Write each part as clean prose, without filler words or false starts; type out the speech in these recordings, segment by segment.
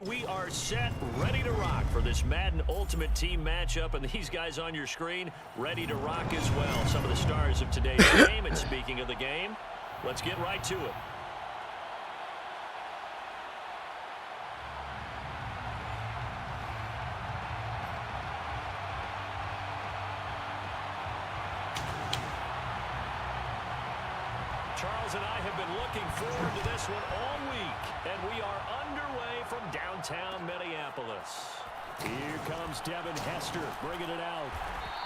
We are set, ready to rock for this Madden Ultimate Team matchup, and these guys on your screen ready to rock as well. Some of the stars of today's game, and speaking of the game, let's get right to it. Charles and I have been looking forward to this one all week, and we are underway from downtown Minneapolis. Here comes Devin Hester bringing it out,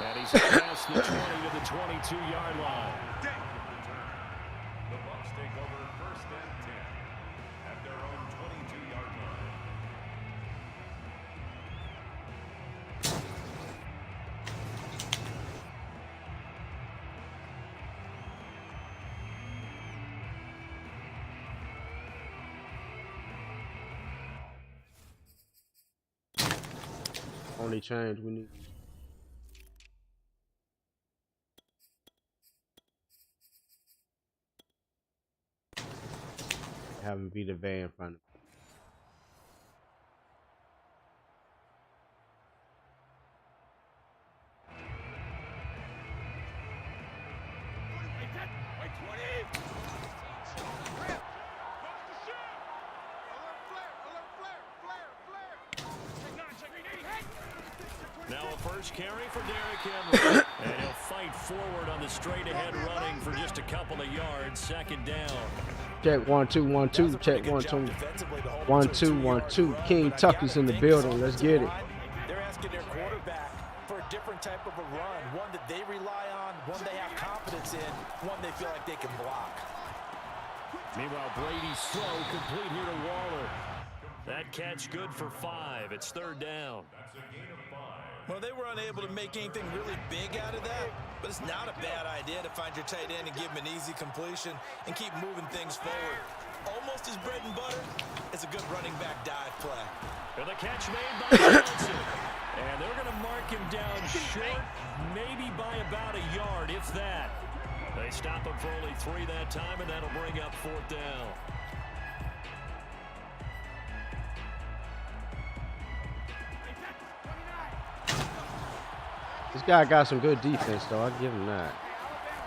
and he's past the 20 to the 22-yard line. The Bucs take over first and 10 at their own 22-yard line. Only change we need. Have him be the van in front of him. Now a first carry for Derrick Henry, and he'll fight forward on the straight-ahead running for just a couple of yards. Second down. Check 1 2 1 2. Check 1 2 1 2 1 2. KINGTUCK is in the building. Let's get it. They're asking their quarterback for a different type of a run, one that they rely on, one they have confidence in, one they feel like they can block. Meanwhile, Brady's throw complete here to Waller. That catch good for 5. It's third down. Well, they were unable to make anything really big out of that, but it's not a bad idea to find your tight end and give him an easy completion and keep moving things forward. Almost as bread and butter as a good running back dive play. And the catch made by Johnson. And they're going to mark him down short, maybe by about a yard, if that. They stop him for only 3 that time, and that'll bring up fourth down. This guy got some good defense, though. I'll give him that.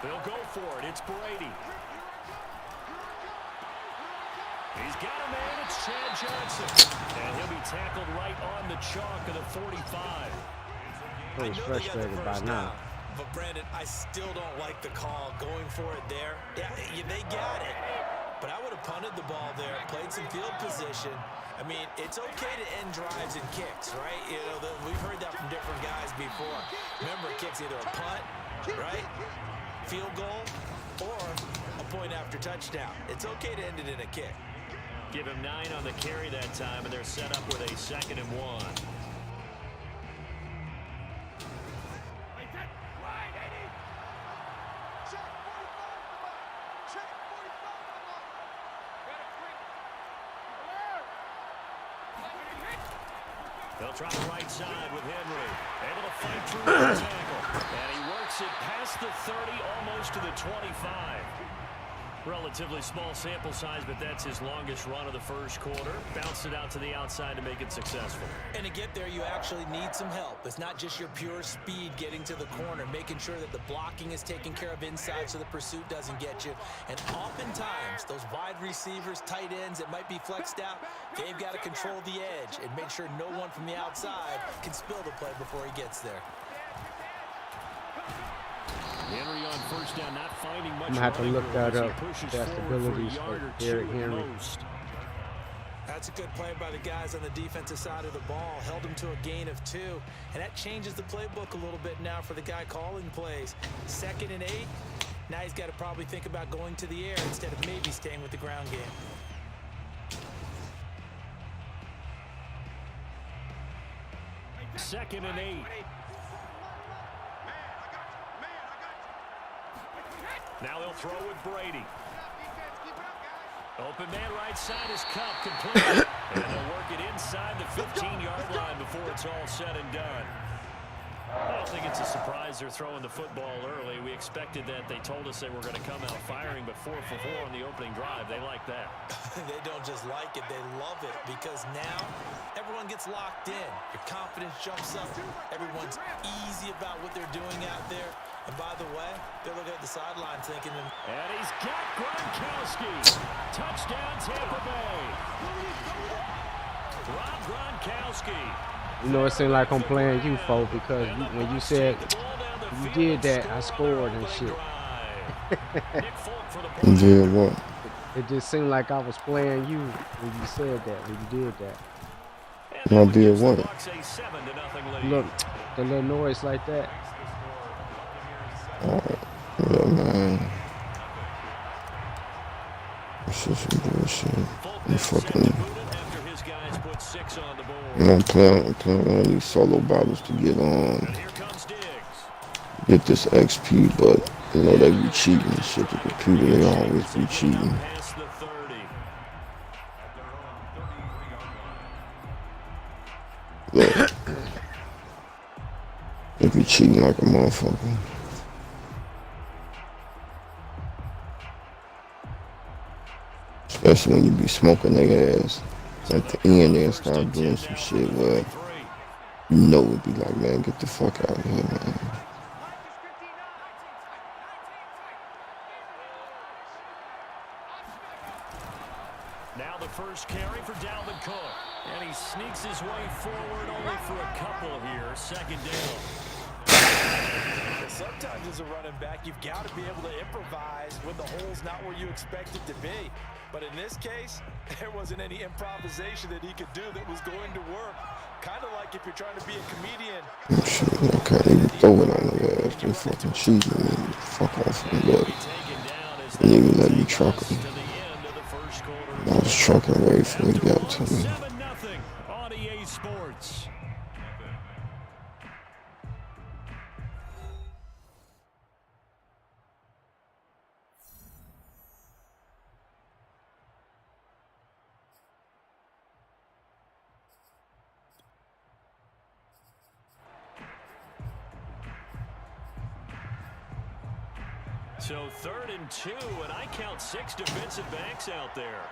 They'll go for it. It's Brady. He's got a man. It's Chad Johnson. And he'll be tackled right on the chalk of the 45. I was frustrated by now. But, Brandon, I still don't like the call going for it there. Yeah, they got it. But I would have punted the ball there, played some field position. I mean, it's okay to end drives and kicks, right? You know, we've heard that from different guys before. Remember, a kick's either a punt, right, field goal, or a point after touchdown. It's okay to end it in a kick. Give him 9 on the carry that time, and they're set up with a 2nd and 1. They'll try the right side with Henry. Able to fight through the tackle. And he works it past the 30, almost to the 25. Relatively small sample size, but that's his longest run of the first quarter. Bounced it out to the outside to make it successful. And to get there, you actually need some help. It's not just your pure speed getting to the corner, making sure that the blocking is taken care of inside so the pursuit doesn't get you. And oftentimes, those wide receivers, tight ends that might be flexed out, they've got to control the edge and make sure no one from the outside can spill the play before he gets there. Henry on first down, not finding much. I'm gonna have to look that up. That's abilities for Derrick Henry. That's a good play by the guys on the defensive side of the ball. Held him to a gain of 2. And that changes the playbook a little bit now for the guy calling plays. 2nd and 8. Now he's got to probably think about going to the air instead of maybe staying with the ground game. 2nd and 8. Now they'll throw with Brady. Open man right side is Cup complete. And they'll work it inside the 15-yard line before it's all said and done. don't think it's a surprise they're throwing the football early. We expected that. They told us they were going to come out firing, but 4 for 4 on the opening drive. They like that. They don't just like it, they love it, because now everyone gets locked in. Your confidence jumps up. Everyone's easy about what they're doing out there. And by the way, they're looking at the sideline thinking... And he's got Gronkowski. Touchdown, Tampa Bay. Rob Gronkowski. You know, it seemed like I'm playing you, folks, because when you said you did that, I scored and shit. You did what? It just seemed like I was playing you when you said that, when you did that. And I did what? Look, the little noise like that. Yeah, man. This is some bullshit. You fucking... I'm playing one of these solo battles to get this XP, but you know they be cheating and shit. The computer, they always be cheating. Look, they be cheating like a motherfucker. Especially when you be smoking their ass. At the end, they'll start doing some shit where you know it'd be like, man, get the fuck out of here, man. Now the first carry for Dalvin Cook. And he sneaks his way forward only for a couple here. Second down. Sometimes as a running back, you've got to be able to improvise when the hole's not where you expect it to be. But in this case, there wasn't any improvisation that he could do that was going to work. Kind of like if you're trying to be a comedian. Oh, shit, okay, they throw it on the ass. They fucking cheating, man. Fuck off and look. They didn't even let me truck him. I was trucking way before he got to me. 7-0 on EA Sports. So 3rd and 2, and I count 6 defensive backs out there.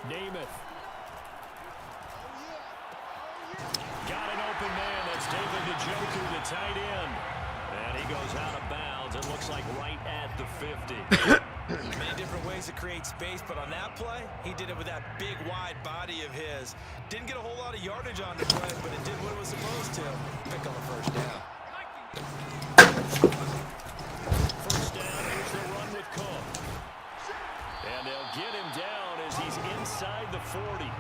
Namath. Got an open man. That's David Njoku, the tight end. And he goes out of bounds. It looks like right at the 50. Many different ways to create space, but on that play, he did it with that big, wide body of his. Didn't get a whole lot of yardage on the play, but it did what it was supposed to. Pick on the first down. First down, here's the run with Cook. And they'll get him down as he's inside the 40.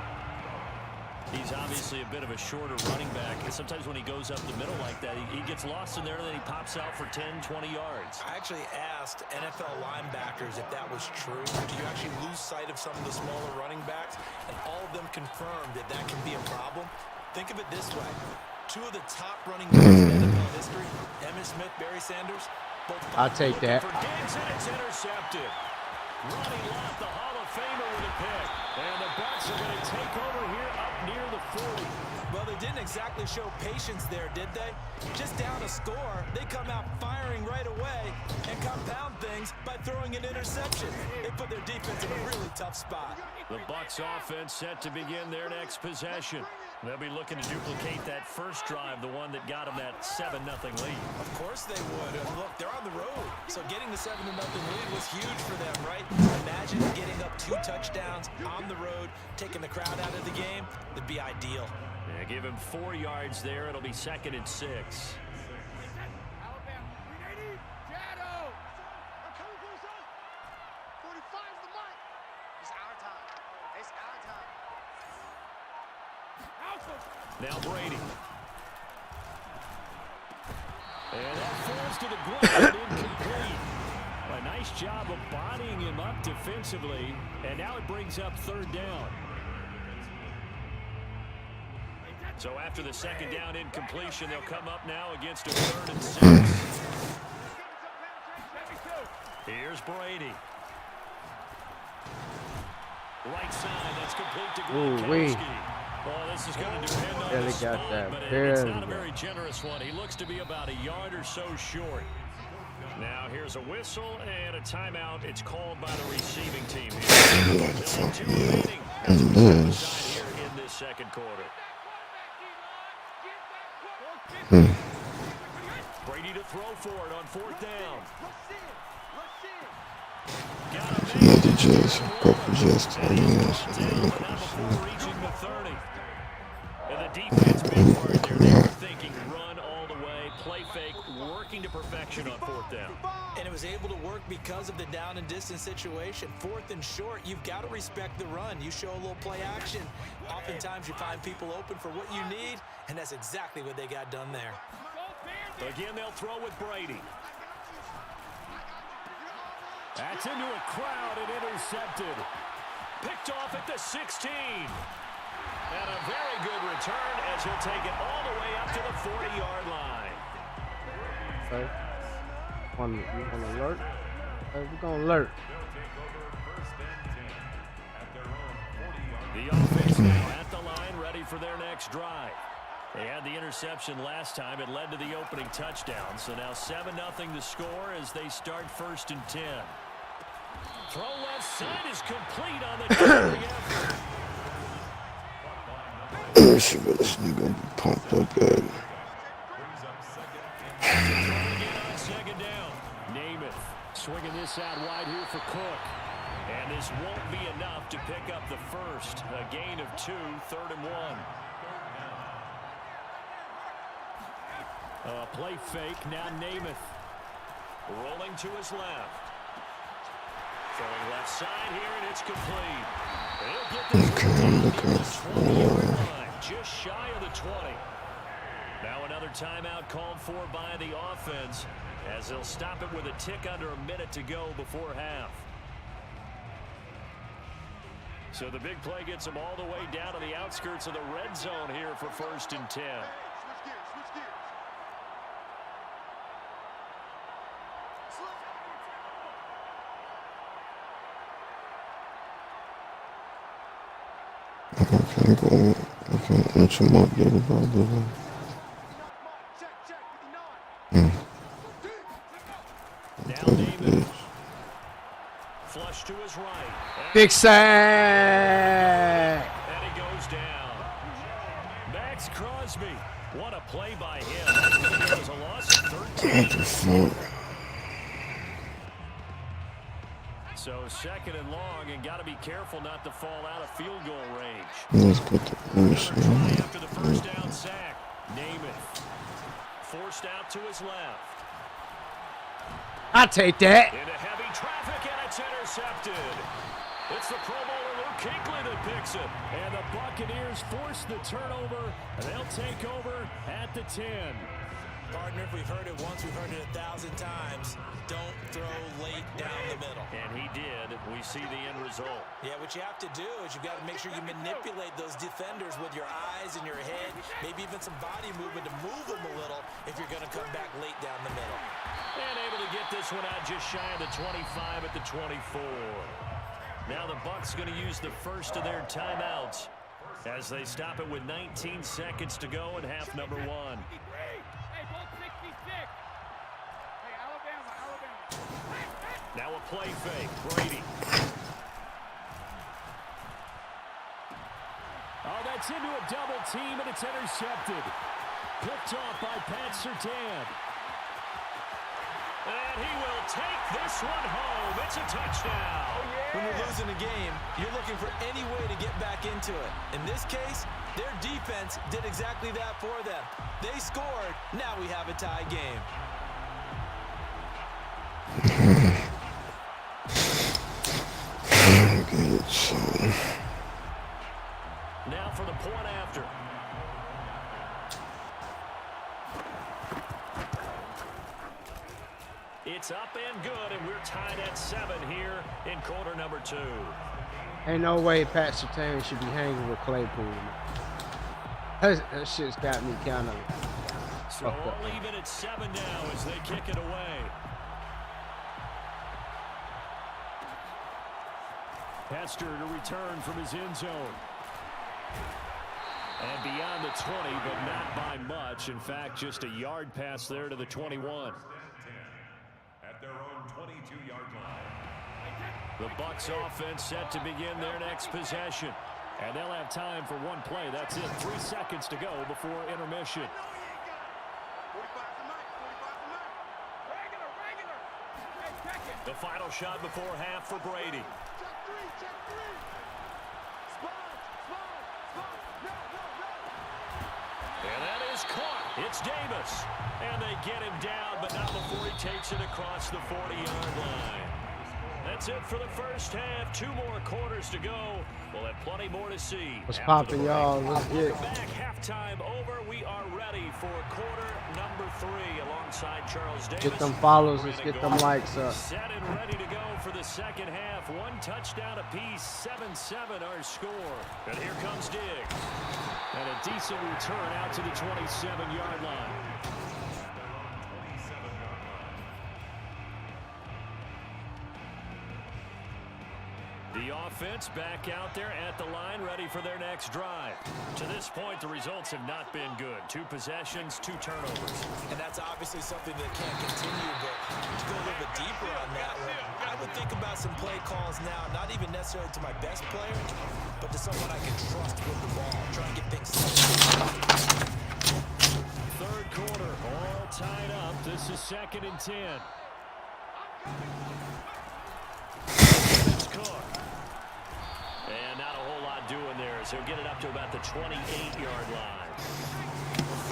He's obviously a bit of a shorter running back. And sometimes when he goes up the middle like that, he gets lost in there, and then he pops out for 10, 20 yards. I actually asked NFL linebackers if that was true. Do you actually lose sight of some of the smaller running backs? And all of them confirmed that that can be a problem. Think of it this way. 2 of the top running backs in NFL history, Emmitt Smith, Barry Sanders, both I'll take that. For Diggs, and it's intercepted. Ronnie Lott, the Hall of Famer, with a pick. And the Bucs are going to take over here up near the 40. Well, they didn't exactly show patience there, did they? Just down a score, they come out firing right away and compound things by throwing an interception. They put their defense in a really tough spot. The Bucs offense set to begin their next possession. They'll be looking to duplicate that first drive, the one that got them that 7-0 lead. Of course they would. And look, they're on the road. So getting the 7-0 lead was huge for them, right? Imagine getting up 2 touchdowns on the road, taking the crowd out of the game. That'd be ideal. Yeah, give him 4 yards there. It'll be 2nd and 6. Now Brady. And that falls to the ground, incomplete. A nice job of bodying him up defensively. And now it brings up 3rd down. So after the 2nd down incompletion, they'll come up now against a 3rd and 6. Here's Brady. Right side, that's complete to Gronkowski. Well, this is going to depend on Barely the got spot, that. but it's Barely not a got very generous one. He looks to be about a yard or so short. Now here's a whistle and a timeout. It's called by the receiving team here. Still have 2 remaining as we step aside here in this second quarter. Brady to throw for it on 4th down. Another just, couple just, But not before reaching the 30. And the defense being part there. They were thinking run all the way, play fake, working to perfection on 4th down. And it was able to work because of the down and distance situation. 4th and short, you've got to respect the run. You show a little play action. Oftentimes you find people open for what you need, and that's exactly what they got done there. Again, they'll throw with Brady. That's into a crowd and intercepted. Picked off at the 16. And a very good return as he'll take it all the way up to the 40-yard line. Okay. Want to alert? We're going to alert. The offense now at the line, ready for their next drive. They had the interception last time. It led to the opening touchdown. So now 7-0 to score as they start 1st and 10. Throw left side is complete on the delivery effort. Shit, but this nigga be pumped up bad. Again on 2nd down. Namath swinging this out wide here for Cook. And this won't be enough to pick up the first. A gain of 2, 3rd and 1. Play fake, now Namath. Rolling to his left. Throwing left side here, and it's complete. He'll get this one down to the 20-yard line, just shy of the 20. Now another timeout called for by the offense as they'll stop it with a tick under a minute to go before half. So the big play gets them all the way down to the outskirts of the red zone here for 1st and 10. I can't inch him up little by little. Now David. Flush to his right. Big sack. And he goes down. Max Crosby. What a play by him. There was a loss of 13. What the fuck? So 2nd and long, and got to be careful not to fall out of field goal range. Let's get the finish. Try after the 1st down sack. Namath. Forced out to his left. I take that. Into heavy traffic, and it's intercepted. It's the Pro Bowler Luke Kuechly that picks it. And the Buccaneers force the turnover, and they'll take over at the 10. Partner, if we've heard it once, we've heard it 1,000 times. Don't throw late down the middle. And he did. We see the end result. Yeah, what you have to do is you've got to make sure you manipulate those defenders with your eyes and your head, maybe even some body movement to move them a little if you're going to come back late down the middle. And able to get this one out just shy of the 25 at the 24. Now the Bucs going to use the first of their timeouts as they stop it with 19 seconds to go in half number 1. Now a play fake. Brady. Oh, that's into a double team, and it's intercepted. Picked off by Pat Surtain. And he will take this one home. It's a touchdown. When you're losing a game, you're looking for any way to get back into it. In this case, their defense did exactly that for them. They scored. Now we have a tie game. Now for the point after. It's up and good, and we're tied at 7 here in quarter number 2. Ain't no way Pat Surtain should be hanging with Claypool. That shit's got me kind of So all even at 7 now as they kick it away. Hester to return from his end zone. And beyond the 20, but not by much. In fact, just a yard pass there to the 21. At their own 22-yard line. The Bucs offense set to begin their next possession. And they'll have time for one play. That's it. 3 seconds to go before intermission. The final shot before half for Brady. And that is caught. It's Davis. And they get him down, but not before he takes it across the 40-yard line. That's it for the first half. 2 more quarters to go. We'll have plenty more to see. What's poppin', y'all? Let's get back. Halftime over. We are ready for quarter number 3 alongside Charles Davis. Get them follows. Let's get them likes up. Set and ready to go for the second half. 1 touchdown apiece. 7-7 our score. And here comes Diggs. And a decent return out to the 27-yard line. The offense back out there at the line, ready for their next drive. To this point, the results have not been good. 2 possessions, 2 turnovers. And that's obviously something that can't continue, but to go a little bit deeper on that one, I would think about some play calls now, not even necessarily to my best player, but to someone I can trust with the ball, try and get things started. Third quarter, all tied up. This is 2nd and 10. It's Cook. And not a whole lot doing there, so he'll get it up to about the 28-yard line.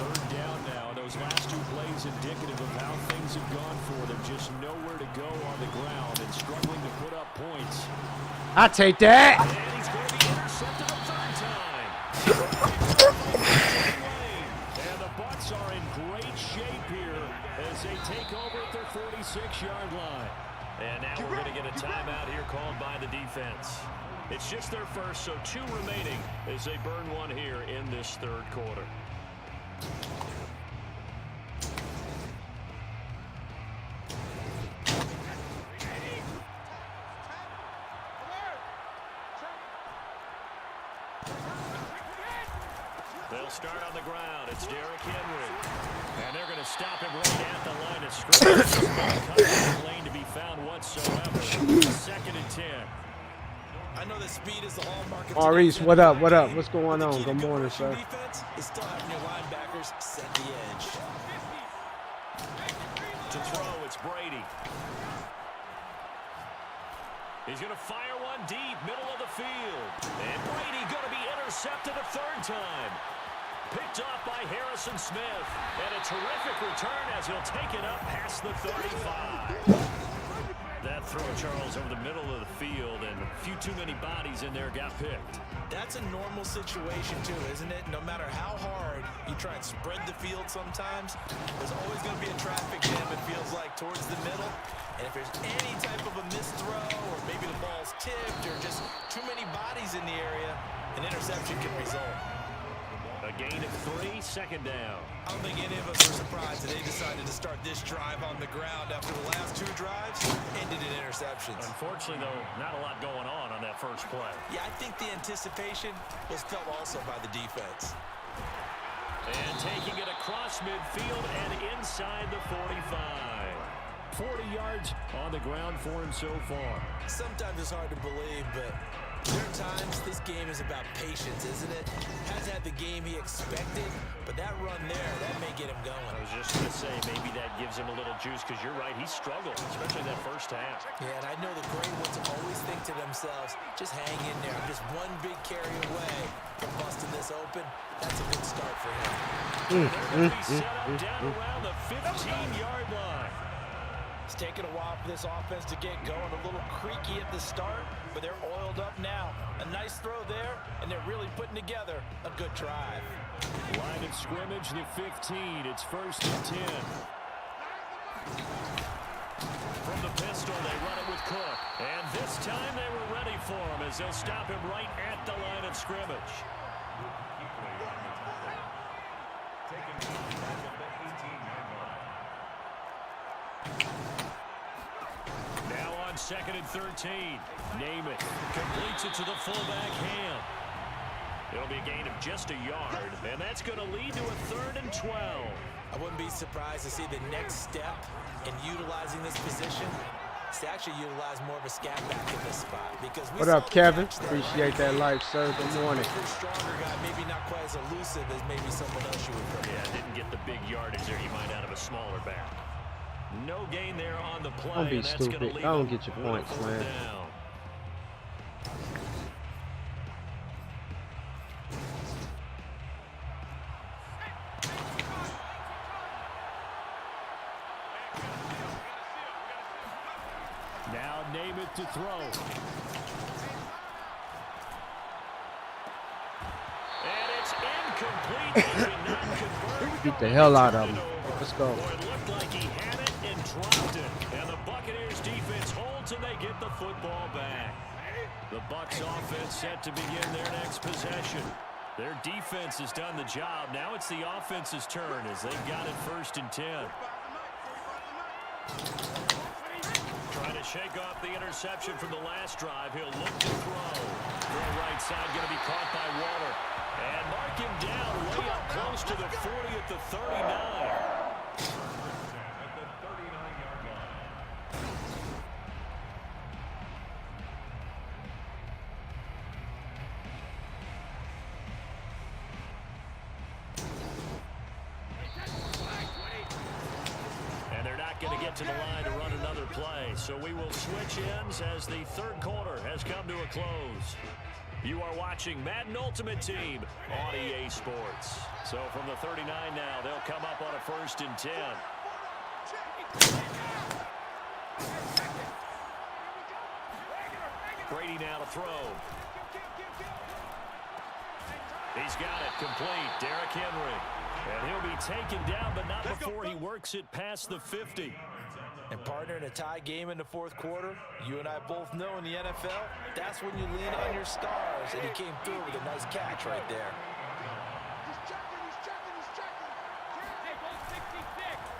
3rd down now. Those last 2 plays indicative of how things have gone for them. Just nowhere to go on the ground and struggling to put up points. I take that. And he's going to be intercepted a 3rd time. And the Bucs are in great shape here as they take over at their 46-yard line. And now we're going to get a timeout here called by the defense. It's just their first, so 2 remaining as they burn 1 here in this 3rd quarter. They'll start on the ground. It's Derrick Henry. And they're going to stop him right at the line of scrimmage. No lane to be found whatsoever. 2nd and 10. I know that speed is the hallmark of Maurice, what up? What up? What's going on? Good morning, sir. Defense is still having your linebackers set the edge. To throw, it's Brady. He's going to fire one deep, middle of the field. And Brady going to be intercepted a 3rd time. Picked off by Harrison Smith. And a terrific return as he'll take it up past the 35. That throw, Charles, over the middle of the field, and a few too many bodies in there got picked. That's a normal situation, too, isn't it? No matter how hard you try and spread the field sometimes, there's always going to be a traffic jam, it feels like, towards the middle. And if there's any type of a missed throw, or maybe the ball's tipped, or just too many bodies in the area, an interception can result. A gain of 3, 2nd down. I don't think any of us are surprised that they decided to start this drive on the ground after the last 2 drives ended in interceptions. Unfortunately, though, not a lot going on that first play. Yeah, I think the anticipation was felt also by the defense. And taking it across midfield and inside the 45. 40 yards on the ground for him so far. Sometimes it's hard to believe, but there are times this game is about patience, isn't it? Hasn't had the game he expected, but that run there, that may get him going. I was just going to say, maybe that gives him a little juice, because you're right, he struggled, especially that first half. Yeah, and I know the great ones always think to themselves, just hang in there. I'm just one big carry away from busting this open. That's a good start for him. They're going to be set up down around the 15-yard line. It's taken a while for this offense to get going. A little creaky at the start, but they're oiled up now. A nice throw there, and they're really putting together a good drive. Line of scrimmage, the 15. It's 1st and 10. From the pistol, they run it with Cook. And this time they were ready for him as they'll stop him right at the line of scrimmage. Now on 2nd and 13. Namath completes it to the fullback Ham. It'll be a gain of just a yard, and that's going to lead to a 3rd and 12. I wouldn't be surprised to see the next step in utilizing this position is to actually utilize more of a scat back in this spot. Because What up, Kevin? Appreciate that life, sir. Good morning. Stronger guy, maybe not quite as elusive as maybe someone else you would put. Yeah, didn't get the big yardage there you might out of a smaller back. No gain there on the play. Don't be and that's stupid. Leave I don't get your points, man. Down. Now name it to throw. And it's incomplete. He did not convert. Beat the hell out of him. Let's go. Boy, it looked like he had it and dropped it. And the Buccaneers defense holds and they get the football back. The Bucs offense set to begin their next possession. Their defense has done the job. Now it's the offense's turn as they've got it 1st and 10. Trying to shake off the interception from the last drive. He'll look to throw. The right side going to be caught by Waller. And mark him down way up close to the 40 at the 39. Going to get to the line to run another play. So we will switch ends as the 3rd quarter has come to a close. You are watching Madden Ultimate Team on EA Sports. So from the 39 now, they'll come up on a 1st and 10. Brady now to throw. He's got it complete. Derrick Henry. And he'll be taken down, but not before he works it past the 50. And partner, in a tie game in the 4th quarter, you and I both know in the NFL, that's when you lean on your stars. And he came through with a nice catch right there.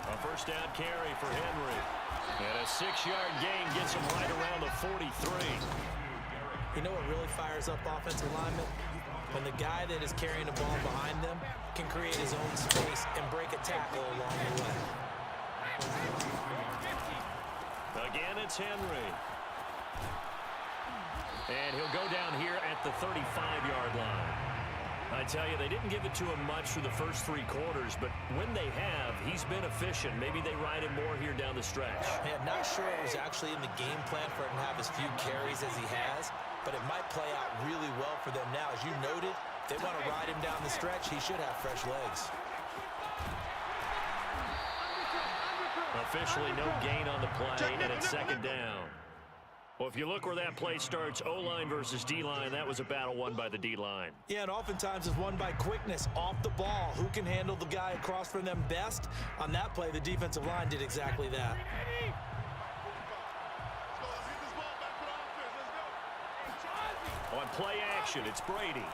A 1st down carry for Henry. And a 6-yard gain gets him right around the 43. You know what really fires up offensive linemen? When the guy that is carrying the ball behind them can create his own space and break a tackle along the way. Again, it's Henry. And he'll go down here at the 35-yard line. I tell you, they didn't give it to him much for the first 3 quarters, but when they have, he's been efficient. Maybe they ride him more here down the stretch. Man, not sure it was actually in the game plan for him to have as few carries as he has, but it might play out really well for them now. As you noted, if they want to ride him down the stretch, he should have fresh legs. Officially no gain on the play, and it's 2nd down. Well, if you look where that play starts, O-line versus D-line, that was a battle won by the D-line. Yeah, and oftentimes it's won by quickness off the ball. Who can handle the guy across from them best? On that play, the defensive line did exactly that. On play action, it's Brady.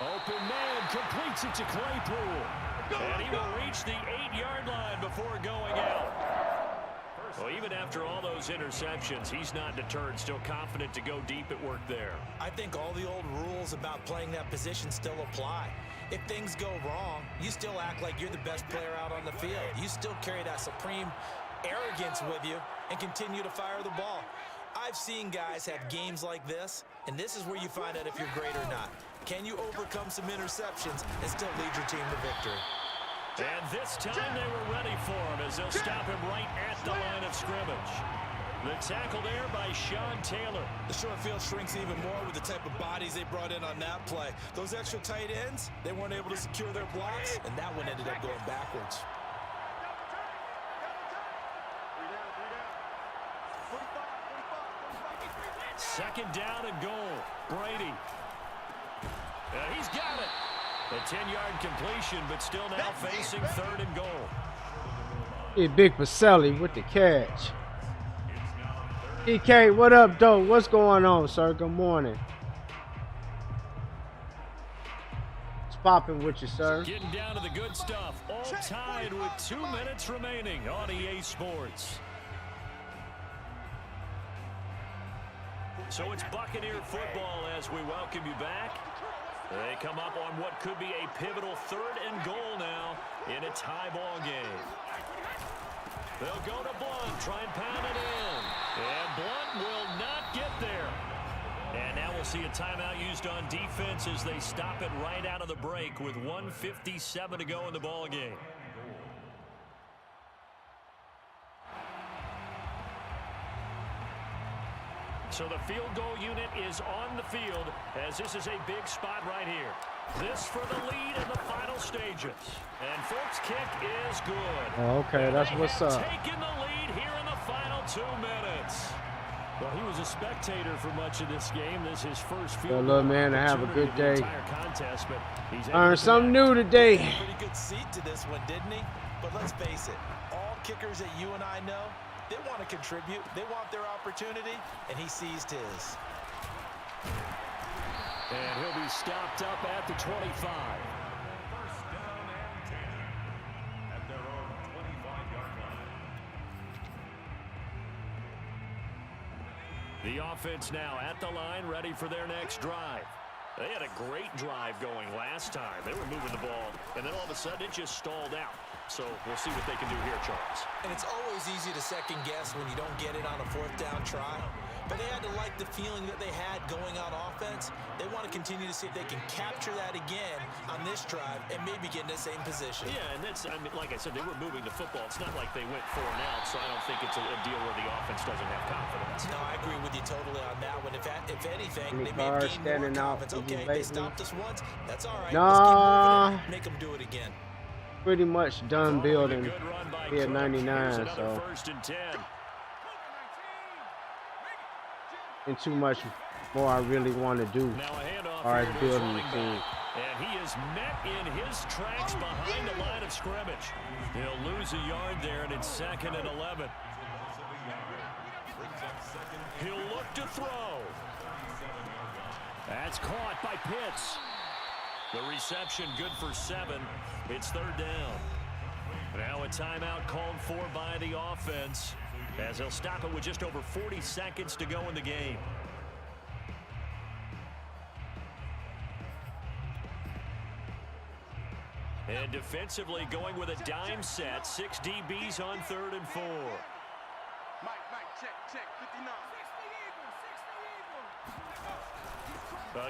Open man, completes it to Claypool. And he will reach the 8-yard line before going out. Well, even after all those interceptions, he's not deterred, still confident to go deep at work there. I think all the old rules about playing that position still apply. If things go wrong, you still act like you're the best player out on the field. You still carry that supreme arrogance with you and continue to fire the ball. I've seen guys have games like this, and this is where you find out if you're great or not. Can you overcome some interceptions and still lead your team to victory? And this time they were ready for him as they'll stop him right at the line of scrimmage. The tackle there by Sean Taylor. The short field shrinks even more with the type of bodies they brought in on that play. Those extra tight ends, they weren't able to secure their blocks, and that one ended up going backwards. Second down and goal. Brady. He's got it. A 10-yard completion, but still now facing 3rd and goal. Hey, Big Pacelli with the catch. EK, what up, though? What's going on, sir? Good morning. What's popping with you, sir? Getting down to the good stuff. All tied with 2 minutes remaining on EA Sports. So it's Buccaneer football as we welcome you back. They come up on what could be a pivotal 3rd and goal now in a tie ball game. They'll go to Blunt, try and pound it in. And Blunt will not get there. And now we'll see a timeout used on defense as they stop it right out of the break with 1:57 to go in the ball game. So the field goal unit is on the field as this is a big spot right here. This for the lead in the final stages. And Fork's kick is good. Oh, okay, that's what's up. Taking the lead here in the final 2 minutes. Well, he was a spectator for much of this game. This is his first field goal. Little man to have a good day. Contest, but he's Learned something new today. Pretty good seat to this one, didn't he? But let's face it, all kickers that you and I know, they want to contribute. They want their opportunity, and he seized his. And he'll be stopped up at the 25. First down and 10 at their own 25-yard line. The offense now at the line, ready for their next drive. They had a great drive going last time. They were moving the ball, and then all of a sudden it just stalled out. So we'll see what they can do here, Charles. And it's always easy to second guess when you don't get it on a 4th down try. But they had to like the feeling that they had going on offense. They want to continue to see if they can capture that again on this drive and maybe get in the same position. Yeah, and that's, I mean, like I said, they were moving the football. It's not like they went 4 and out, so I don't think it's a deal where the offense doesn't have confidence. No, I agree with you totally on that one. If anything, Any they may have cars gained more standing out confidence. for you Okay, they lately? stopped us once. That's all right. Nah. Let's keep moving it. Make them do it again. Pretty much done building Good run by here at Cook. 99, Here's another so 1st and 10. ain't too much more I really want to do Now a handoff as far as here to building the running team. back. And he is met in his tracks behind the line of scrimmage. He'll lose a yard there, and it's 2nd and 11. He'll look to throw. That's caught by Pitts. The reception good for 7. It's 3rd down. Now a timeout called for by the offense as they'll stop it with just over 40 seconds to go in the game. And defensively going with a dime set. 6 DBs on 3rd and 4.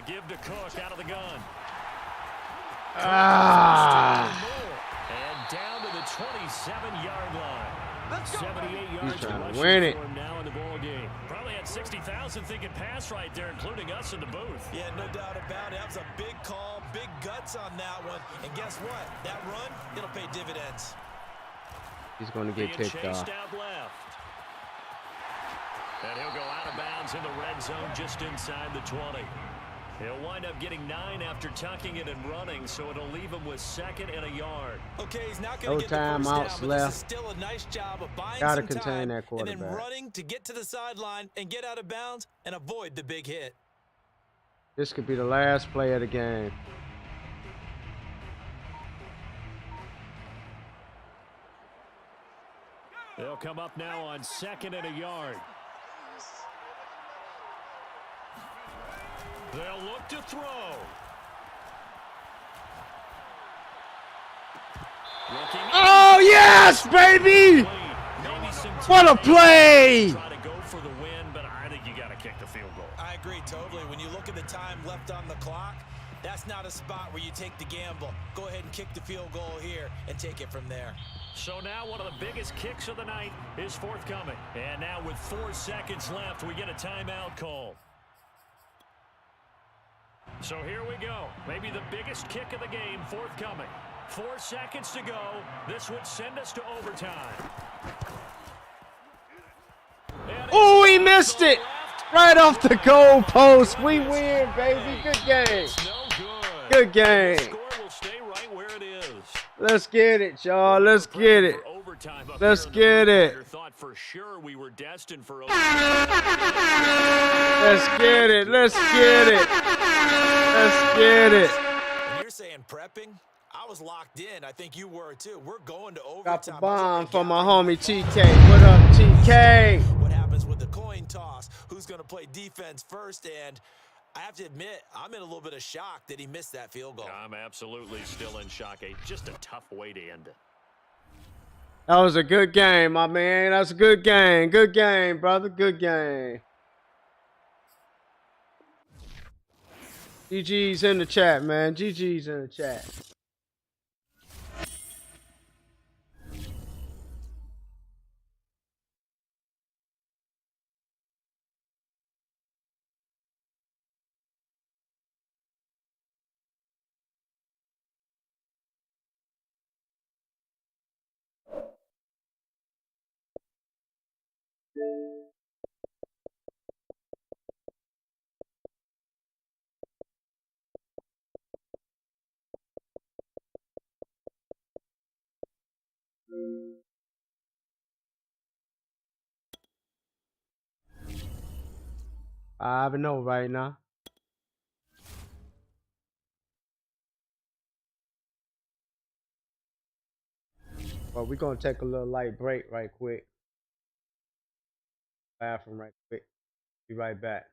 Give to Cook out of the gun. And down to the 27-yard line. 78 yards trying to rushing win it. for him now in the ball game. Probably had 60,000 thinking pass right there, including us in the booth. Yeah, no doubt about it. That was a big call, big guts on that one. And guess what? That run, it'll pay dividends. He's going to get Being picked chased off. out left. And he'll go out of bounds in the red zone just inside the 20. He'll wind up getting 9 after tucking it and running, so it'll leave him with 2nd and a yard. Okay, he's not going No to get the first timeouts down, but left. this is still a nice job of buying Gotta some contain time that and then quarterback. running to get to the sideline and get out of bounds and avoid the big hit. This could be the last play of the game. They'll come up now on 2nd and a yard. They'll look to throw. Oh, yes, baby! What a play! Try to go for the win, but I think you got to kick the field goal. I agree totally. When you look at the time left on the clock, that's not a spot where you take the gamble. Go ahead and kick the field goal here and take it from there. So now one of the biggest kicks of the night is forthcoming. And now with 4 seconds left, we get a timeout call. So here we go. Maybe the biggest kick of the game forthcoming. 4 seconds to go. This would send us to overtime. Oh, he missed it! Right off the goal post. We win, baby. Good game. No good. Good game. The score will stay right where it is. Let's get it, y'all. Let's get it. Let's get it. Thought for sure we were destined for overtime. Let's get it. Let's get it. Let's get it. When you're saying prepping, I was locked in. I think you were too. We're going to overtime. Got the bomb for my homie TK. What up, TK? what happens with the coin toss, who's going to play defense first, and I have to admit, I'm in a little bit of shock that he missed that field goal. I'm absolutely still in shock. Just a tough way to end it. That was a good game, my man. That's a good game. Good game, brother. Good game. GG's in the chat, man. GG's in the chat. I know right now. Well, we're gonna take a little light break right quick. Bathroom right quick. Be right back.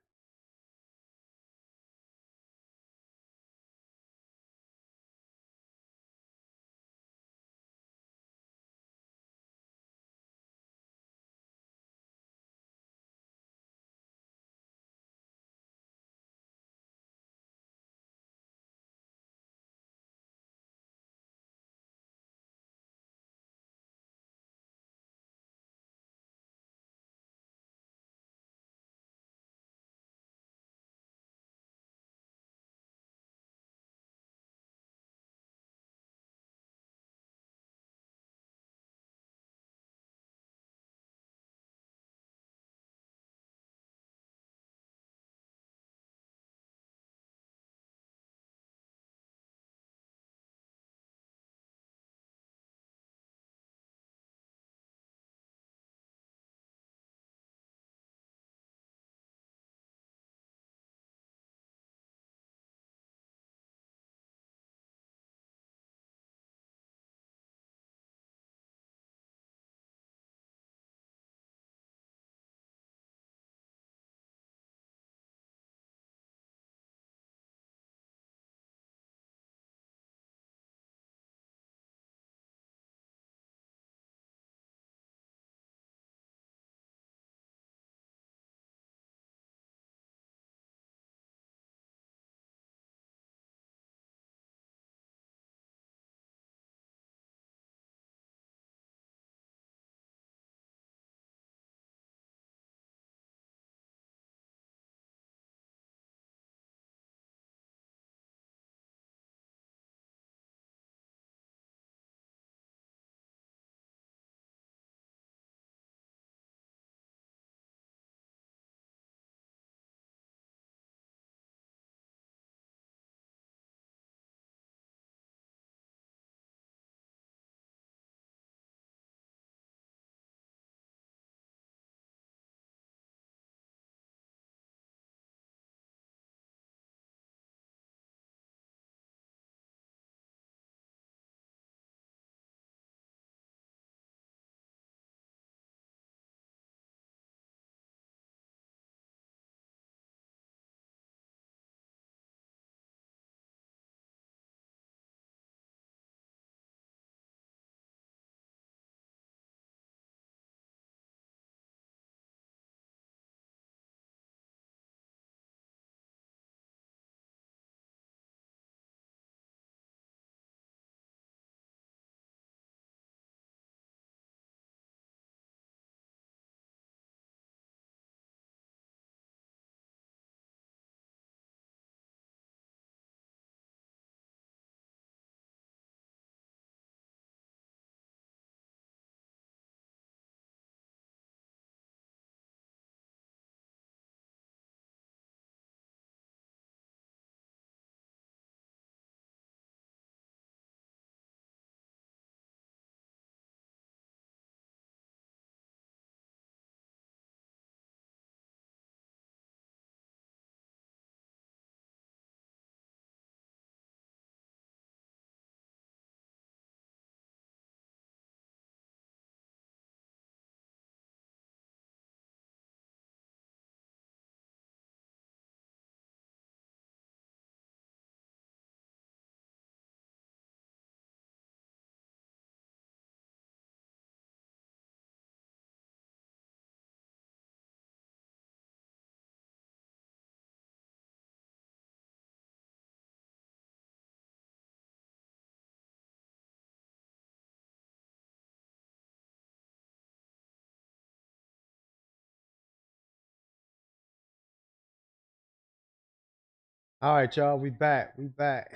All right, y'all. We back. We back.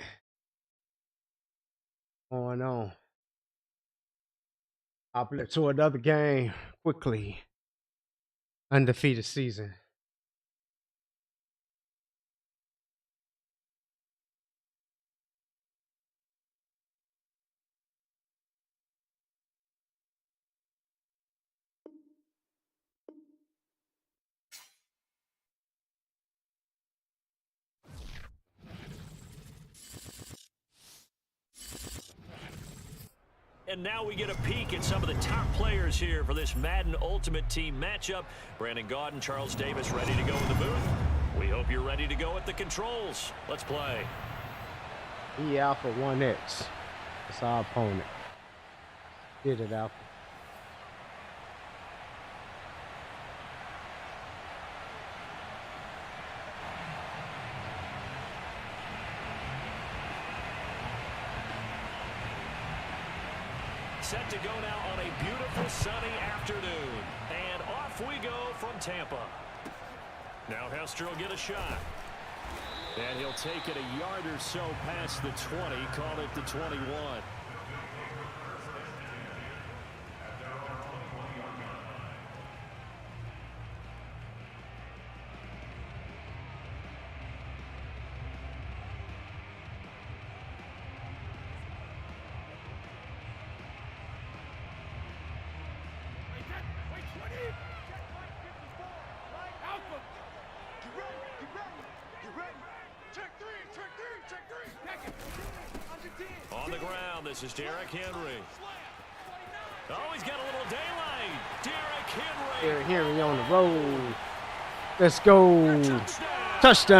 Going on. Up to another game quickly. Undefeated season. And now we get a peek at some of the top players here for this Madden Ultimate Team matchup. Brandon Gaudin, Charles Davis ready to go in the booth. We hope you're ready to go at the controls. Let's play. E Alpha 1X. That's our opponent. Get it, Alpha. Set to go now on a beautiful sunny afternoon. And off we go from Tampa. Now Hester will get a shot. And he'll take it a yard or so past the 20, call it the 21. On the ground, this is Derrick Henry. Oh, he's got a little daylight. Derrick Henry. Derrick Henry on the road. Let's go. Touchdown.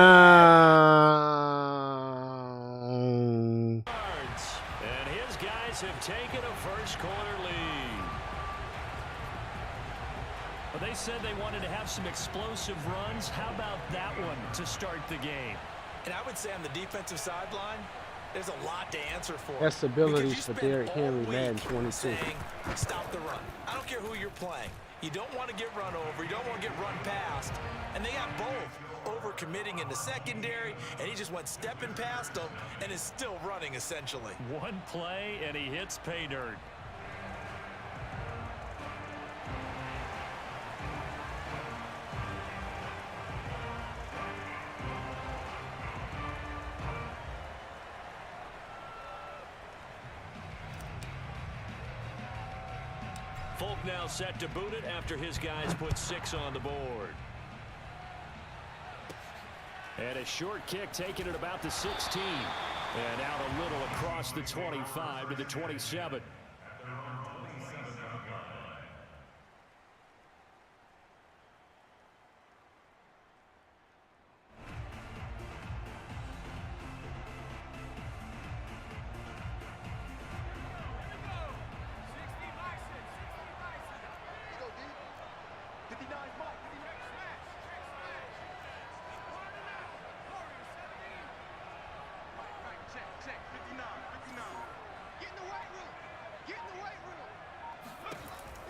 And his guys have taken a first quarter lead. But they said they wanted to have some explosive runs. How about that one to start the game? And I would say on the defensive sideline, there's a lot to answer for. Best abilities for Derrick Henry, Madden 22. Saying, stop the run. I don't care who you're playing. You don't want to get run over. You don't want to get run past. And they got both. Over-committing in the secondary, and he just went stepping past them and is still running, essentially. One play, and he hits pay dirt. Folk now set to boot it after his guys put 6 on the board. And a short kick taken at about the 16. And out a little across the 25 to the 27.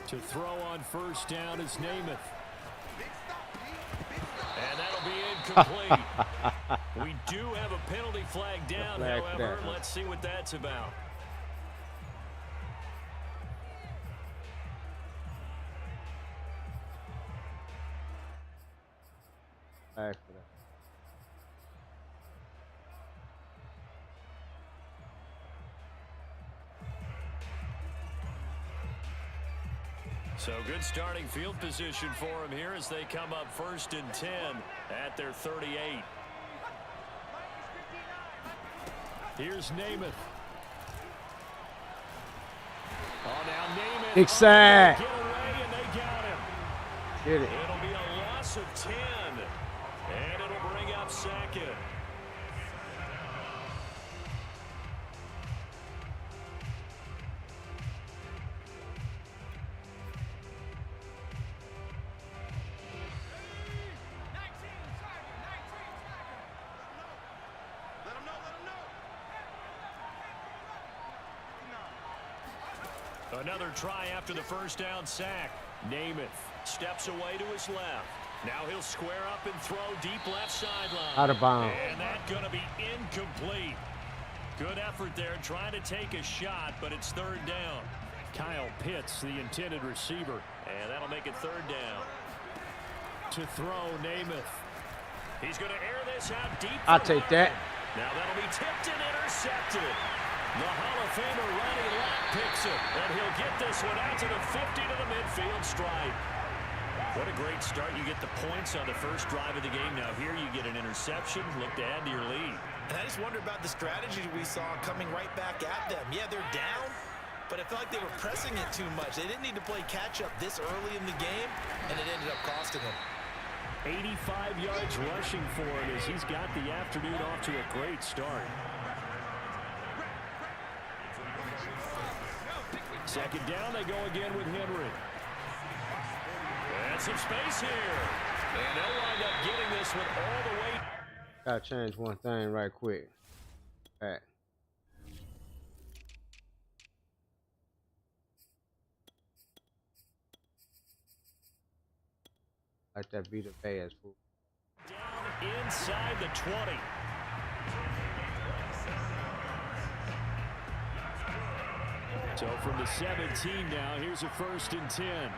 To throw on first down is Namath. And that'll be incomplete. We do have a penalty flag down, however. Let's see what that's about. Back for that. So good starting field position for him here as they come up 1st and 10 at their 38. Here's Namath. Oh, now Namath. Big sack. Get away, and they got him. Get it. It'll be a loss of 10, and it'll bring up 2nd. Another try after the first down sack. Namath steps away to his left. Now he'll square up and throw deep left sideline. Out of bounds. And that's going to be incomplete. Good effort there trying to take a shot, but it's third down. Kyle Pitts, the intended receiver, and that'll make it third down. To throw, Namath. He's going to air this out deep. I'll take that. Now that'll be tipped and intercepted. The Hall of Famer Ronnie Lott picks it, and he'll get this one out to the 50 to the midfield stripe. What a great start. You get the points on the first drive of the game. Now here you get an interception. Look to add to your lead. And I just wonder about the strategy we saw coming right back at them. Yeah, they're down, but I felt like they were pressing it too much. They didn't need to play catch-up this early in the game, and it ended up costing them. 85 yards rushing for him as he's got the afternoon off to a great start. Second down, they go again with Henry. And some space here. And they'll wind up getting this one all the way. Gotta change one thing right quick. Back. Like that beat a pass fool. Down inside the 20. So from the 17 now, here's a 1st and 10.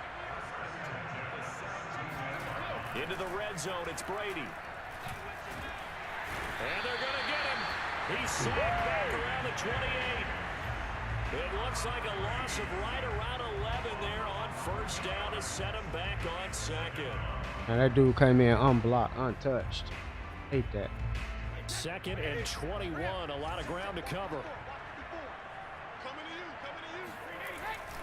Into the red zone, it's Brady. And they're going to get him. He's sacked back around the 28. It looks like a loss of right around 11 there on first down to set him back on second. And that dude came in unblocked, untouched. Hate that. 2nd and 21, a lot of ground to cover.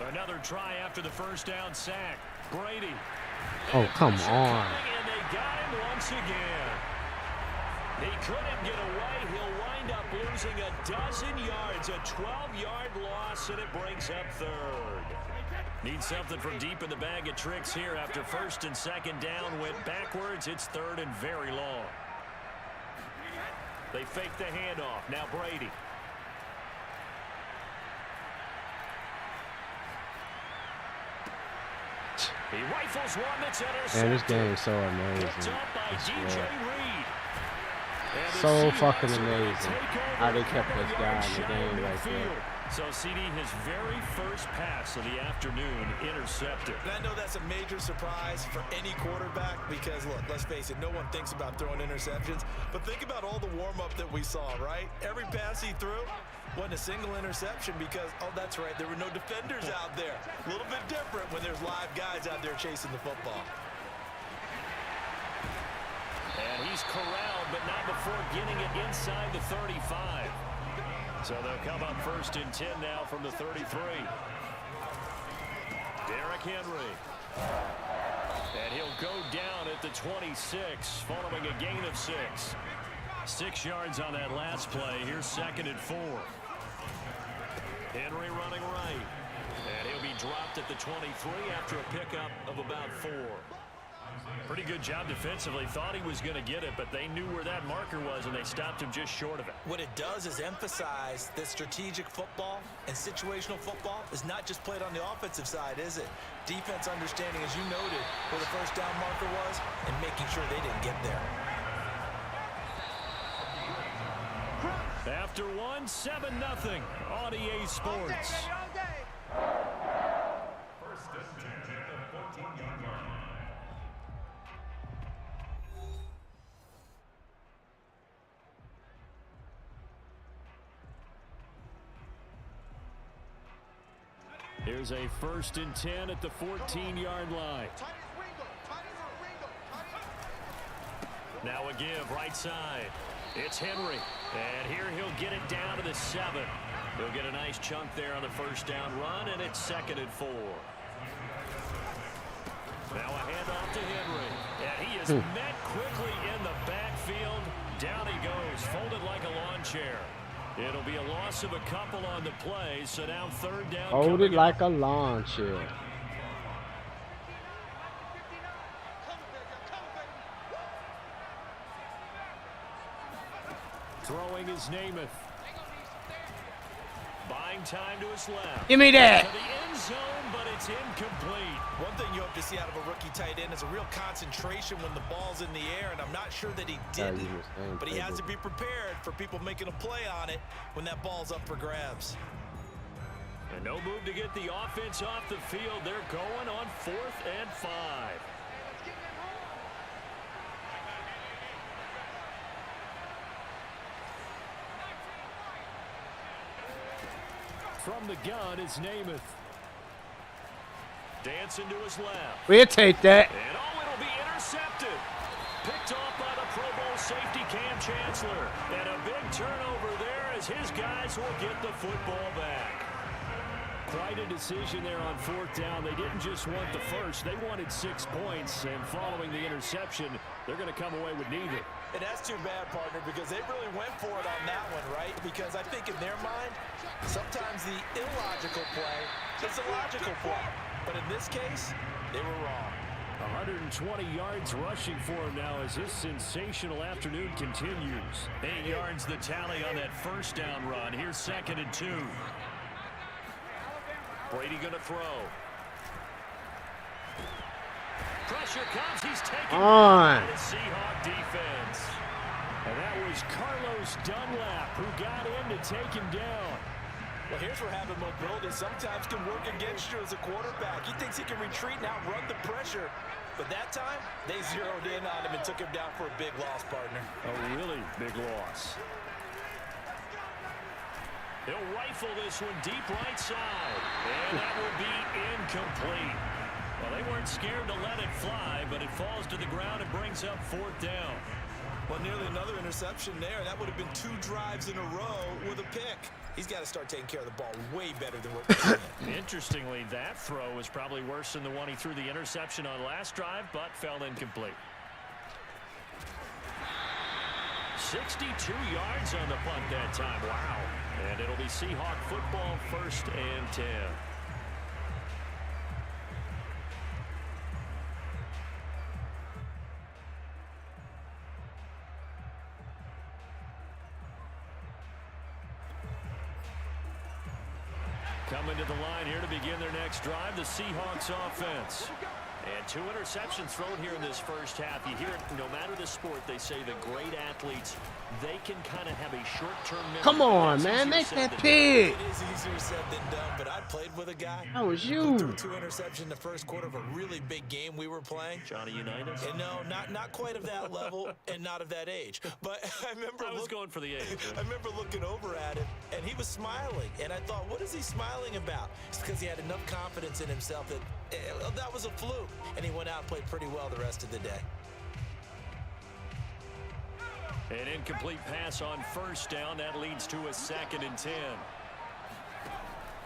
Another try after the first down sack. Brady. Oh, come on. And they got him once again. He couldn't get away. He'll wind up losing a dozen yards, a 12-yard loss, and it brings up third. Needs something from deep in the bag of tricks here after 1st and 2nd down went backwards. It's 3rd and very long. They fake the handoff. Now Brady. He rifles one that's intercepted. Man, this game is so amazing. Picked up by DJ Reed. So fucking amazing how they kept this guy in the game right there. So CD, his very first pass of the afternoon intercepted. And I know that's a major surprise for any quarterback because, look, let's face it, no one thinks about throwing interceptions. But think about all the warm-up that we saw, right? Every pass he threw wasn't a single interception because, oh, that's right, there were no defenders out there. A little bit different when there's live guys out there chasing the football. And he's corralled, but not before getting it inside the 35. So they'll come up 1st and 10 now from the 33. Derrick Henry. And he'll go down at the 26 following a gain of 6. 6 yards on that last play. Here's 2nd and 4. Henry running right. And he'll be dropped at the 23 after a pickup of about 4. Pretty good job defensively. Thought he was going to get it, but they knew where that marker was, and they stopped him just short of it. What it does is emphasize that strategic football and situational football is not just played on the offensive side, is it? Defense understanding, as you noted, where the first down marker was and making sure they didn't get there. After one, 7-0 on EA Sports. Here's a 1st and 10 at the 14-yard line. Now a give right side. It's Henry. And here he'll get it down to the 7. He'll get a nice chunk there on the first down run, and it's 2nd and 4. Now a handoff to Henry. And he is met quickly in the backfield. Down he goes, folded like a lawn chair. It'll be a loss of a couple on the play, so now 3rd down. Hold it like a lawn chair. Throwing is Namath. Buying Throwing time to his left. Give me that. To the end zone, but it's incomplete. One thing you hope to see out of a rookie tight end is a real concentration when the ball's in the air, and I'm not sure that he did, but he has to be prepared for people making a play on it when that ball's up for grabs. And no move to get the offense off the field. They're going on 4th and 5. From the gun is Namath. Dancing to his left. We'll take that. And it'll be intercepted. Picked off by the Pro Bowl safety Cam Chancellor. And a big turnover there as his guys will get the football back. Quite a decision there on 4th down. They didn't just want the first. They wanted 6 points. And following the interception, they're going to come away with neither. And that's too bad, partner, because they really went for it on that one, right? Because I think in their mind, sometimes the illogical play is a logical play. But in this case, they were wrong. 120 yards rushing for him now as this sensational afternoon continues. 8 yards the tally on that first down run. Here's 2nd and 2. Brady going to throw. Pressure comes. He's taken on the Seahawk defense. And that was Carlos Dunlap who got in to take him down. Well, here's where having mobility sometimes can work against you as a quarterback. He thinks he can retreat and outrun the pressure. But that time, they zeroed in on him and took him down for a big loss, partner. A really big loss. They'll rifle this one deep right side. And that will be incomplete. Well, they weren't scared to let it fly, but it falls to the ground and brings up 4th down. Well, nearly another interception there. That would have been 2 drives in a row with a pick. He's got to start taking care of the ball way better than what we're seeing. Interestingly, that throw was probably worse than the one he threw the interception on last drive, but fell incomplete. 62 yards on the punt that time. Wow. And it'll be Seahawk football, 1st and 10. Coming to the line here to begin their next drive, the Seahawks offense. And 2 interceptions thrown here in this first half. You hear it, no matter the sport, they say the great athletes, they can kind of have a short-term memory. Come on, man. Make that pick. It is easier said than done, but I played with a guy. That was you. Who threw 2 interceptions in the first quarter of a really big game we were playing. Johnny Unitas? And no, not quite of that level and not of that age. But I remember I was going for the age. I remember looking over at him, and he was smiling. And I thought, what is he smiling about? It's because he had enough confidence in himself that that was a fluke. And he went out and played pretty well the rest of the day. An incomplete pass on 1st down. That leads to a 2nd and 10.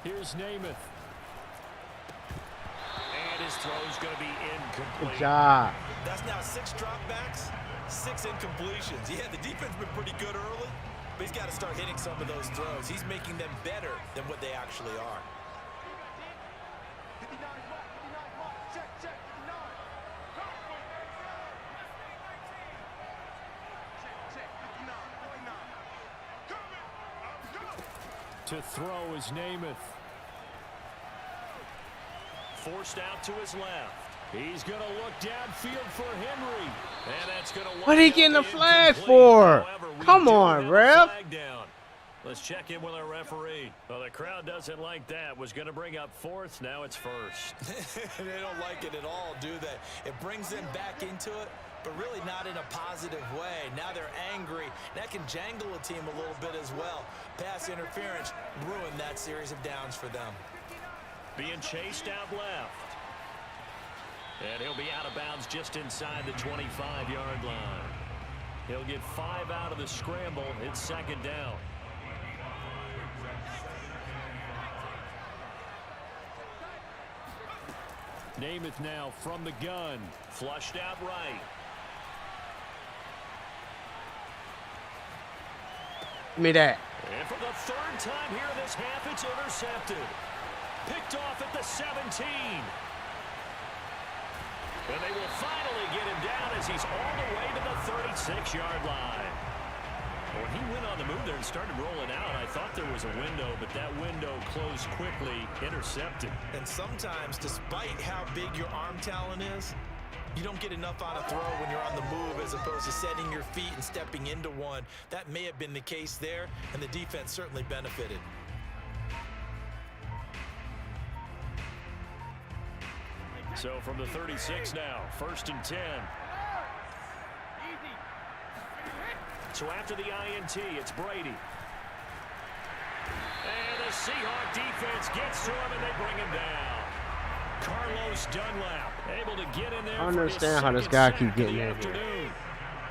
Here's Namath. And his throw's going to be incomplete. Good job. That's now 6 dropbacks, 6 incompletions. Yeah, the defense been pretty good early, but he's got to start hitting some of those throws. He's making them better than what they actually are. To throw is Namath. Forced out to his left. He's going to look downfield for Henry. And that's going to What are you getting the flag for? Come on, ref. Let's check in with our referee. Well, the crowd doesn't like that. Was going to bring up 4th. Now it's 1st. They don't like it at all, do they? It brings them back into it, but really not in a positive way. Now they're angry. That can jangle a team a little bit as well. Pass interference ruined that series of downs for them. Being chased out left. And he'll be out of bounds just inside the 25-yard line. He'll get 5 out of the scramble. It's 2nd down. Namath now from the gun. Flushed out right. Give me that. And for the 3rd time here this half, it's intercepted. Picked off at the 17. And they will finally get him down as he's all the way to the 36-yard line. When he went on the move there and started rolling out, I thought there was a window, but that window closed quickly, intercepted. And sometimes, despite how big your arm talent is, you don't get enough on a throw when you're on the move as opposed to setting your feet and stepping into one. That may have been the case there, and the defense certainly benefited. So from the 36 now, 1st and 10. So after the INT, it's Brady. And the Seahawk defense gets to him, and they bring him down. Carlos Dunlap able to get in there. I understand how this guy keep getting in here.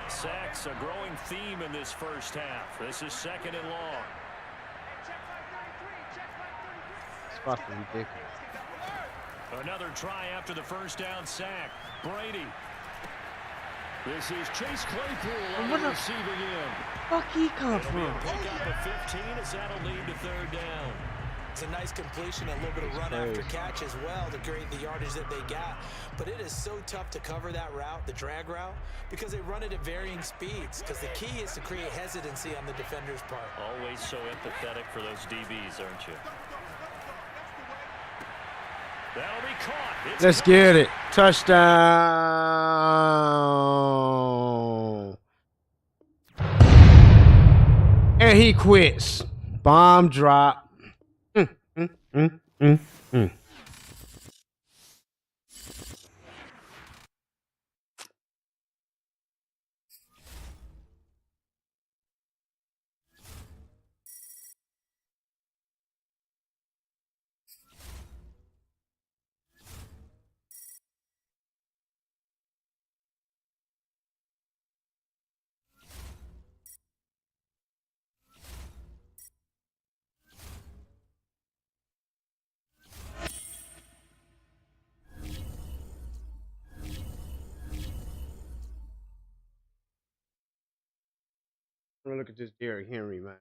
Sacks a growing theme in this first half. This is 2nd and long. It's fucking ridiculous. Another try after the first down sack. Brady. This is Chase Claypool on the receiving end. Fuck he come from? Pick up a 15 as that'll lead to 3rd down. It's a nice completion, a little bit of run after catch as well to create the yardage that they got. But it is so tough to cover that route, the drag route, because they run it at varying speeds. Because the key is to create hesitancy on the defender's part. Always so empathetic for those DBs, aren't you? That'll be caught. Let's get it. Touchdown. And he quits. Bomb drop. Look at this Derrick Henry, man.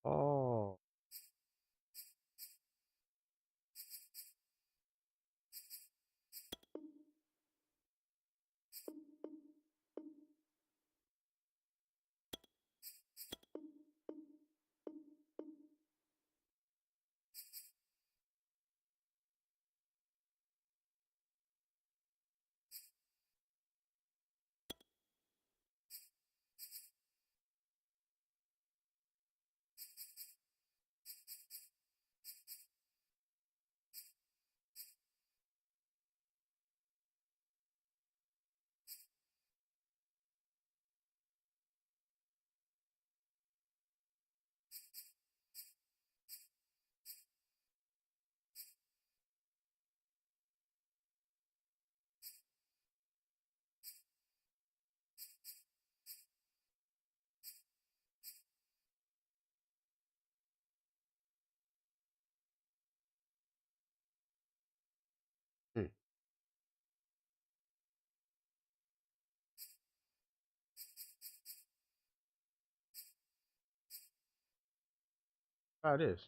Oh. How it is.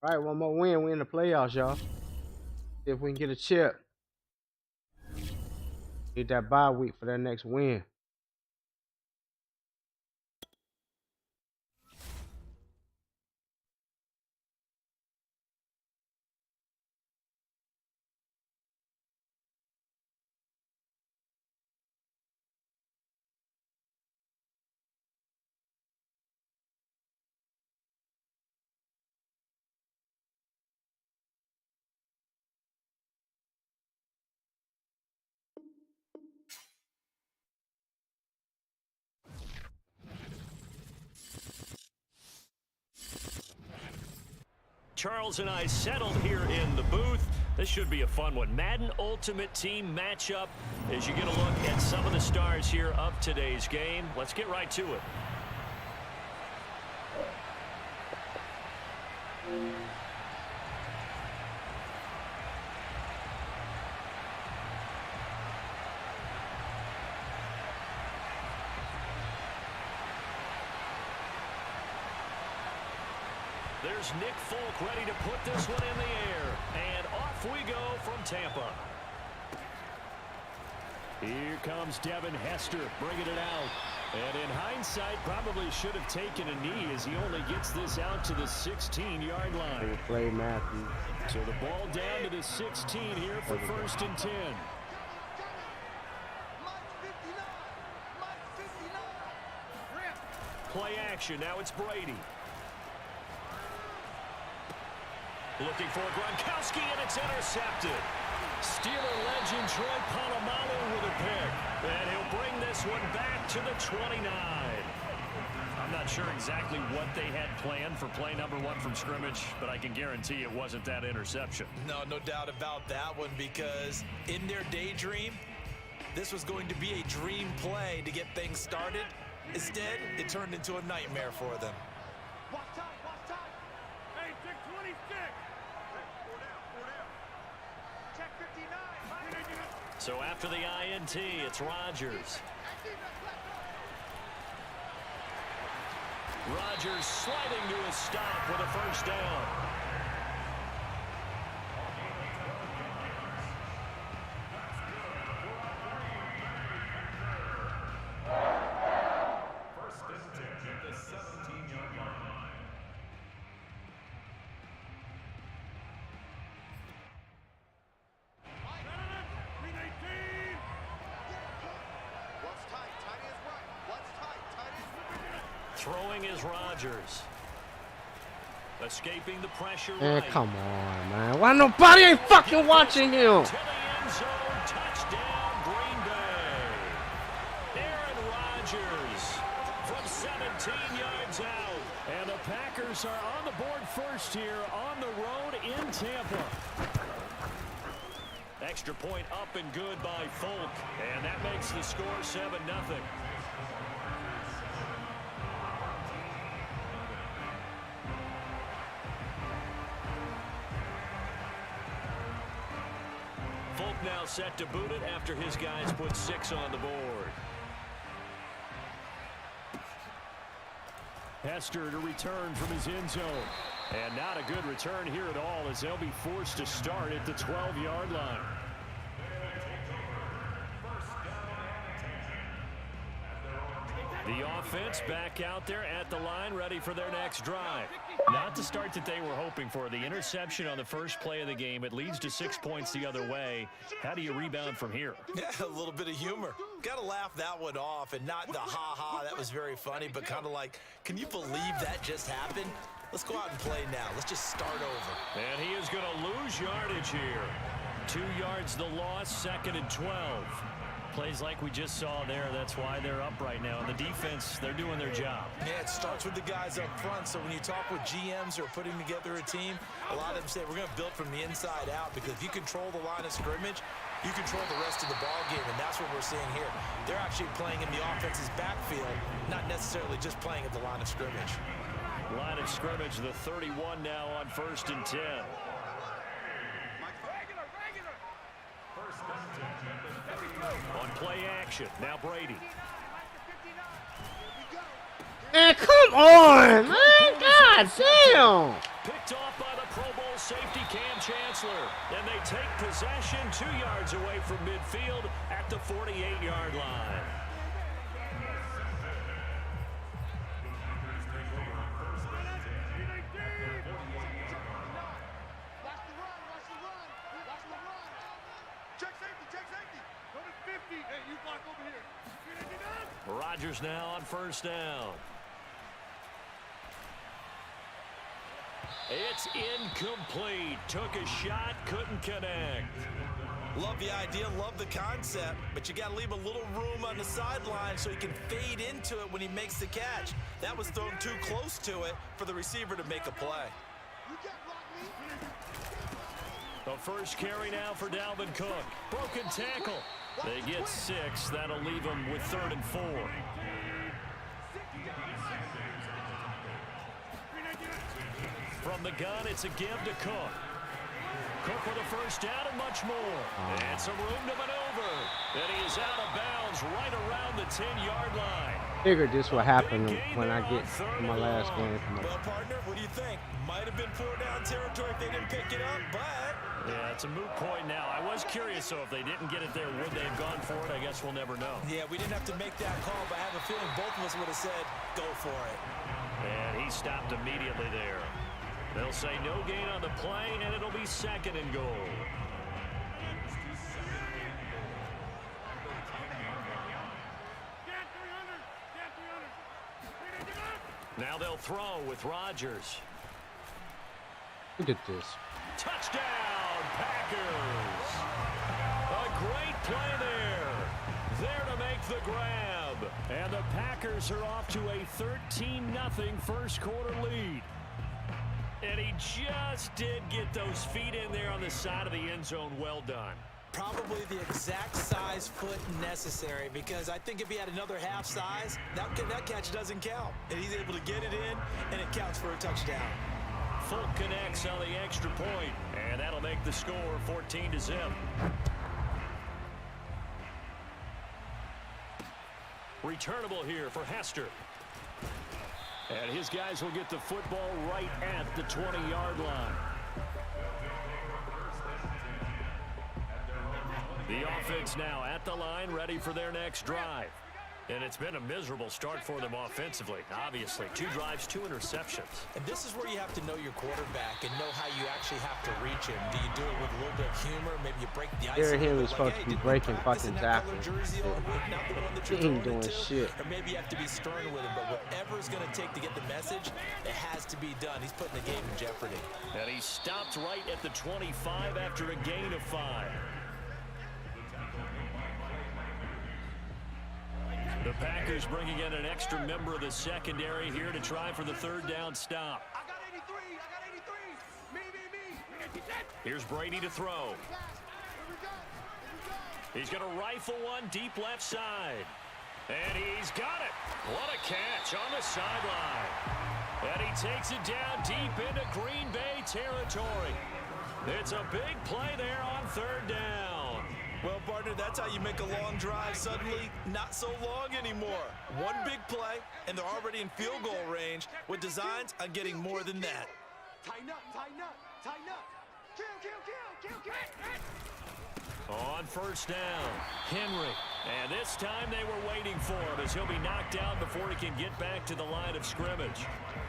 All right, one more win. We in the playoffs, y'all. See if we can get a chip. Need that bye week for that next win. Charles and I settled here in the booth. This should be a fun one. Madden Ultimate Team matchup as you get a look at some of the stars here of today's game. Let's get right to it. There's Nick Folk ready to put this one in the air. And off we go from Tampa. Here comes Devin Hester bringing it out. And in hindsight, probably should have taken a knee as he only gets this out to the 16-yard line. Good play, Matthew. So the ball down to the 16 here for 1st and 10. Play action. Now it's Brady. Looking for Gronkowski, and it's intercepted. Steeler legend Troy Polamalu with a pick. And he'll bring this one back to the 29. I'm not sure exactly what they had planned for play number 1 from scrimmage, but I can guarantee it wasn't that interception. No doubt about that one, because in their daydream, this was going to be a dream play to get things started. Instead, it turned into a nightmare for them. Watch time, watch time. Hey, check 26. Check 59. So after the INT, it's Rodgers. Rodgers sliding to a stop with a first down. First and 10 at the 17-yard line. Throwing is Rodgers. Escaping the pressure Man, right. come on, man. Why nobody ain't fucking watching him? To the end zone, touchdown, Green Bay. Aaron Rodgers from 17 yards out. And the Packers are on the board first here on the road in Tampa. Extra point up and good by Folk. And that makes the score 7-0. Folk now set to boot it after his guys put 6 on the board. Hester to return from his end zone. And not a good return here at all, as they'll be forced to start at the 12-yard line. The offense back out there at the line, ready for their next drive. Not the start that they were hoping for. The interception on the first play of the game. It leads to 6 points the other way. How do you rebound from here? Yeah, a little bit of humor. Got to laugh that one off, and not the ha-ha, that was very funny, but kind of like, can you believe that just happened? Let's go out and play now. Let's just start over. And he is going to lose yardage here. 2 yards the loss, 2nd and 12. Plays like we just saw there. That's why they're up right now. And the defense, they're doing their job. Yeah, it starts with the guys up front. So when you talk with GMs who are putting together a team, a lot of them say we're going to build from the inside out, because if you control the line of scrimmage, you control the rest of the ball game, and that's what we're seeing here. They're actually playing in the offense's backfield, not necessarily just playing at the line of scrimmage. Line of scrimmage, the 31 now on 1st and 10. On play action, now Brady. Man, come on, man. God damn. Picked off by the safety Cam Chancellor. And they take possession 2 yards away from midfield at the 48-yard line. Rodgers now on first down. It's incomplete. Took a shot, couldn't connect. Love the idea, love the concept, but you got to leave a little room on the sideline so he can fade into it when he makes the catch. That was thrown too close to it for the receiver to make a play. The first carry now for Dalvin Cook. Broken tackle. They get 6. That'll leave them with 3rd and 4. From the gun, it's a give to Cook. Cook with a first down and much more. And some room to maneuver. And he is out of bounds right around the 10-yard line. Figured this will happen when I get to my last game. Well, partner, what do you think? Might have been 4-down territory if they didn't pick it up, but... Yeah, it's a moot point now. I was curious, so if they didn't get it there, would they have gone for it? I guess we'll never know. Yeah, we didn't have to make that call, but I have a feeling both of us would have said, go for it. And he stopped immediately there. They'll say no gain on the play, and it'll be 2nd and goal. Now they'll throw with Rodgers. Look at this. Touchdown, Packers. A great play there. There to make the grab. And the Packers are off to a 13-0 first quarter lead. And he just did get those feet in there on the side of the end zone. Well done. Probably the exact size foot necessary, because I think if he had another half size, that catch doesn't count. And he's able to get it in, and it counts for a touchdown. Full connects on the extra point, and that'll make the score 14-0. Returnable here for Hester. And his guys will get the football right at the 20-yard line. The offense now at the line, ready for their next drive. And it's been a miserable start for them offensively, obviously. 2 drives, 2 interceptions. And this is where you have to know your quarterback and know how you actually have to reach him. Do you do it with a little bit of humor? Maybe you break the ice. Derrick Henry's supposed to be breaking fucking tackles. He ain't doing shit. Or maybe you have to be stern with him. But whatever it's going to take to get the message, it has to be done. He's putting the game in jeopardy. And he stopped right at the 25 after a gain of 5. The Packers bringing in an extra member of the secondary here to try for the 3rd down stop. I got 83. I got 83. Me. Here's Brady to throw. He's going to rifle one deep left side. And he's got it. What a catch on the sideline. And he takes it down deep into Green Bay territory. It's a big play there on 3rd down. Well, partner, that's how you make a long drive suddenly not so long anymore. One big play, and they're already in field goal range with designs on getting more than that. Tighten up, tighten up, tighten up. Kill. On first down, Henry. And this time they were waiting for him as he'll be knocked out before he can get back to the line of scrimmage.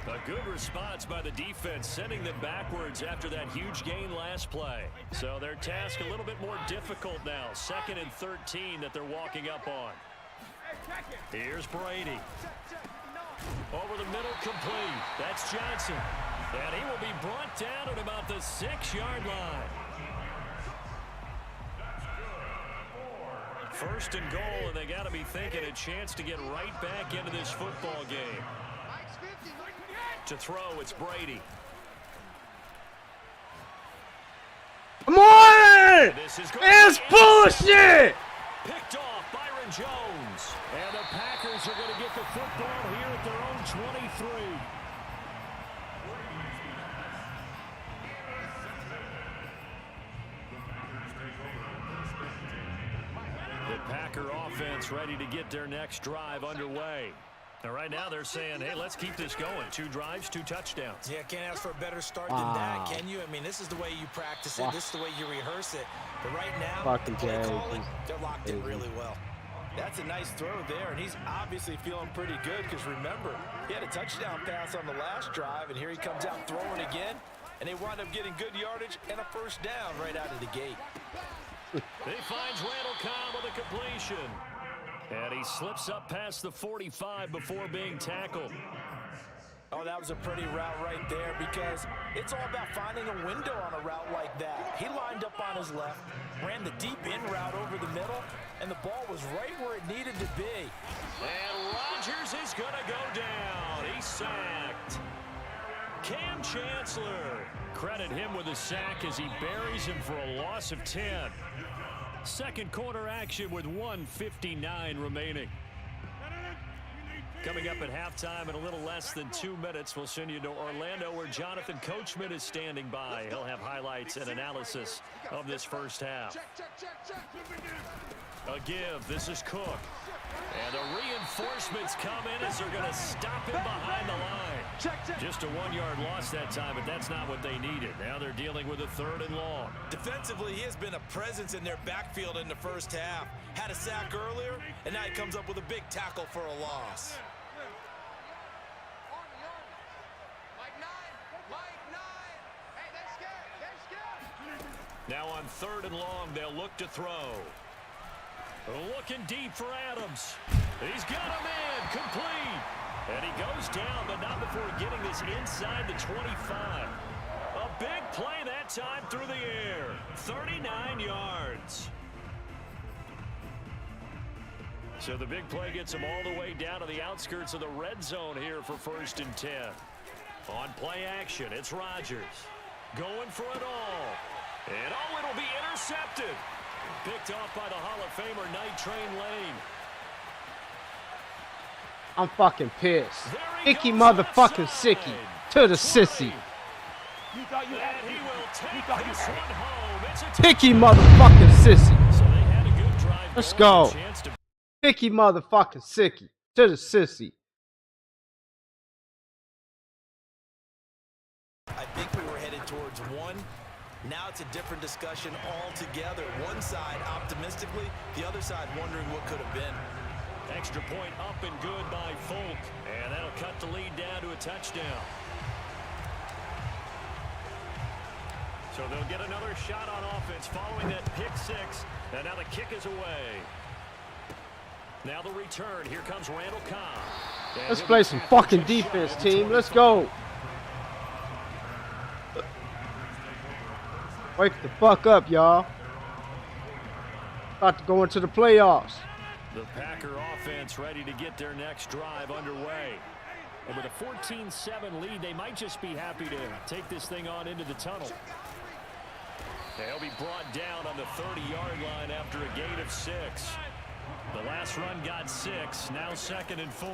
A good response by the defense, sending them backwards after that huge gain last play. So their task a little bit more difficult now. 2nd and 13 that they're walking up on. Here's Brady. Over the middle, complete. That's Johnson. And he will be brought down at about the 6-yard line. 1st and goal, and they got to be thinking a chance to get right back into this football game. To throw, it's Brady. Come on! It's bullshit! Picked off Byron Jones. And the Packers are going to get the football here at their own 23. The Packer offense ready to get their next drive underway. Now, right now, they're saying, hey, let's keep this going. 2 drives, 2 touchdowns. Yeah, can't ask for a better start than that, can you? I mean, this is the way you practice it. This is the way you rehearse it. But right now, the play calling, they're locked in really well. That's a nice throw there, and he's obviously feeling pretty good because, remember, he had a touchdown pass on the last drive, and here he comes out throwing again, and they wind up getting good yardage and a first down right out of the gate. He finds Randall Cobb with a completion. And he slips up past the 45 before being tackled. Oh, that was a pretty route right there because it's all about finding a window on a route like that. He lined up on his left, ran the deep in route over the middle, and the ball was right where it needed to be. And Rodgers is going to go down. He's sacked. Cam Chancellor. Credit him with a sack as he buries him for a loss of 10. Second quarter action with 1:59 remaining. Coming up at halftime in a little less than 2 minutes, we'll send you to Orlando where Jonathan Coachman is standing by. He'll have highlights and analysis of this first half. A give. This is Cook. And the reinforcements come in as they're going to stop him behind the line. Just a 1-yard loss that time, but that's not what they needed. Now they're dealing with a 3rd and long. Defensively, he has been a presence in their backfield in the first half. Had a sack earlier, and now he comes up with a big tackle for a loss. Now on 3rd and long, they'll look to throw. Looking deep for Adams. He's got a man complete. And he goes down, but not before getting this inside the 25. A big play that time through the air. 39 yards. So the big play gets him all the way down to the outskirts of the red zone here for 1st and 10. On play action, it's Rodgers. Going for it all. And oh, it'll be intercepted. Picked off by the Hall of Famer Night Train Lane. I'm fucking pissed. Icky motherfucking sicky to the sissy. You thought you had he will take this one home. It's a Picky motherfucking sissy. So they had a good drive. Let's go. Picky motherfucking sicky to the sissy. I think we were headed towards one. Now it's a different discussion altogether. One side optimistically, the other side wondering what could have been. Extra point up and good by Folk. And that'll cut the lead down to a touchdown. So they'll get another shot on offense following that pick 6. And now the kick is away. Now the return. Here comes Randall Cobb. Let's play some fucking defense, team. Let's go. Wake the fuck up, y'all. About to go into the playoffs. The Packer offense ready to get their next drive underway. And with a 14-7 lead, they might just be happy to take this thing on into the tunnel. They'll be brought down on the 30-yard line after a gain of 6. The last run got 6, now 2nd and 4.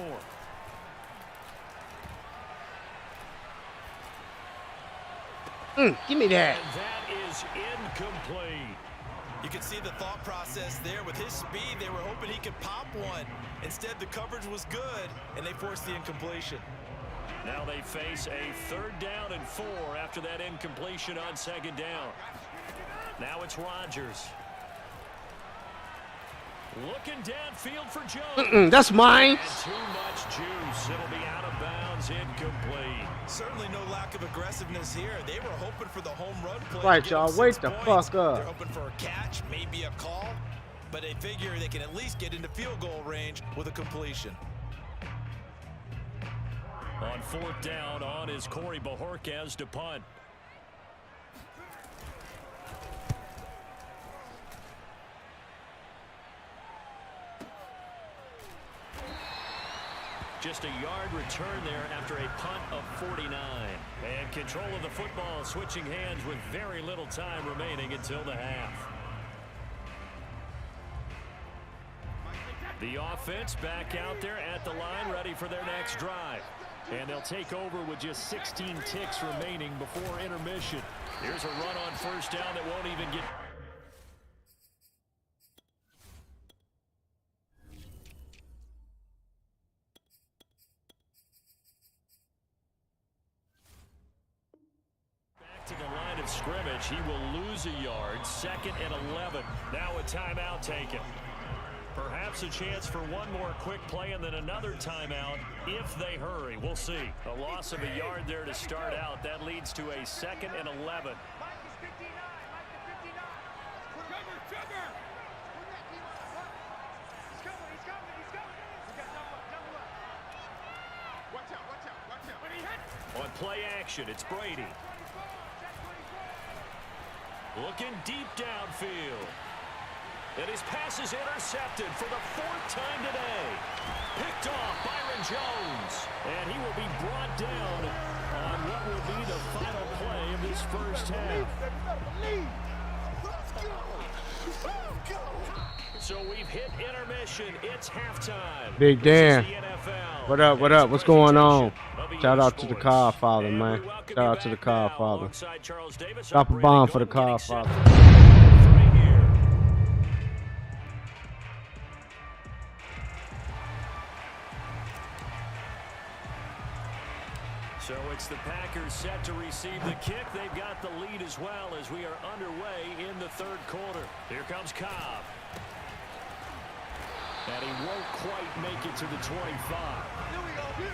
Give me that. And that is incomplete. You can see the thought process there. With his speed, they were hoping he could pop one. Instead, the coverage was good, and they forced the incompletion. Now they face a 3rd down and 4 after that incompletion on 2nd down. Now it's Rodgers. Looking downfield for Jones. That's mine. And too much juice. It'll be out of bounds, incomplete. Certainly no lack of aggressiveness here. They were hoping for the home run play. Right, y'all. Wait the fuck They're up. hoping for a catch, maybe a call, but they figure they can at least get into field goal range with a completion. On 4th down, on is Corey Bajorquez to punt. Just a yard return there after a punt of 49. And control of the football switching hands with very little time remaining until the half. The offense back out there at the line ready for their next drive. And they'll take over with just 16 ticks remaining before intermission. Here's a run on 1st down that won't even get... scrimmage. He will lose a yard. 2nd and 11. Now a timeout taken. Perhaps a chance for one more quick play and then another timeout if they hurry. We'll see. A loss of a yard there to start out. That leads to a 2nd and 11. On play action, it's Brady. Looking deep downfield. And his pass is intercepted for the 4th time today. Picked off Byron Jones. And he will be brought down on what will be the final play of this first half. So we've hit intermission. It's halftime. Big Dan. This is the NFL. What up? What up? What's going on? Shout out to the Codfather, man. Shout out to the Codfather. Drop a bomb for the Codfather. So it's the Packers set to receive the kick. They've got the lead as well as we are underway in the 3rd quarter. Here comes Cobb. And he won't quite make it to the 25. Here we go.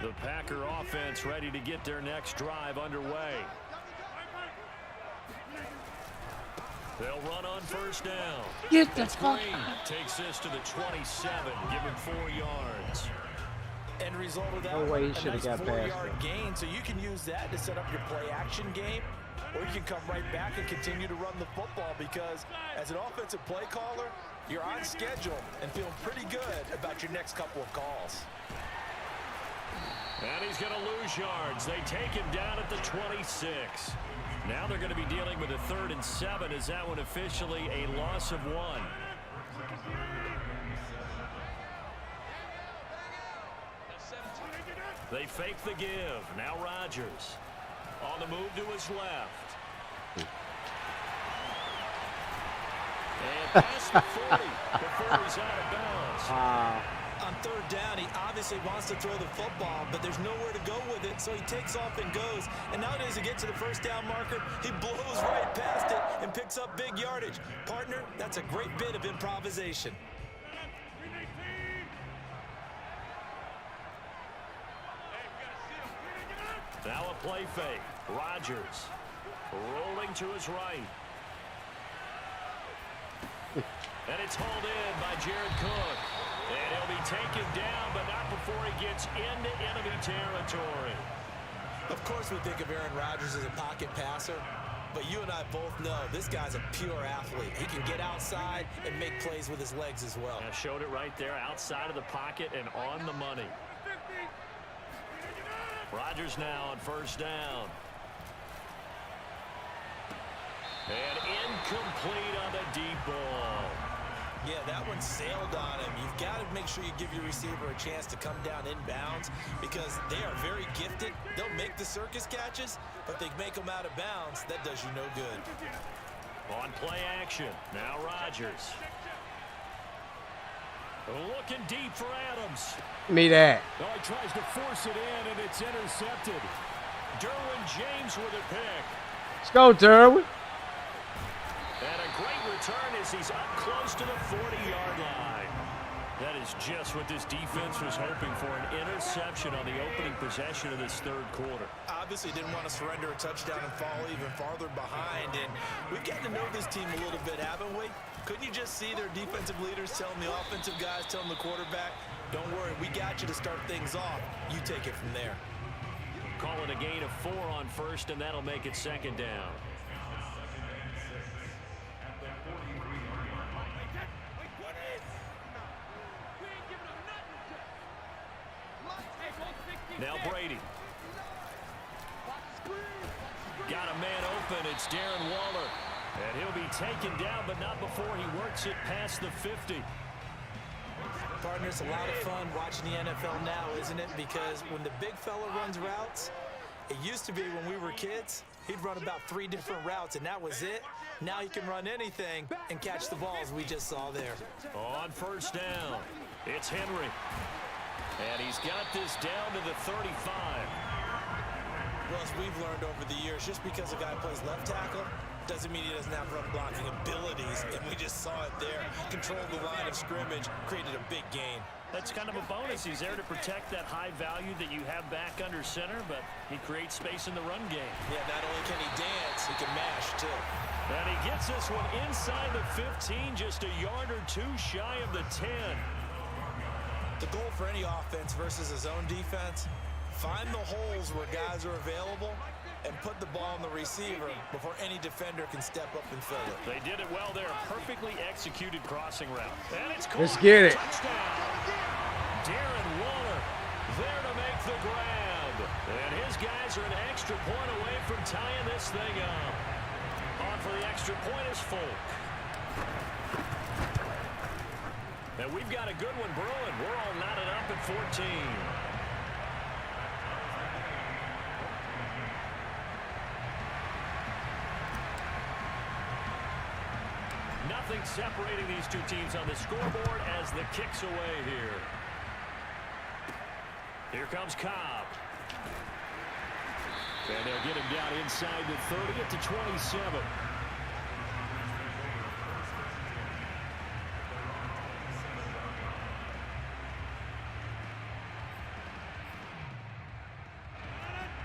The Packer offense ready to get their next drive underway. They'll run on 1st down. Get the fuck. Takes this to the 27, give him 4 yards. End result of that, No way he a should have nice got past 4-yard that. gain, so you can use that to set up your play action game, or you can come right back and continue to run the football because as an offensive play caller, you're on schedule and feeling pretty good about your next couple of calls. And he's going to lose yards. They take him down at the 26. Now they're going to be dealing with a 3rd and 7. Is that one officially a loss of 1? They fake the give. Now Rodgers on the move to his left. And past the 40 before he's out of bounds. On 3rd down, he obviously wants to throw the football, but there's nowhere to go with it, so he takes off and goes. And nowadays, he gets to the 1st down marker, he blows right past it and picks up big yardage. Partner, that's a great bit of improvisation. Now a play fake. Rodgers rolling to his right. And it's hauled in by Jared Cook. And he'll be taken down, but not before he gets into enemy territory. Of course, we think of Aaron Rodgers as a pocket passer, but you and I both know this guy's a pure athlete. He can get outside and make plays with his legs as well. I showed it right there, outside of the pocket and on the money. Rodgers now on 1st down. And incomplete on the deep ball. Yeah, that one sailed on him. You've got to make sure you give your receiver a chance to come down inbounds because they are very gifted. They'll make the circus catches, but they make them out of bounds. That does you no good. On play action, now Rodgers. Looking deep for Adams. Me that. Oh, he tries to force it in, and it's intercepted. Derwin James with a pick. Let's go, Derwin. And a great return as he's up close to the 40-yard line. That is just what this defense was hoping for, an interception on the opening possession of this 3rd quarter. Obviously didn't want to surrender a touchdown and fall even farther behind, and we've gotten to know this team a little bit, haven't we? Couldn't you just see their defensive leaders telling the offensive guys, telling the quarterback, don't worry, we got you to start things off. You take it from there. Call it a gain of 4 on 1st, and that'll make it 2nd down. Now Brady. Got a man open. It's Darren Waller. And he'll be taken down, but not before he works it past the 50. Partner, it's a lot of fun watching the NFL now, isn't it? Because when the big fella runs routes, it used to be when we were kids, he'd run about 3 different routes, and that was it. Now he can run anything and catch the balls we just saw there. On first down, it's Henry. And he's got this down to the 35. Well, as we've learned over the years, just because a guy plays left tackle doesn't mean he doesn't have run blocking abilities, and we just saw it there. Controlled the line of scrimmage, created a big gain. That's kind of a bonus. He's there to protect that high value that you have back under center, but he creates space in the run game. Yeah, not only can he dance, he can mash, too. And he gets this one inside the 15, just a yard or 2 shy of the 10. The goal for any offense versus his own defense, find the holes where guys are available and put the ball on the receiver before any defender can step up and fill it. They did it well there. Perfectly executed crossing route. And it's caught. Let's get it. Touchdown. Darren Waller there to make the grab. And his guys are an extra point away from tying this thing up. On for the extra point is Folk. And we've got a good one brewing. We're all knotted up at 14. Nothing separating these two teams on the scoreboard as the kick's away here. Here comes Cobb. And they'll get him down inside the 30 at the 27.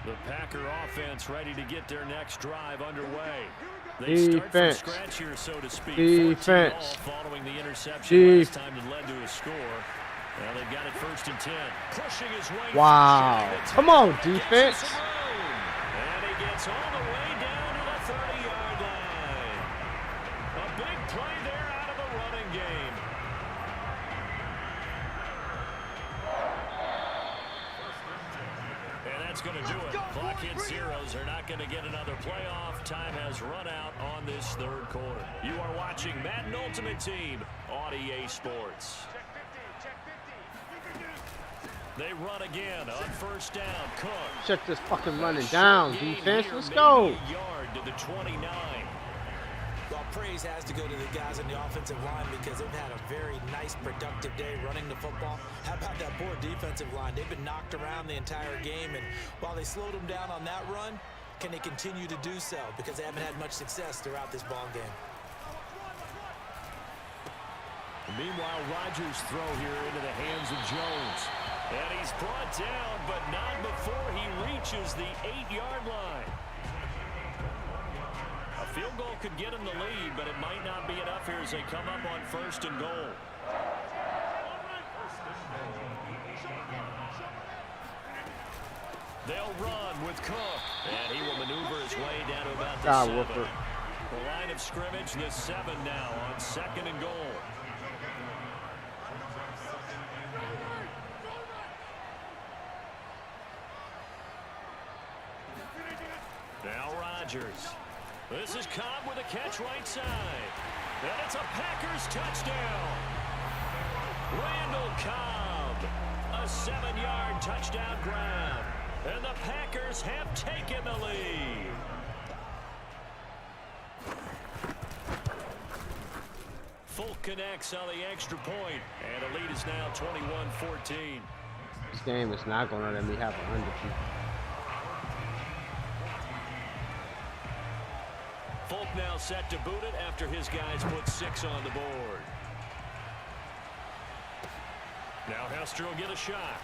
The Packer offense ready to get their next drive underway. They start from scratch here, so to speak. Defense. Following the interception last time that led to a score. Well, they've got it 1st and 10. Pushing his way. Wow. Come on, defense. And he gets all the way down to the 30-yard line. A big play there out of the running game. And that's going to do it. Clock hits zeros. They're not going to get another playoff. Time has run out on this 3rd quarter. You are watching Madden Ultimate Team on EA Sports. They run again on 1st down. Cook. Shut this fucking running down, defense. Let's go. Yard to the 29. Well, praise has to go to the guys on the offensive line because they've had a very nice, productive day running the football. How about that poor defensive line? They've been knocked around the entire game, and while they slowed them down on that run, can they continue to do so? Because they haven't had much success throughout this ball game. Meanwhile, Rodgers' throw here into the hands of Jones. And he's brought down, but not before he reaches the 8-yard line. A field goal could get him the lead, but it might not be enough here as they come up on 1st and goal. They'll run with Cook, and he will maneuver his way down to about the 7. The line of scrimmage, the 7 now on 2nd and goal. Now Rodgers. This is Cobb with a catch right side. And it's a Packers touchdown. Randall Cobb. A 7-yard touchdown grab. And the Packers have taken the lead. Folk connects on the extra point. And the lead is now 21-14. This game is not going to let me have a undefeated. Folk now set to boot it after his guys put 6 on the board. Now Hester will get a shot.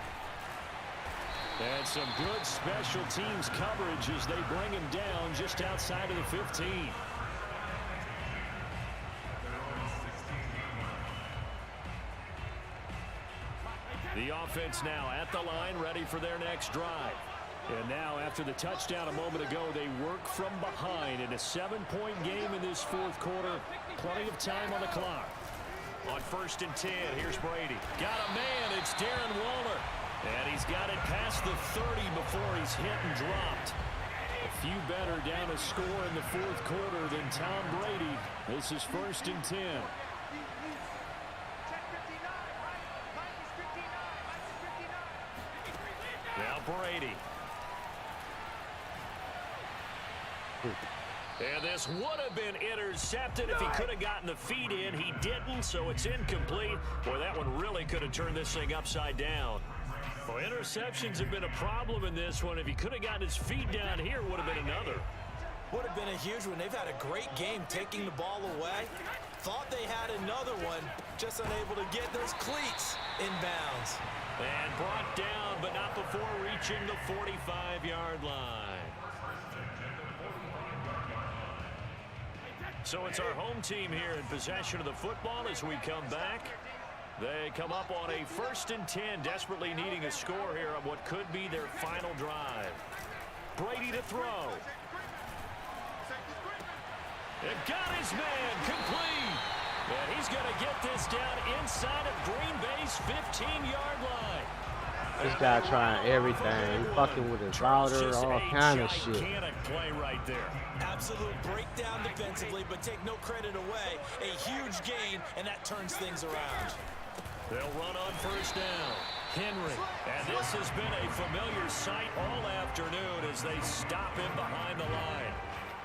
And some good special teams coverage as they bring him down just outside of the 15. The offense now at the line, ready for their next drive. And now, after the touchdown a moment ago, they work from behind in a 7-point game in this 4th quarter. Plenty of time on the clock. On 1st and 10, here's Brady. Got a man, it's Darren Waller. And he's got it past the 30 before he's hit and dropped. A few better down a score in the 4th quarter than Tom Brady. This is 1st and 10. Now Brady. And this would have been intercepted if he could have gotten the feet in. He didn't, so it's incomplete. Boy, that one really could have turned this thing upside down. Well, interceptions have been a problem in this one. If he could have gotten his feet down here, would have been another. Would have been a huge one. They've had a great game taking the ball away. Thought they had another one, just unable to get those cleats inbounds. And brought down, but not before reaching the 45-yard line. So it's our home team here in possession of the football as we come back. They come up on a 1st and 10, desperately needing a score here on what could be their final drive. Brady to throw. And got his man complete. And he's going to get this down inside of Green Bay's 15-yard line. This guy trying everything. He fucking with his router, all kind of shit. Gigantic play right there. Absolute breakdown defensively, but take no credit away. A huge gain, and that turns things around. They'll run on 1st down. Henry. And this has been a familiar sight all afternoon as they stop him behind the line.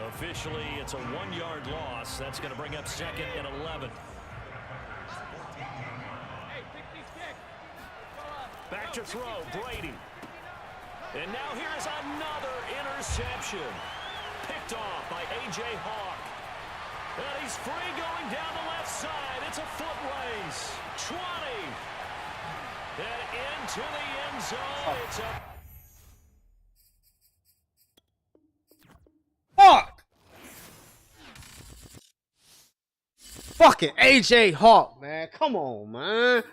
Officially, it's a 1-yard loss. That's going to bring up 2nd and 11. Back to throw, Brady. And now here's another interception. Picked off by A.J. Hawk. And he's free going down the left side. It's a foot race. 20. And into the end zone. It's a... Fuck! Fucking A.J. Hawk, man. Come on, man.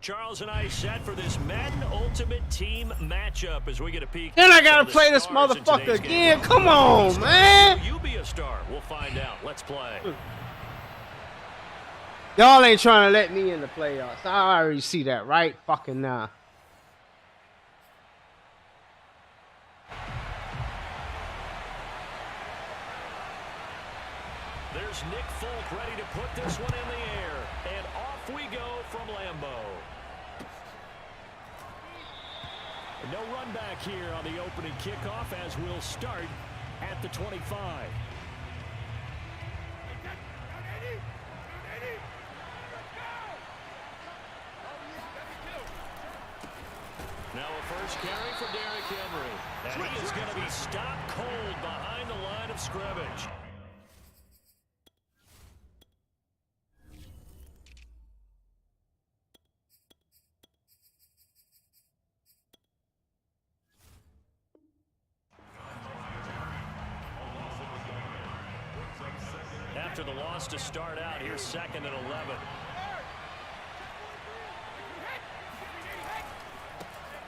Charles and I set for this Madden Ultimate Team matchup as we get a peek. Then I gotta play this motherfucker again. Come on, man. You be a star. We'll find out. Let's play. Y'all ain't trying to let me in the playoffs. I already see that right fucking now. There's Nick Folk ready to put this one in the air. And off we go from Lambeau. No run back here on the opening kickoff as we'll start at the 25. Now a first carry for Derrick Henry. And he is going to be stopped cold behind the line of scrimmage. After the loss to start out, here's 2nd and 11.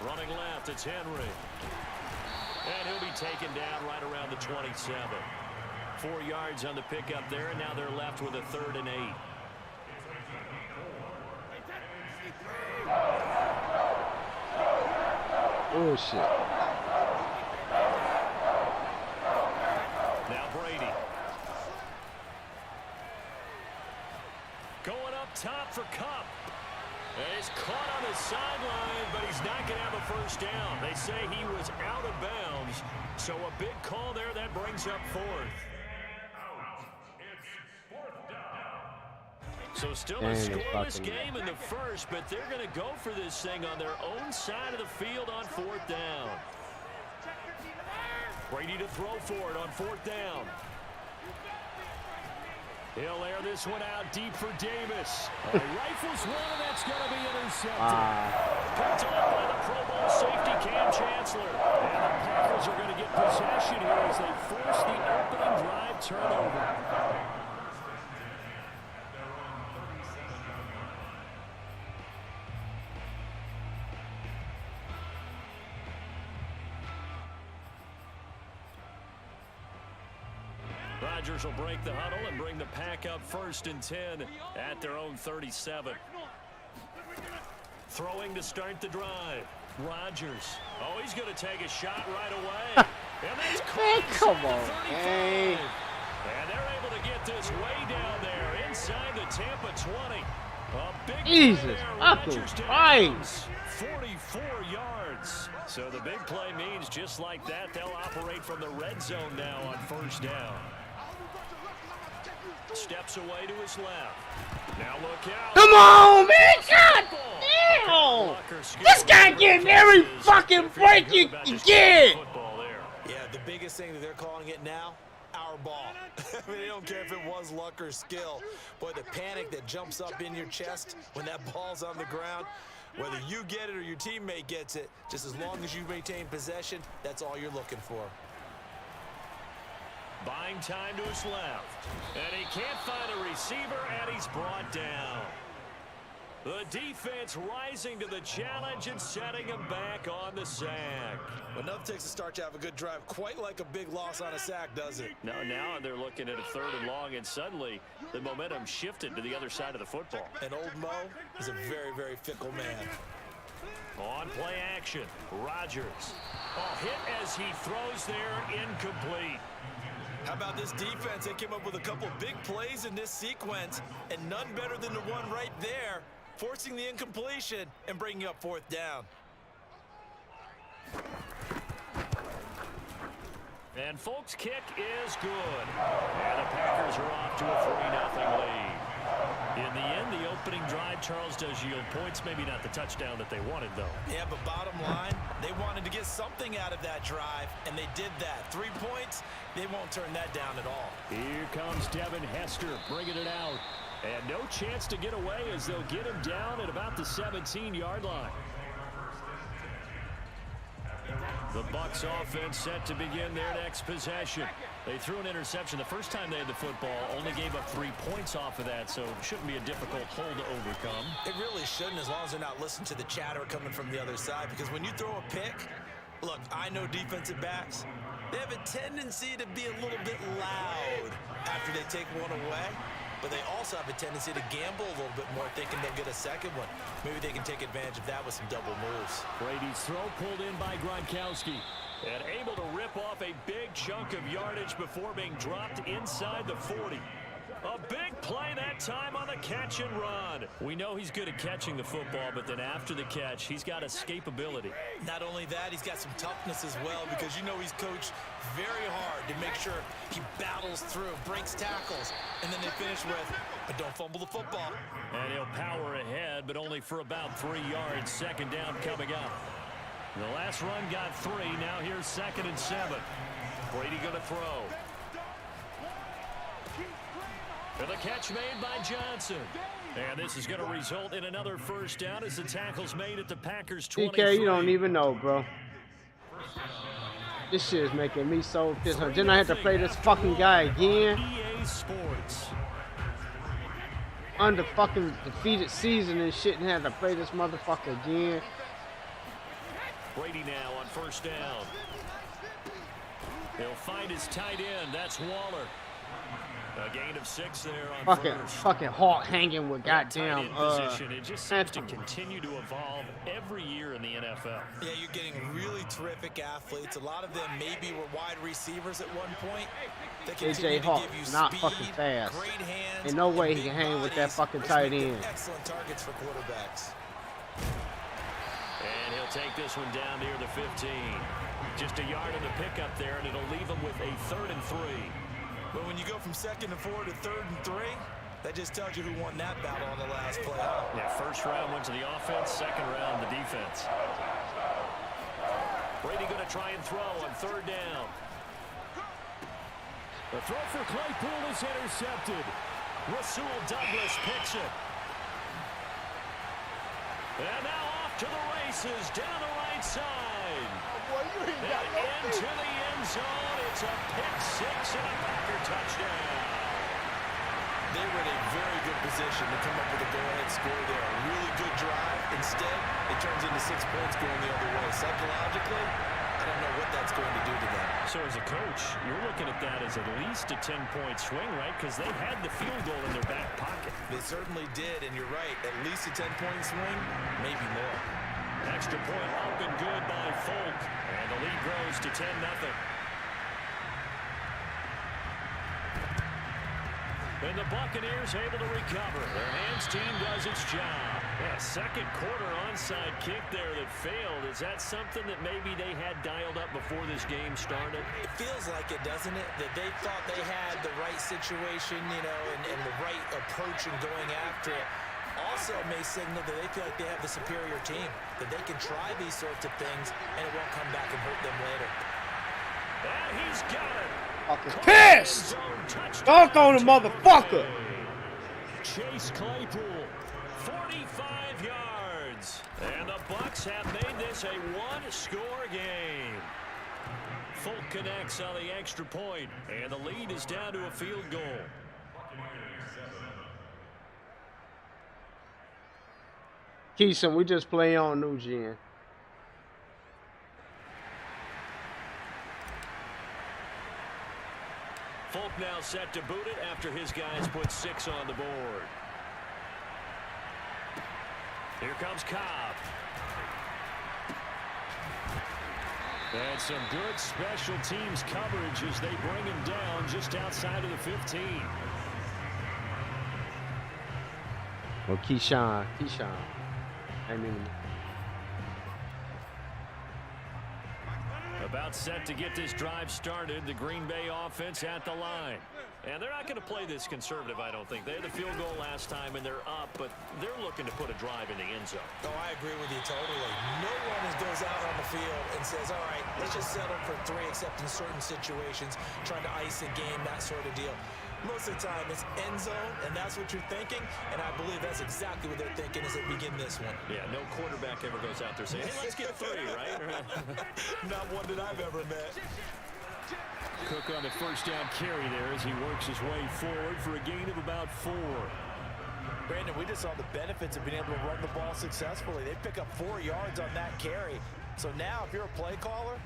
Running left, it's Henry. And he'll be taken down right around the 27. 4 yards on the pickup there, and now they're left with a 3rd and 8. Oh, shit. Now Brady. Going up top for Cup. And he's caught on the sideline, but he's not going to have a first down. They say he was out of bounds. So a big call there that brings up 4th. So still a scoreless game in the first, but they're going to go for this thing on their own side of the field on 4th down. Brady to throw for it on 4th down. He'll air this one out deep for Davis. Rifles one, and that's going to be intercepted. Picked off by the Pro Bowl safety Cam Chancellor. And the Packers are going to get possession here as they force the opening drive turnover. Rodgers will break the huddle and bring the Pack up 1st and 10 at their own 37. Throwing to start the drive. Rodgers. Oh, he's going to take a shot right away. And that's Come on, hey. And they're able to get this way down there inside the Tampa 20. A big Jesus, Uncle Christ. 44 yards. So the big play means just like that, they'll operate from the red zone now on 1st down. Steps away to his left. Now look out. Come on, man. God damn. This guy getting every fucking break you can get. Yeah, the biggest thing that they're calling it now, our ball. I mean, they don't care if it was luck or skill. Boy, the panic that jumps up in your chest when that ball's on the ground, whether you get it or your teammate gets it, just as long as you maintain possession, that's all you're looking for. Buying time to his left. And he can't find a receiver, and he's brought down. The defense rising to the challenge and setting him back on the sack. Well, nothing takes a start to have a good drive quite like a big loss on a sack, does it? No, now they're looking at a 3rd and long, and suddenly the momentum shifted to the other side of the football. And old Mo is a very, very fickle man. On play action, Rodgers. Oh, hit as he throws there, incomplete. How about this defense? They came up with a couple big plays in this sequence, and none better than the one right there, forcing the incompletion and bringing up 4th down. And folks, kick is good. And the Packers are off to a 3-0 lead. In the end, the opening drive, Charles, does yield points. Maybe not the touchdown that they wanted, though. Yeah, but bottom line, they wanted to get something out of that drive, and they did that. 3 points, they won't turn that down at all. Here comes Devin Hester bringing it out. And no chance to get away as they'll get him down at about the 17-yard line. The Bucs offense set to begin their next possession. They threw an interception the first time they had the football, only gave up 3 points off of that, so it shouldn't be a difficult hole to overcome. It really shouldn't, as long as they're not listening to the chatter coming from the other side, because when you throw a pick, look, I know defensive backs, they have a tendency to be a little bit loud after they take one away. But they also have a tendency to gamble a little bit more, thinking they'll get a second one. Maybe they can take advantage of that with some double moves. Brady's throw pulled in by Gronkowski. And able to rip off a big chunk of yardage before being dropped inside the 40. A big play that time on the catch and run. We know he's good at catching the football, but then after the catch, he's got escapability. Not only that, he's got some toughness as well, because you know he's coached very hard to make sure he battles through, breaks tackles, and then they finish with, but don't fumble the football. And he'll power ahead, but only for about 3 yards. 2nd down coming up. The last run got 3. Now here's 2nd and 7. Brady going to throw. And the catch made by Johnson. And this is going to result in another 1st down as the tackle's made at the Packers 23. DK, you don't even know, bro. This shit is making me so pissed. Then I have to play this fucking guy again. EA Sports. Under fucking defeated season and shit, and had to play this motherfucker again. Brady now on 1st down. He'll find his tight end. That's Waller. A gain of 6 there on fucking Hawk hanging with goddamn position. It just seems to continue to evolve every year in the NFL. Yeah, you're getting really terrific athletes. A lot of them maybe were wide receivers at one point. AJ Hawk, not fucking fast. Great hands. Ain't no way he can hang with that fucking tight end. Excellent targets for quarterbacks. And he'll take this one down near the 15. Just a yard in the pickup there, and it'll leave him with a 3rd and 3. But when you go from 2nd and 4 to 3rd and 3, that just tells you who won that battle on the last play. Yeah, 1st round went to the offense, 2nd round the defense. Brady going to try and throw on 3rd down. The throw for Claypool is intercepted. Rasul Douglas picks it. And now off to the races down the right side. And into the end zone. It's a pick six and a Packer touchdown. They were in a very good position to come up with a go-ahead score there. A really good drive. Instead, it turns into 6 points going the other way. Psychologically, I don't know what that's going to do to them. So as a coach, you're looking at that as at least a 10-point swing, right? Because they had the field goal in their back pocket. They certainly did, and you're right. At least a 10-point swing, maybe more. Extra point up and good by Folk. And the lead grows to 10-0. And the Buccaneers able to recover. Their hands team does its job. Yeah, second quarter onside kick there that failed. Is that something that maybe they had dialed up before this game started? It feels like it, doesn't it? That they thought they had the right situation, you know, and the right approach in going after it. Also may signal that they feel like they have the superior team, that they can try these sorts of things, and it won't come back and hurt them later. And he's got it. Fucking pissed! Dunk on the motherfucker! Chase Claypool, 45 yards. And the Bucs have made this a one-score game. Folk connects on the extra point, and the lead is down to a field goal. Keeson, we just play on New Gen. Folk now set to boot it after his guys put 6 on the board. Here comes Cobb. And some good special teams coverage as they bring him down just outside of the 15. Well, Keyshawn. I mean, about set to get this drive started. The Green Bay offense at the line. And they're not going to play this conservative, I don't think. They had the field goal last time, and they're up, but they're looking to put a drive in the end zone. Oh, I agree with you totally. No one goes out on the field and says, all right, let's just settle for 3, except in certain situations, trying to ice a game, that sort of deal. Most of the time, it's end zone, and that's what you're thinking, and I believe that's exactly what they're thinking as they begin this one. Yeah, no quarterback ever goes out there saying, hey, let's get 3, right? Not one that I've ever met. Cook on the first down carry there as he works his way forward for a gain of about 4. Brandon, we just saw the benefits of being able to run the ball successfully. They pick up 4 yards on that carry. So now, if you're a play caller,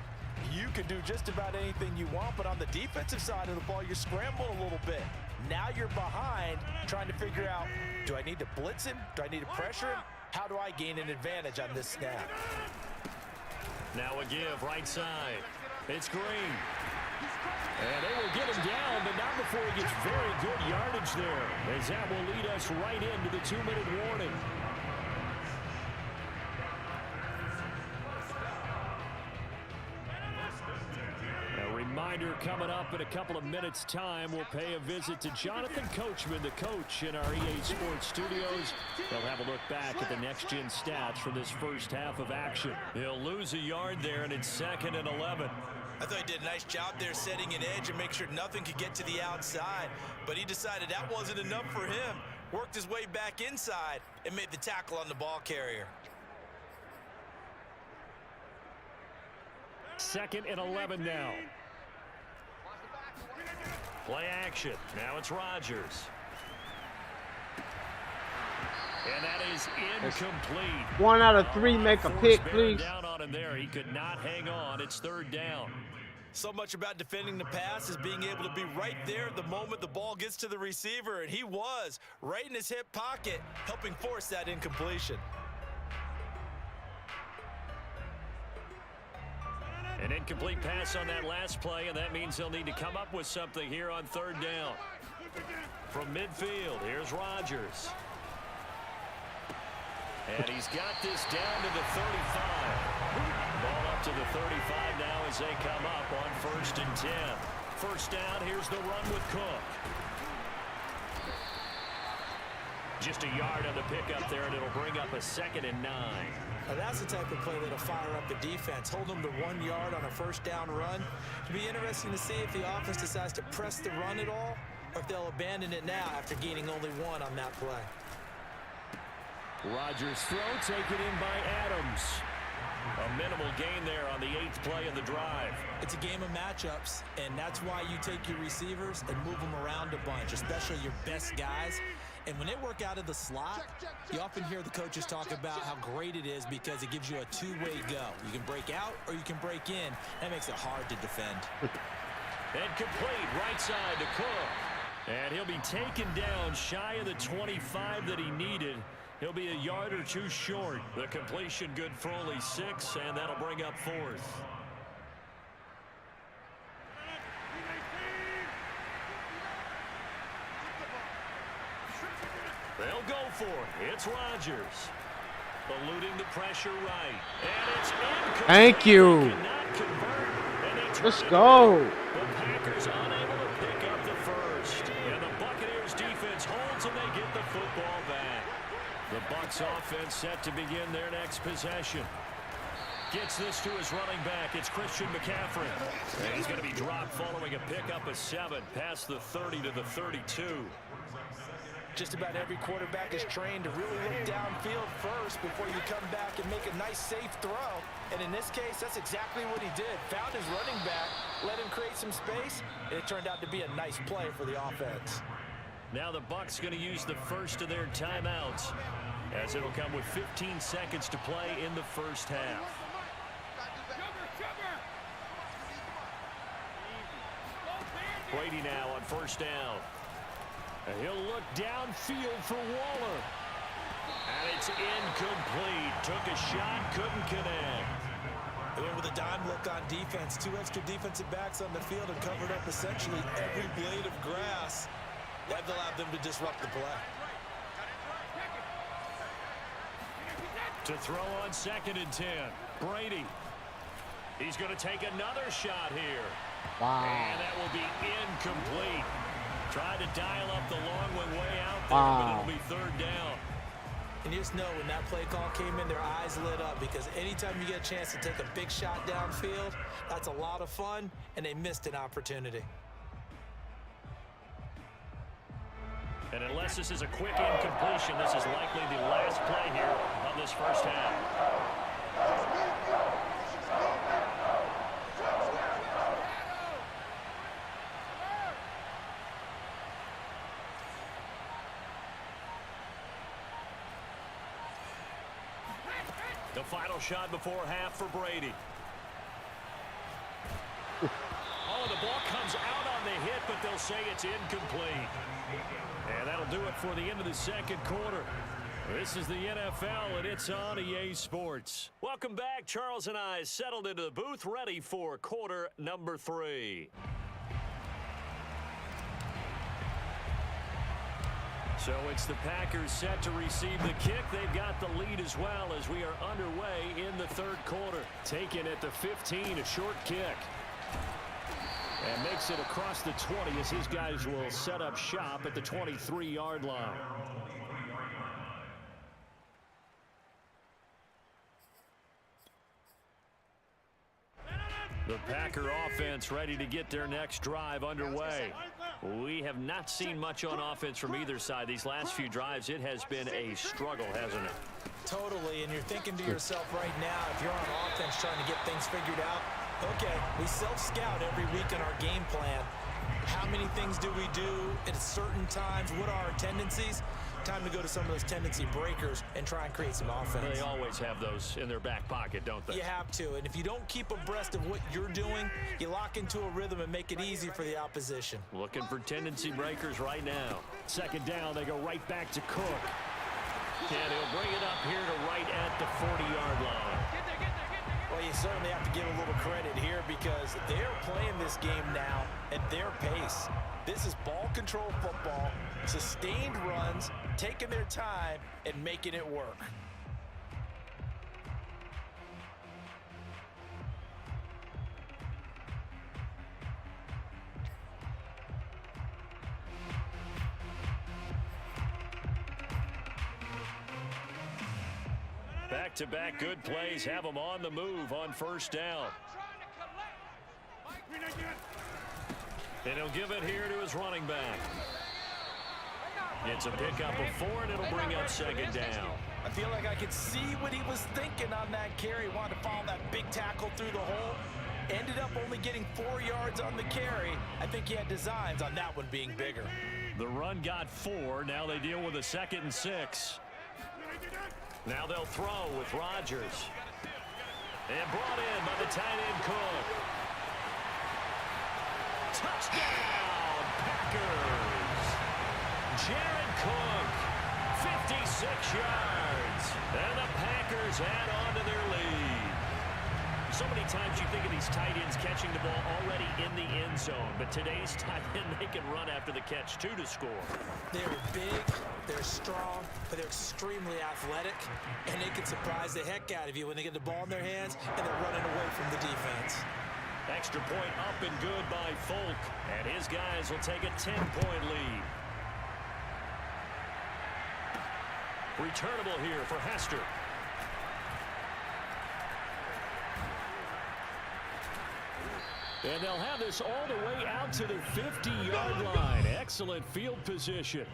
you can do just about anything you want, but on the defensive side of the ball, you're scrambling a little bit. Now you're behind, trying to figure out, do I need to blitz him? Do I need to pressure him? How do I gain an advantage on this snap? Now a give, right side. It's Green. And they will get him down, but not before he gets very good yardage there, as that will lead us right into the 2-minute warning. A reminder coming up in a couple of minutes' time, we'll pay a visit to Jonathan Coachman, the coach in our EA Sports studios. They'll have a look back at the next-gen stats from this first half of action. He'll lose a yard there, and it's 2nd and 11. I thought he did a nice job there setting an edge and make sure nothing could get to the outside. But he decided that wasn't enough for him. Worked his way back inside and made the tackle on the ball carrier. 2nd and 11 now. Play action. Now it's Rodgers. And that is incomplete. 1 out of 3 make a pick, please. Down on him there. He could not hang on. It's 3rd down. So much about defending the pass is being able to be right there at the moment the ball gets to the receiver, and he was right in his hip pocket, helping force that incompletion. An incomplete pass on that last play, and that means they'll need to come up with something here on 3rd down. From midfield, here's Rodgers. And he's got this down to the 35. Ball up to the 35 now as they come up on 1st and 10. First down, here's the run with Cook. Just a yard on the pickup there, and it'll bring up a 2nd and 9. Now that's the type of play that'll fire up the defense. Hold them to 1 yard on a first down run. It'll be interesting to see if the offense decides to press the run at all, or if they'll abandon it now after gaining only 1 on that play. Rodgers' throw taken in by Adams. A minimal gain there on the 8th play of the drive. It's a game of matchups, and that's why you take your receivers and move them around a bunch, especially your best guys. And when they work out of the slot, you often hear the coaches talk about how great it is because it gives you a two-way go. You can break out or you can break in. That makes it hard to defend. And complete right side to Cook. And he'll be taken down shy of the 25 that he needed. He'll be a yard or two short. The completion good for only 6, and that'll bring up 4th. They'll go for it. It's Rodgers. Eluding the pressure right. And it's incomplete. Thank you. Cannot convert. Let's go. The Packers unable to pick up the first. And the Buccaneers defense holds and they get the football back. The Bucs offense set to begin their next possession. Gets this to his running back. It's Christian McCaffrey. And he's going to be dropped following a pickup of 7 past the 30 to the 32. Just about every quarterback is trained to really look downfield first before you come back and make a nice, safe throw. And in this case, that's exactly what he did. Found his running back, let him create some space, and it turned out to be a nice play for the offense. Now the Bucs going to use the first of their timeouts, as it'll come with 15 seconds to play in the first half. Brady now on first down. And he'll look downfield for Waller. And it's incomplete. Took a shot, couldn't connect. They went with a dime look on defense. 2 extra defensive backs on the field and covered up essentially every blade of grass. That allowed them to disrupt the play. To throw on 2nd and 10. Brady. He's going to take another shot here. Wow. And that will be incomplete. Tried to dial up the long one way out there, Wow. but it'll be 3rd down. And you just know when that play call came in, their eyes lit up because anytime you get a chance to take a big shot downfield, that's a lot of fun, and they missed an opportunity. And unless this is a quick incompletion, this is likely the last play here of this first half. The final shot before half for Brady. Oh, the ball comes out on the hit, but they'll say it's incomplete. And that'll do it for the end of the second quarter. This is the NFL, and it's on EA Sports. Welcome back. Charles and I settled into the booth, ready for quarter number 3. So it's the Packers set to receive the kick. They've got the lead as well as we are underway in the 3rd quarter. Taken at the 15, a short kick. And makes it across the 20 as his guys will set up shop at the 23-yard line. The Packer offense ready to get their next drive underway. We have not seen much on offense from either side. These last few drives, it has been a struggle, hasn't it? Totally, and you're thinking to yourself right now, if you're on offense trying to get things figured out, okay, we self-scout every week in our game plan. How many things do we do at certain times? What are our tendencies? Time to go to some of those tendency breakers and try and create some offense. They always have those in their back pocket, don't they? You have to, and if you don't keep abreast of what you're doing, you lock into a rhythm and make it easy for the opposition. Looking for tendency breakers right now. 2nd down, they go right back to Cook. And he'll bring it up here to right at the 40-yard line. Well, you certainly have to give a little credit here because they're playing this game now at their pace. This is ball control football, sustained runs, taking their time, and making it work. Back-to-back good plays have them on the move on 1st down. And he'll give it here to his running back. It's a pickup of 4, and it'll bring up 2nd down. I feel like I could see what he was thinking on that carry. Wanted to follow that big tackle through the hole. Ended up only getting 4 yards on the carry. I think he had designs on that one being bigger. The run got 4. Now they deal with a 2nd and 6. Now they'll throw with Rodgers. And brought in by the tight end Cook. Touchdown, Packers. Jared Cook, 56 yards. And the Packers add on to their lead. So many times you think of these tight ends catching the ball already in the end zone. But today's tight end, they can run after the catch, too, to score. They're big, they're strong, but they're extremely athletic. And they can surprise the heck out of you when they get the ball in their hands and they're running away from the defense. Extra point up and good by Folk. And his guys will take a 10-point lead. Returnable here for Hester. And they'll have this all the way out to their 50-yard line. Excellent field position.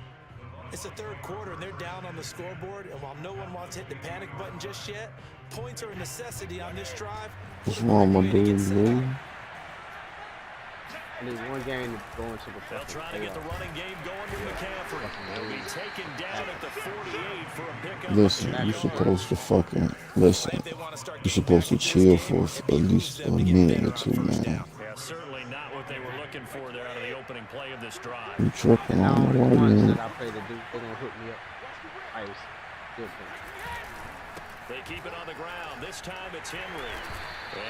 It's the third quarter, and they're down on the scoreboard. And while no one wants to hit the panic button just yet, points are a necessity on this drive. What's wrong, my dude, man? I need one game to go into the They'll try to get the running game going with McCaffrey. He'll be taken down at the 48 for a pickup. Listen, you're supposed to fucking listen. You're supposed to chill for at least a minute or two, man. Yeah, certainly not what they were looking for there out of the opening play of this drive. You tripping? I don't know why you ain't. I play the dude, they're gonna hook me up. Ice. They keep it on the ground. This time it's Henry.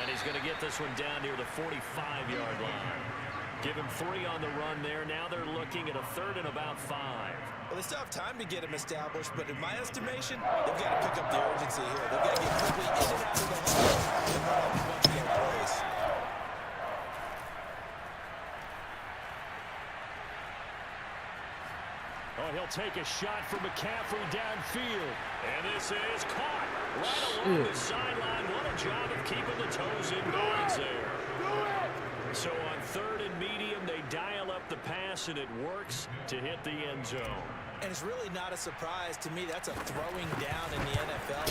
And he's going to get this one down near the 45-yard line. Give him 3 on the run there. Now they're looking at a 3rd and about 5. Well, they still have time to get him established, but in my estimation, they've got to pick up the urgency here. They've got to get quickly in and out of the hole and run up a bunch of their plays. Oh, he'll take a shot for McCaffrey downfield. And this is caught right along the sideline. What a job of keeping the toes in bounds there. So on 3rd and medium, they dial up the pass, and it works to hit the end zone. And it's really not a surprise to me. That's a throwing down in the NFL.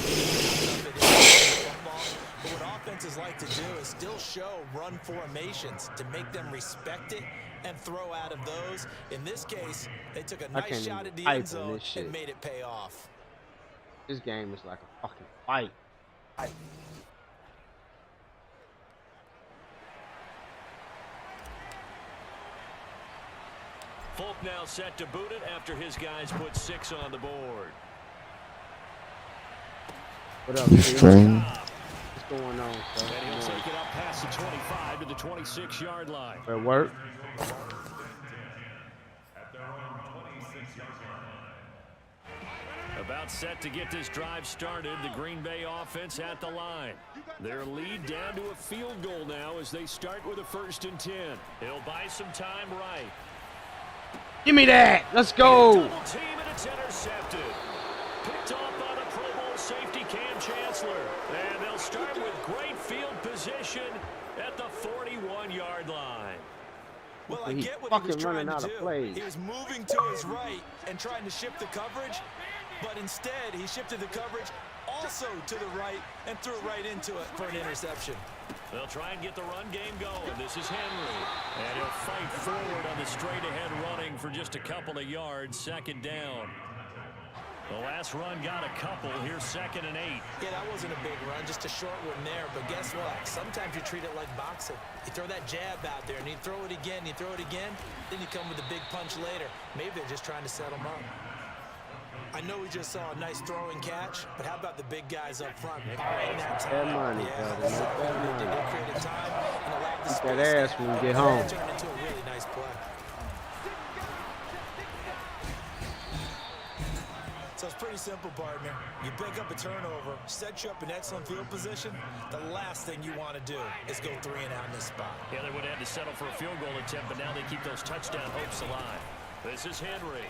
But what offenses like to do is still show run formations to make them respect it and throw out of those. In this case, they took a nice shot at the end zone and made it pay off. This game is like a fucking fight. Folk now set to boot it after his guys put 6 on the board. What up, This train. What's going on, sir? And he'll take it up past the 25 to the 26-yard line. At work? About set to get this drive started. The Green Bay offense at the line. Their lead down to a field goal now as they start with a 1st and 10. He'll buy some time right. Give me that. Let's go. Double team, and it's intercepted. Picked off by the Pro Bowl safety Cam Chancellor. And they'll start with great field position at the 41-yard line. Well, I get what he was trying to do. He was moving to his right and trying to shift the coverage, but instead he shifted the coverage also to the right and threw right into it for an interception. They'll try and get the run game going. This is Henry. And he'll fight forward on the straight-ahead running for just a couple of yards. 2nd down. The last run got a couple. Here's 2nd and 8. Yeah, that wasn't a big run, just a short one there. But guess what? Sometimes you treat it like boxing. You throw that jab out there, and you throw it again, you throw it again, then you come with a big punch later. Maybe they're just trying to set them up. I know we just saw a nice throwing catch, but how about the big guys up front buying that time? They created time and allowed the space. That ass when we get home. Turned into a really nice play. So it's pretty simple, partner. You pick up a turnover, set you up in excellent field position. The last thing you want to do is go 3 and out in this spot. Yeah, they would have had to settle for a field goal attempt, but now they keep those touchdown hopes alive. This is Henry.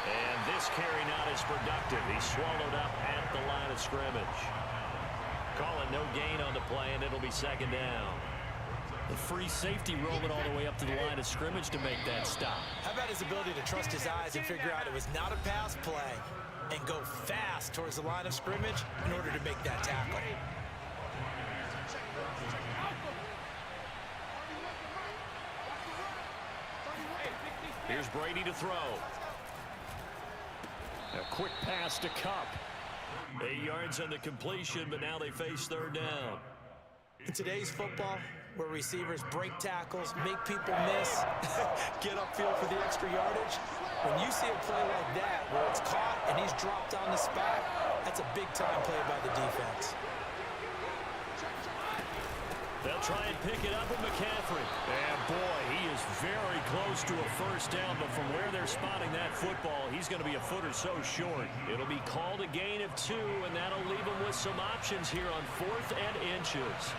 And this carry not as productive. He's swallowed up at the line of scrimmage. Calling no gain on the play, and it'll be 2nd down. The free safety roaming all the way up to the line of scrimmage to make that stop. How about his ability to trust his eyes and figure out it was not a pass play and go fast towards the line of scrimmage in order to make that tackle? Here's Brady to throw. A quick pass to Cup. 8 yards on the completion, but now they face third down. In today's football, where receivers break tackles, make people miss, get upfield for the extra yardage, when you see a play like that where it's caught and he's dropped on the spot, that's a big-time play by the defense. They'll try and pick it up with McCaffrey. And boy, he is very close to a first down, but from where they're spotting that football, he's going to be a foot or so short. It'll be called a gain of 2, and that'll leave them with some options here on 4th and inches.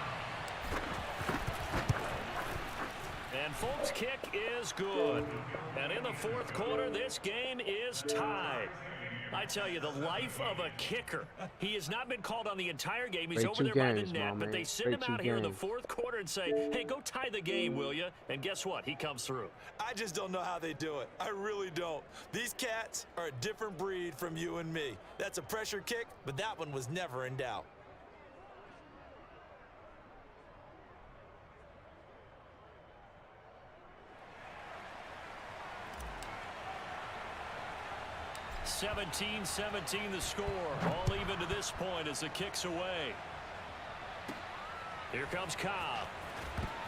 And Folk's kick is good. And in the 4th quarter, this game is tied. I tell you, the life of a kicker. He has not been called on the entire game. He's over there by the net, but they send him out here in the 4th quarter and say, hey, go tie the game, will you? And guess what? He comes through. I just don't know how they do it. I really don't. These cats are a different breed from you and me. That's a pressure kick, but that one was never in doubt. (17-17) the score. All even to this point as the kick's away. Here comes Cobb.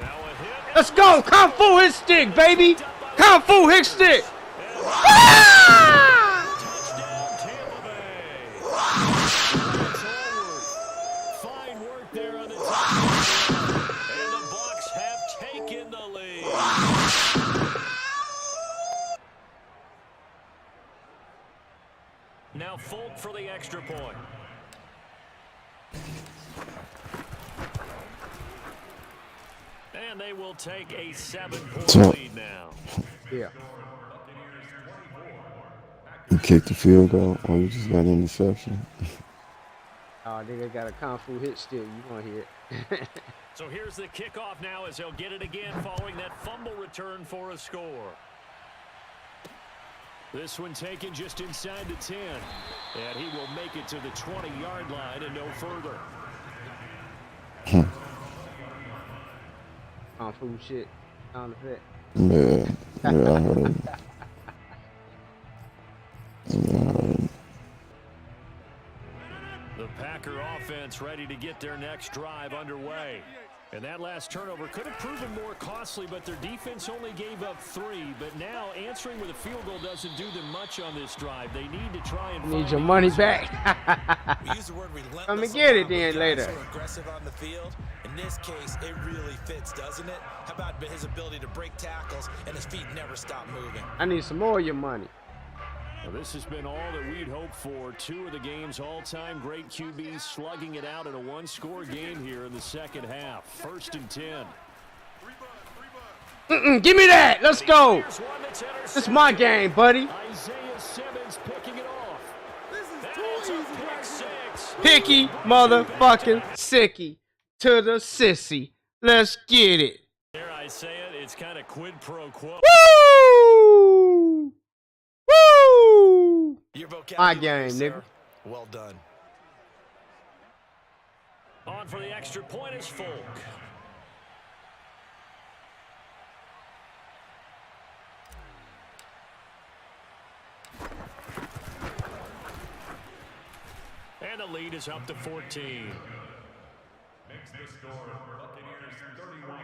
Now a hit. Let's go! Kung Fu hit stick, baby! Kung Fu hit stick! Ah! Touchdown, Tampa Bay. Fine work there on the touchdown. And the Bucs have taken the lead. Now Folk for the extra point. And they will take a 7-point lead now. Yeah. You kicked the field goal, or you just got an interception. Oh, they got a Kung Fu hit stick. You want to hear it. So here's the kickoff now as they'll get it again following that fumble return for a score. This one taken just inside the 10. And he will make it to the 20-yard line and no further. Kung Fu shit. On the fit. Yeah, I heard him. The Packer offense ready to get their next drive underway. And that last turnover could have proven more costly, but their defense only gave up 3. But now answering with a field goal doesn't do them much on this drive. They need to try and Need your money back. We use the word relentless. Come and get it then so later. aggressive on the field. In this case, it really fits, doesn't it? How about his ability to break tackles and his feet never stop moving? I need some more of your money. Well, this has been all that we'd hoped for. 2 of the game's all-time great QBs slugging it out in a one-score game here in the second half. 1st and 10. Give me that. Let's go. This is my game, buddy. Isaiah Simmons picking it off. This is pick 6. Picky motherfucking sicky to the sissy. Let's get it. Dare I say it? It's kind of quid pro quo. Woo! Woo! Your My vocabulary, game, sir. nigga. Well done. On for the extra point is Folk. And the lead is up to 14. Makes the score Buccaneers 31,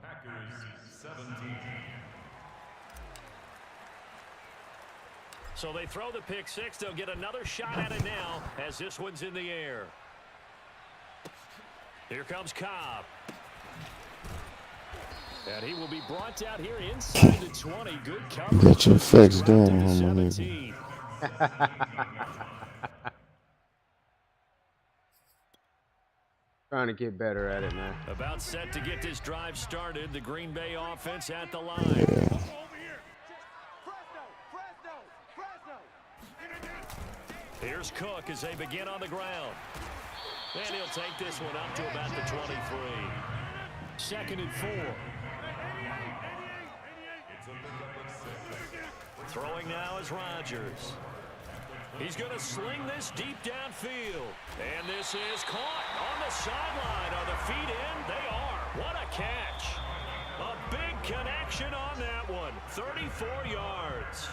Packers 17. So they throw the pick 6. They'll get another shot at it now as this one's in the air. Here comes Cobb. And he will be brought out here inside the 20. Good coverage. Get your facts down, my nigga. 17. Trying to get better at it, man. About set to get this drive started. The Green Bay offense at the line. Here's Cook as they begin on the ground. And he'll take this one up to about the 23. 2nd and 4. Throwing now is Rodgers. He's going to sling this deep downfield. And this is caught on the sideline. Are the feet in? They are. What a catch. A big connection on that one. 34 yards.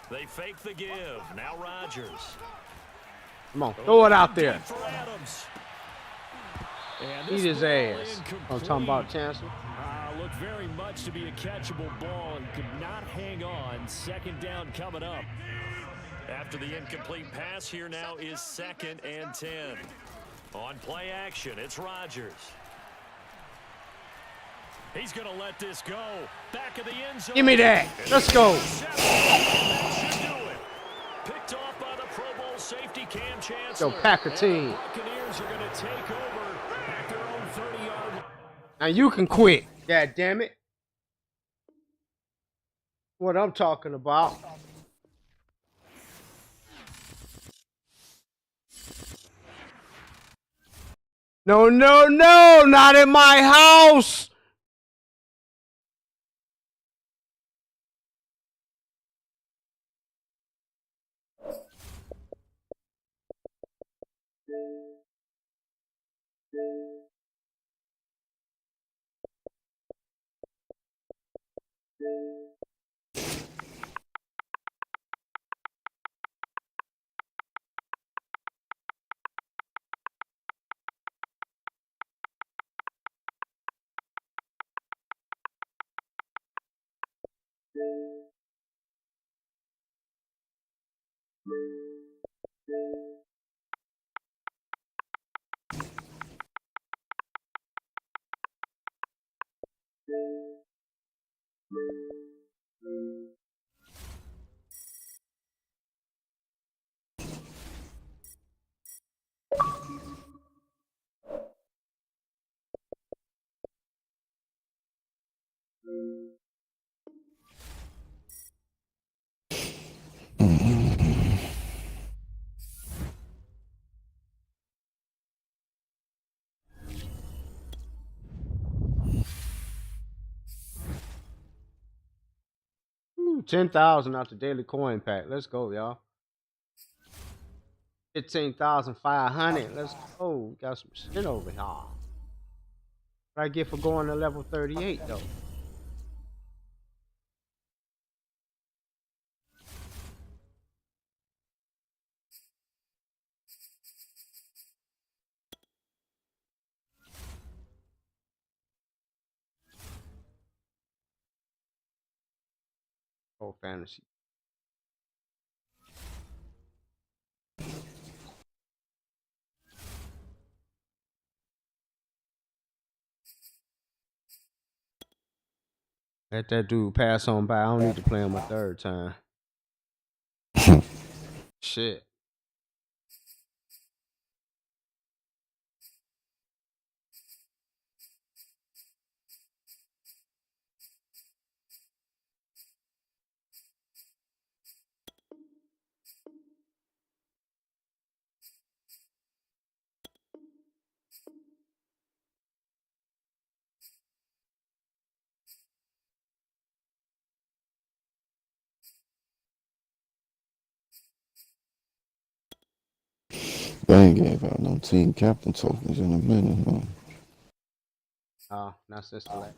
They fake the give. Now Rodgers. Come on, throw it out there. Eat his ass. I'm talking about Chancellor. Looked very much to be a catchable ball and could not hang on. 2nd down coming up. After the incomplete pass, here now is 2nd and 10. On play action, it's Rodgers. He's going to let this go. Back of the end zone. Give me that. Let's go. That should do it. Picked off by the Pro Bowl safety Cam Chancellor. Yo, Packer team. Buccaneers are going to take over at their own 30-yard line. Now you can quit. God damn it. What I'm talking about. No, no, no, not in my house. Ooh, 10,000 out the daily coin pack. Let's go, y'all. 15,500. Let's go. Got some shit over here. What I get for going to level 38 though? Oh, fantasy. Let that dude pass on by. I don't need to play him a 3rd time. Shit. They ain't gave out no team captain tokens in a minute, huh? Not since the last.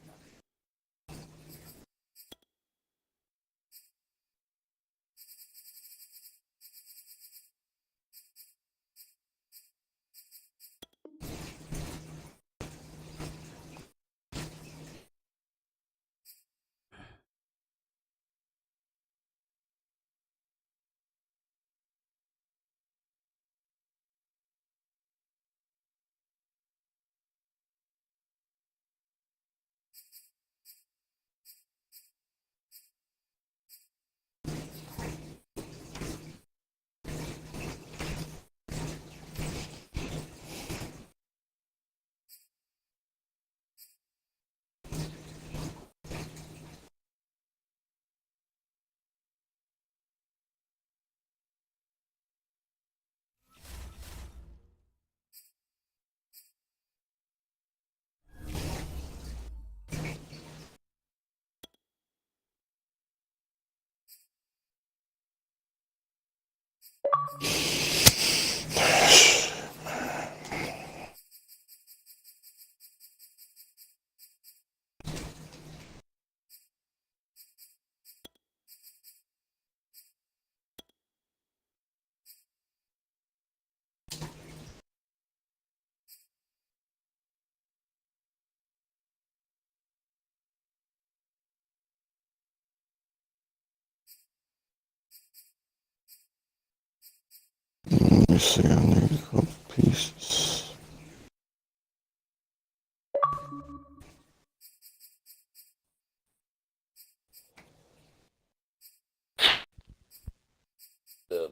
Let me see, I need a couple pieces.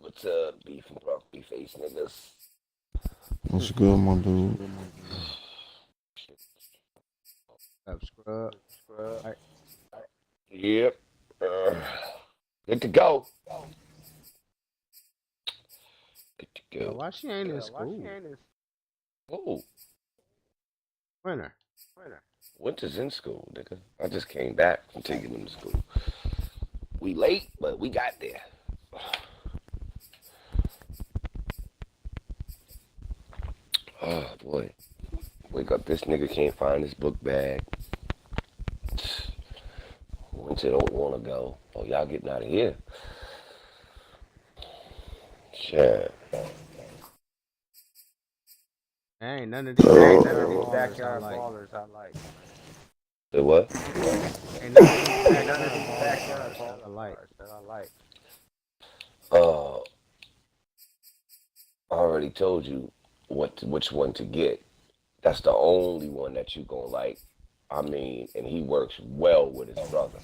What's up, beef and broccoli face niggas? What's good, my dude? Scrub. Right. Yep. Good to go. Good to Yo, go. why she ain't in school? Oh, Winter. Winter's in school, nigga. I just came back from taking them to school. We late, but we got there. Oh, boy. Wake up, this nigga can't find his book bag. Winter don't want to go. Oh, y'all getting out of here. Shit. Ain't none of these backyard ballers I like. The what? Ain't none of these backyard ballers that I like. I already told you which one to get. That's the only one that you gonna like. I mean, and he works well with his brother.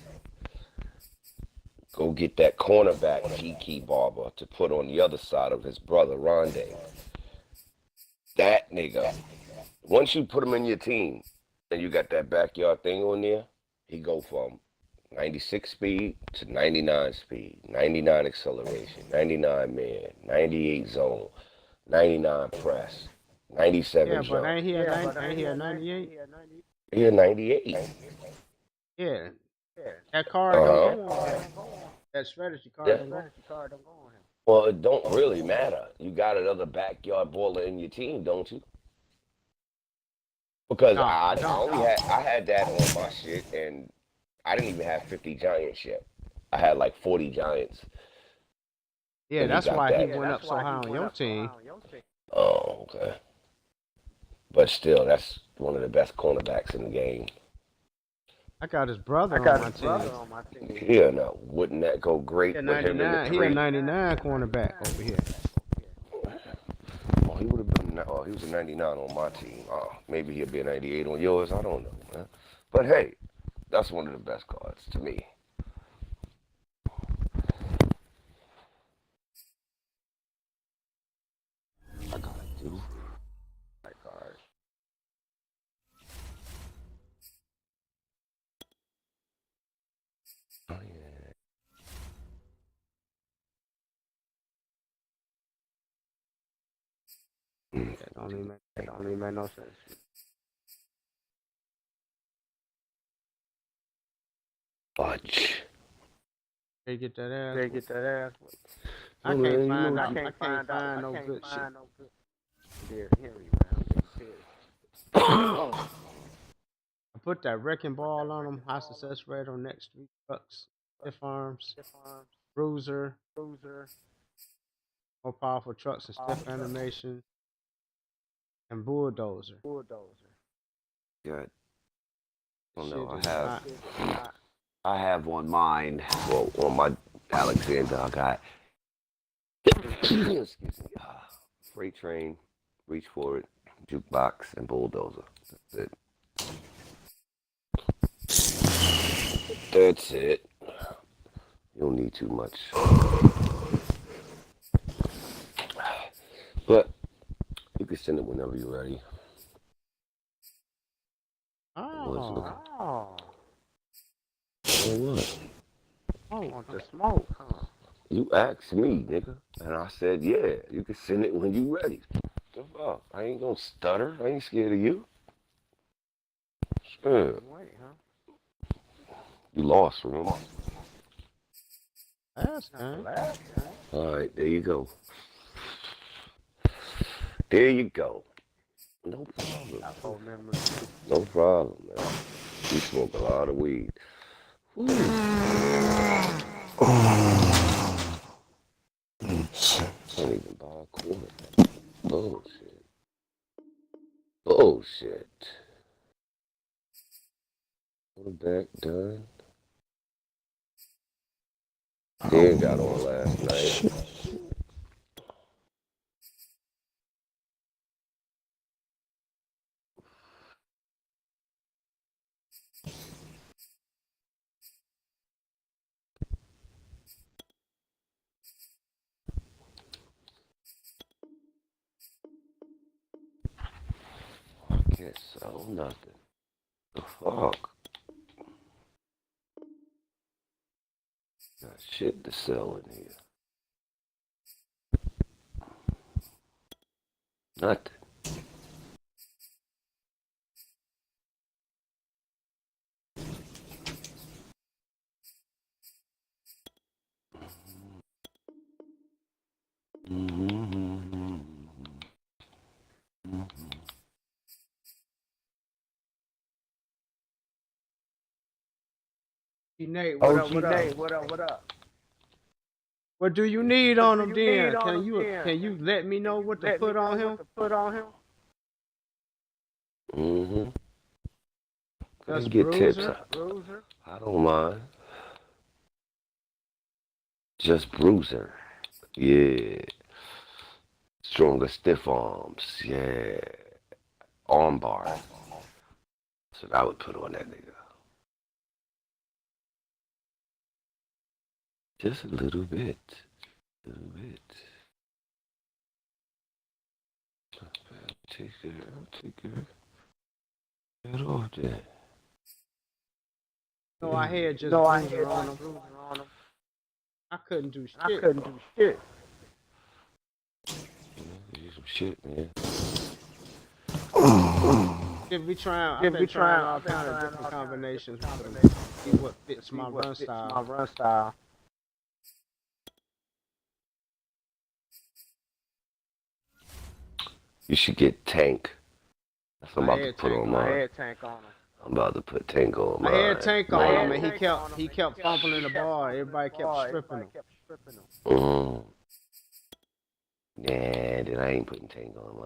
Go get that cornerback Kiki Barber to put on the other side of his brother Rondé. That nigga. Once you put him in your team and you got that backyard thing on there, he go from 96 speed to 99 speed, 99 acceleration, 99 man, 98 zone, 99 press, 97 Yeah, jump. but ain't he at 98? He a 98. Yeah. That card don't go on him. That strategy card don't go on him. Well, it don't really matter. You got another backyard baller in your team, don't you? Because I had that on my shit, and I didn't even have 50 Giants yet. I had like 40 Giants. Yeah, that's why he went up so high on your team. Oh, okay. But still, that's one of the best cornerbacks in the game. I got his brother on my team. Yeah, now wouldn't that go great with him in the 3? He a 99 cornerback over here. Oh, he would have been. Oh, he was a 99 on my team. Oh, maybe he'll be a 98 on yours. I don't know, man. But hey, that's one of the best cards to me. I got it, dude. My card. Oh yeah. That don't even make no sense. Fudge. They get that ass. I Oh, can't man, find no good shit. Here, I put that wrecking ball on him. High success rate on next 3 trucks. Stiff arms. Bruiser. More powerful trucks and stiff animation. And bulldozer. Good. Oh no, I have on mine. Well, on my Alexander, I got. Excuse me. Freight train, reach for it, jukebox, and bulldozer. That's it. That's it. You don't need too much. But you can send it whenever you're ready. Oh. So what? I want the smoke, huh? You asked me, nigga, and I said, yeah, you can send it when you ready. I ain't gonna stutter. I ain't scared of you. Sure. Wait, huh? You lost, remember? Last time. All right, there you go. There you go. No problem. No problem, man. We smoke a lot of weed. Woo. Can't even buy a quart. Bullshit. Bullshit. Quarterback done. Dan got on last night. I can't sell nothing. The fuck? Got shit to sell in here. Nothing. Nate, what up? What up? What do you need on him then? Can you let me know what to put on him? Mm-hmm. That's Get tips. Bruiser. I don't mind. Just bruiser. Yeah. Stronger stiff arms. Yeah. Arm bar. That's what I would put on that nigga. Just a little bit. Take it. Get off there. No, I had just bruiser on him. I couldn't do shit. Do some shit, man. If we trying all kind of different combinations with him, see what fits my run style. You should get Tank. That's what I'm about to put on mine. I had Tank on him. I'm about to put Tank on mine. I had Tank on him, and he kept fumbling the ball. Everybody kept stripping him. Nah, then I ain't putting Tank on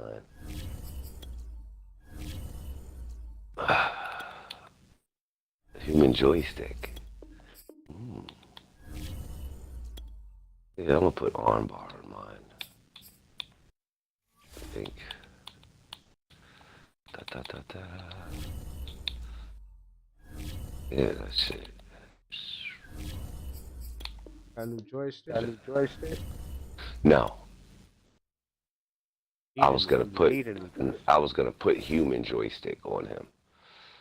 mine. Human joystick. Yeah, I'm gonna put armbar on mine. I think. Yeah, that's it. Got a new joystick. No. I was gonna put human joystick on him.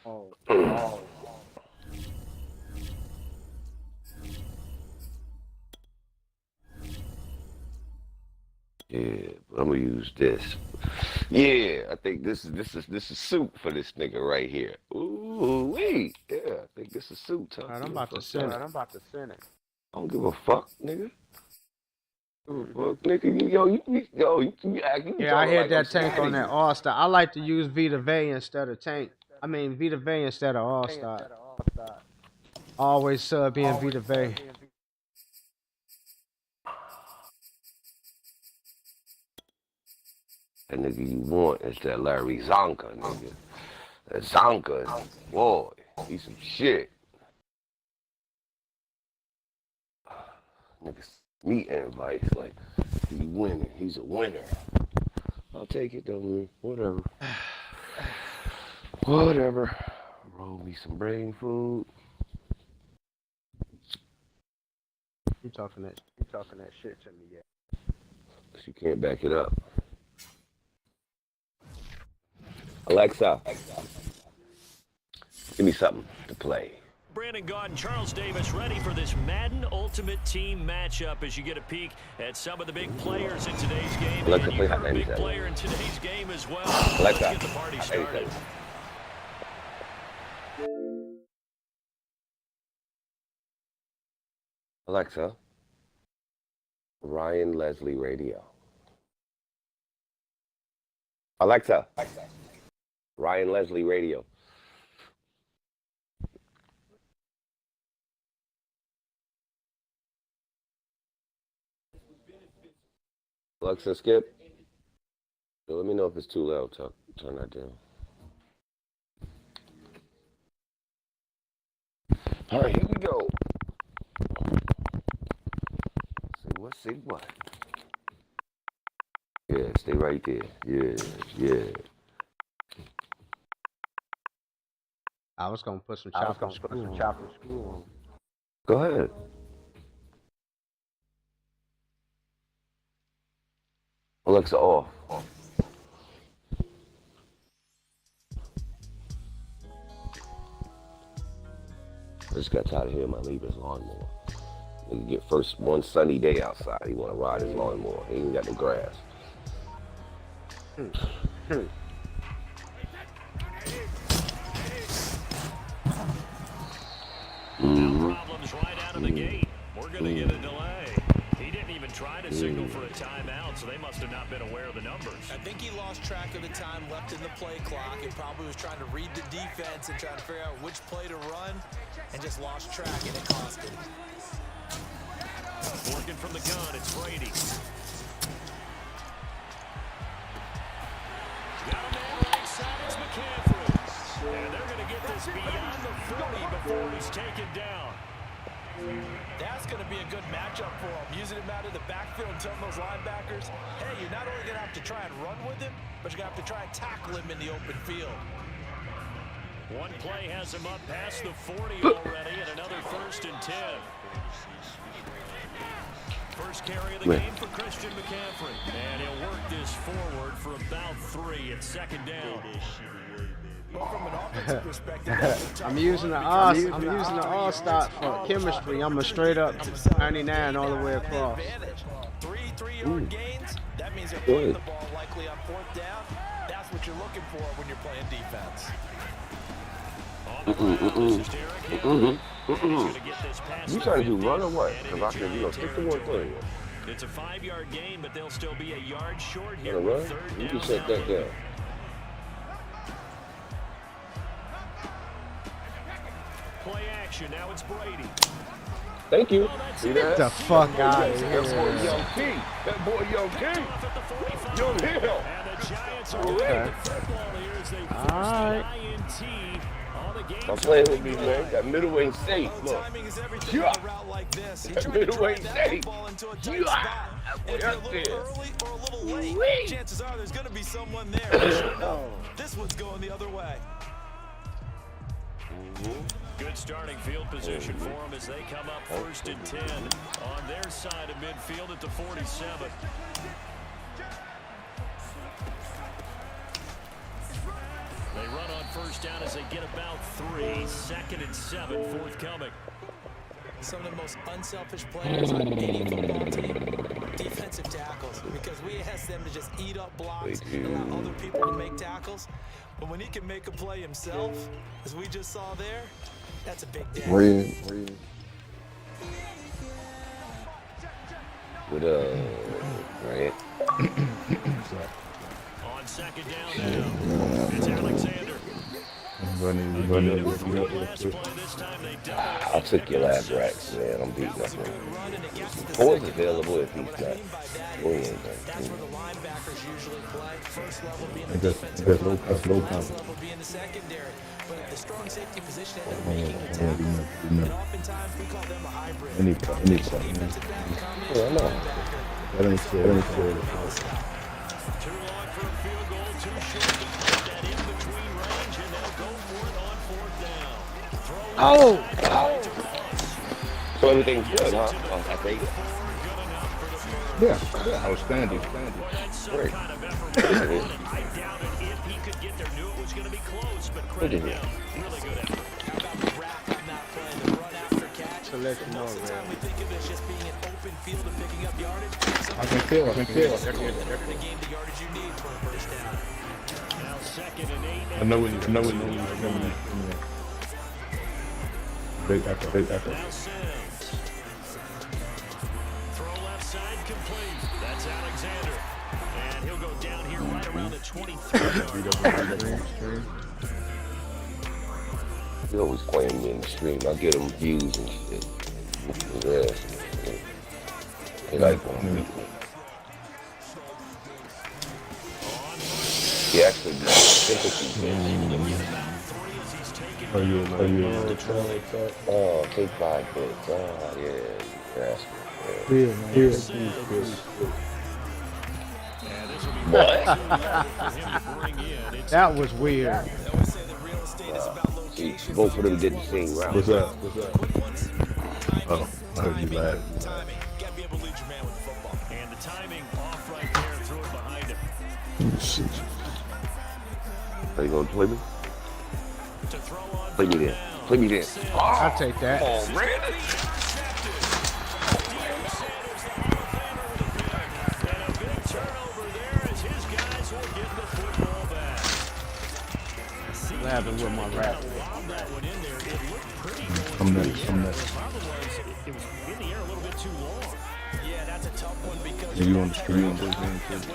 Oh. Yeah, but I'm gonna use this. Yeah, I think this is soup for this nigga right here. Ooh, wait. Yeah, I think this is soup. All right, I'm about to send it. I don't give a fuck, nigga. Fuck, nigga. You Yeah, I had like that Tank on that All Star. I like to use Vita Vey instead of Tank. I mean Vita Vey instead of All Star. Always sub in Vita Vey. That nigga you want is that Larry Zonka, nigga. That Zonka, boy, he's some shit. Niggas meet invites like he winning. He's a winner. I'll take it though, man. Whatever. Roll me some brain food. You talking that shit to me yet? You can't back it up. Alexa, give me something to play. Brandon Gaudin and Charles Davis ready for this Madden Ultimate Team matchup as you get a peek at some of the big players in today's game. Alexa, and play you're Hot a big 97. player in today's game as well. Alexa, Let's get the party Hot started. 87. Alexa, Ryan Leslie Radio. Alexa, Ryan Leslie radio. Alexa, skip. So let me know if it's too loud. Turn that down. All right, here we go. Say what? Yeah, stay right there. Yeah. I was gonna put some chopper screw on. Go ahead. Alexa, off. I just got tired of hearing my neighbor's lawnmower. He get first one sunny day outside, he want to ride his lawnmower. He ain't got no grass. Problems right out of the gate. We're going to get a delay. He didn't even try to signal for a timeout, so they must have not been aware of the numbers. I think he lost track of the time left in the play clock and probably was trying to read the defense and trying to figure out which play to run and just lost track, and it cost him. Working from the gun, it's Brady. Got a man right side, it's McCaffrey. And they're going to get this beyond the 40 before he's taken down. That's going to be a good matchup for him, using him out of the backfield and telling those linebackers, hey, you're not only going to have to try and run with him, but you're going to have to try and tackle him in the open field. One play has him up past the 40 already, and another 1st and 10. First carry of the game for Christian McCaffrey. And he'll work this forward for about 3 at 2nd down. Well, from an offensive perspective, I'm using the all stop for chemistry. I'm a straight up 99 all the way across. 3-3-yard gains. That means they're putting the ball likely on 4th down. That's what you're looking for when you're playing defense. You trying to do run or what? Because I said, stick to one thing. It's a 5-yard gain, but they'll still be a yard short here. Run? You can set that down. Play action. Now it's Brady. Thank you. See that? Get the fuck out of here. That boy Young King. Young Hill. And the Giants are winning the football here as they force the INT on the game. I'm playing with me, man. That middleweight safe. Look. Yeah. That middleweight safe. Chances are there's going to be someone there. This one's going the other way. Good starting field position for them as they come up 1st and 10 on their side of midfield at the 47. They run on 1st down as they get about 3. 2nd and 7 forthcoming. Some of the most unselfish players on any football team, defensive tackles, because we ask them to just eat up blocks and allow other people to make tackles. But when he can make a play himself, as we just saw there, that's a big day. Red. With right. On 2nd down now, it's Alexander. I took your lab racks, man. I'm beating up on you. Four's available if he's not. That's where the linebackers usually play. First level being the defensive line, last level being the secondary. But the strong safety position end up making a tackle. And oftentimes we call them a hybrid. Any Defensive back combination linebacker. That ain't fair. Too long for a field goal, too short to put that in between range, and they'll go for it on 4th down. So everything's good, huh? I think. Yeah, outstanding. That's some Great. kind of effort. I doubted if he could get there. Knew it was going to be close, but credit him. Really good effort. How about the wrap on that play, the run after catch? To let you know, Most of the time man. we think of it as just being an open field and picking up yardage. I can feel. To gain the yardage you need for a 1st down. Now 2nd and 8. I know when you're coming. Big effort. Now Sims. Throw left side complete. That's Alexander. And he'll go down here right around the 23-yard line. He always playing me in the stream. I get him views and shit. Yeah. He like him. He actually sympathy. Are you in the trailer? Oh, take 5 bits. Oh, yeah. That's What? That was weird. See, both of them did the same route. What's up? Oh, I heard you laugh. And the timing off right there, threw it behind him. Are you gonna play me? Play me then. Play me then. I'll take that. Oh, man. And a big turnover there as his guys will get the football back. Laughing with my rap. Lobbed that one in there. It looked pretty going I'm through the next. air. The problem was it was in the air a little bit too long. Yeah, that's a tough one because Are you on the stream? what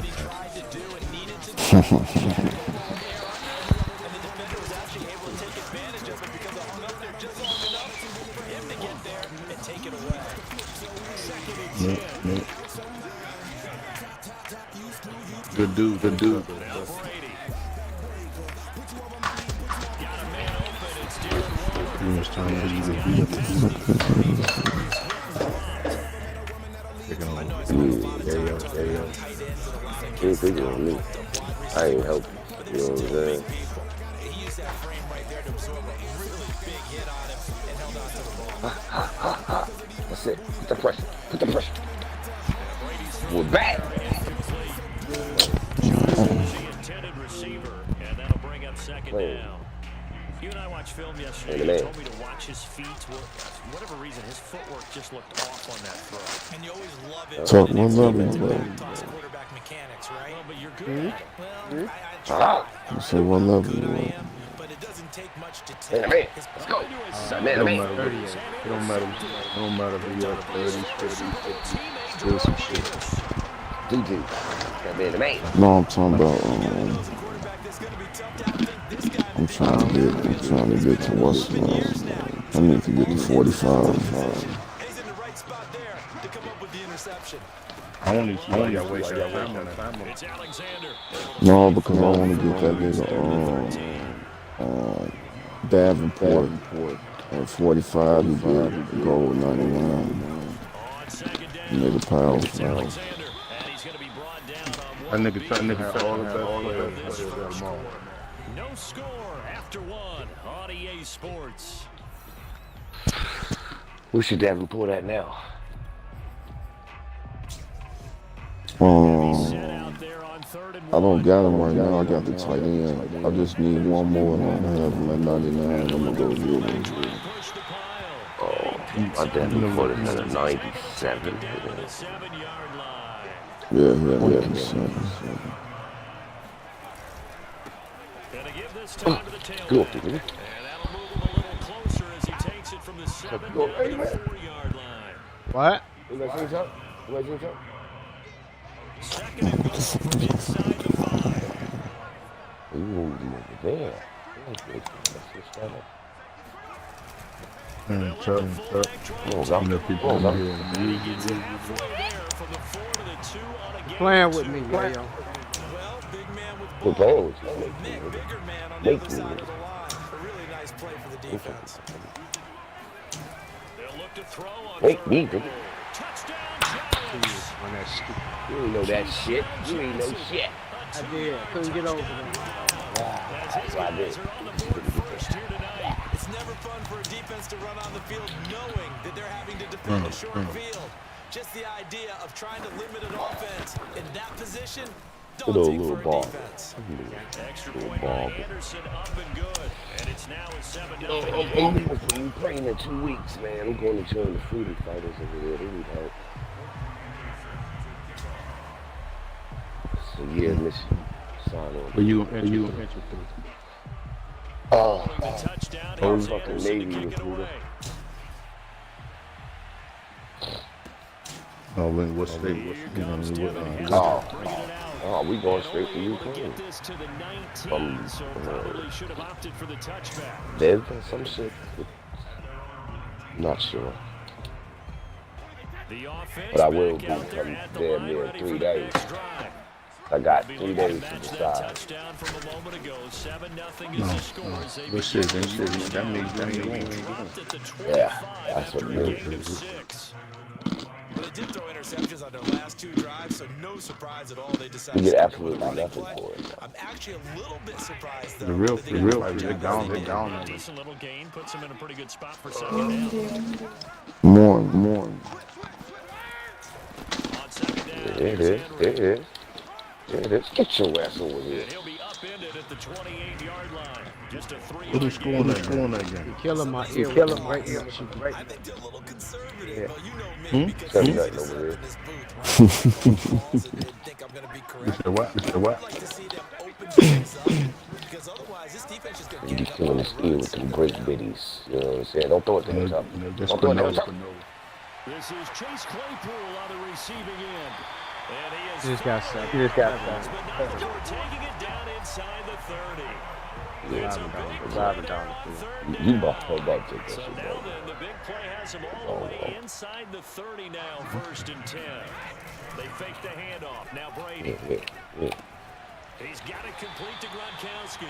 he tried to do and needed to do. And the defender was actually able to take advantage of it because it hung up there just long enough for him to get there and take it away. No. Good dude. Now Brady. Got a man open. It's Darren You was trying to use the beat. There you go. He ain't thinking on me. I ain't helping. You know what I'm saying? He used that frame right there to absorb a really big hit on him and held on to the ball. That's it. Put the pressure. Put the pressure. We're back. the intended receiver, and that'll bring up second down. You and I watched film yesterday. You told me to watch his feet. For whatever reason, his footwork just looked off on that throw. And you always love it. Talk when one it's level, up to man. toss quarterback mechanics, right? Well, but you're good. Well, I try. You say one level, Good I man. am, but it doesn't take much to Man, take. man. His Let's go. It Man, don't man. matter. It don't matter if you got 30, 50, still some shit. DD. That man, the man. No, I'm talking about. I'm trying to get to what's I need to get to 45. He's in the right spot there to come up with the interception. I want to waste your time on that. It's Alexander. No, because I want to get that nigga Davenport at 45. He get gold 99. On second down. Nigga power. Alexander. And he's going to be brought down on That nigga have all the best players. no score after one on EA Sports. Who should Davenport at now? Set out there on third and I don't one. got him right now. I got the tight end. I just need one more and I'm gonna have him at 99. I'm gonna go get him. Push the pile. Oh, I Davenport is at a 97. Down to the 7-yard line. Yeah. Gonna give this time to the Go tailback. up there, And that'll move him a little closer as he takes it from the 7 down to the 4-yard line. What? You guys see something? You guys see something? Second and goal from inside the 5. You moved him over there. Let's just stand up. Fullback Come on, people in here. and he gets halfway there from the 4 to the 2 on a gain. Playing with me, yo. Well, big man with We're ball. playing with you. Nick, bigger man on the Make other me. side of the line. A really nice play for the defense. They'll look to throw on Make third me, and baby. goal. Touchdown, Jones. On that stupid. You ain't know that shit. You ain't know shit. I did. Couldn't get over them. That's what I did. Are on the board first here tonight. It's never fun for a defense to run on the field knowing that they're having to defend a short field. Just the idea of trying to limit an offense in that position, Good old daunting little for a ball. defense. Extra point by Anderson up and good. And it's now a 7-0 I'm game. leaving for Ukraine in 2 weeks, man. I'm going to join the freedom fighters over there. They need help. It's a year mission. Sign on. Are you interested? Oh, The touchdown. Oh, Here's fucking Anderson to Navy kick it recruiter. away. Oh, what's state? Here comes Tiffany. Oh. Bringing it out. Oh, we going straight to Only able to Ukraine. get this to the 19, From so probably should have opted for the touchback. Liv or some shit. Not sure. The offense But I will back be out there come at the damn line, near ready 3 for the days. next drive. I got They'll be 3 looking days to match that decide. touchdown from a moment ago. 7-0 is the score as they Good shit, begin good shit. the first That down. means you ain't They winning. dropped at the 25 Yeah, that's after what a it gain of is. 6. Well, they did throw interceptions on their last 2 drives, so no surprise at all they You decided get to stick with a absolutely running nothing play. for it. I'm actually a little bit surprised, though, The real that they got the fighters, they job down, they they did. down. Decent little gain puts him in a pretty good spot for second down. Morning. On second down, It here's is. Henry. It is. It is. Get your ass over here. And he'll be upended at the 28-yard line. Just a Who 3-yard they scoring gain that there. game? Killing my ear. killing Right ear. She great. I think they're a little conservative. Yeah. Well, you know me, because Said it's easy nothing to over sit here. up in this booth, right? I call calls and think I'm going to be You correct. said what? You said I'd what? like to see them open things up, because otherwise this defense is going to You be gang up killing on his the ear run. with them great biddies. You know what I'm saying? Don't throw it to him, top. Just Don't throw it to him, top. This is Chase Claypool on the receiving end. And he is He just got fouled. sacked. He just got But not before taking it down inside the 30. It's a big play there on third You down. about to take that So shit, now bro. then, the big play has him all the way inside the 30 now, 1st and 10. They fake the handoff. Now Brady. Yeah. He's got it complete to Gronkowski.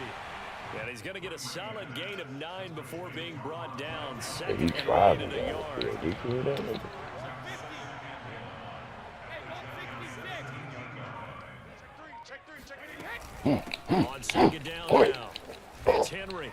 And he's going to get a solid gain of 9 before being brought down. Yeah, Second he and tried 8 to and a yard. Yeah, you hear that? nigga? On second down now. It's Henry.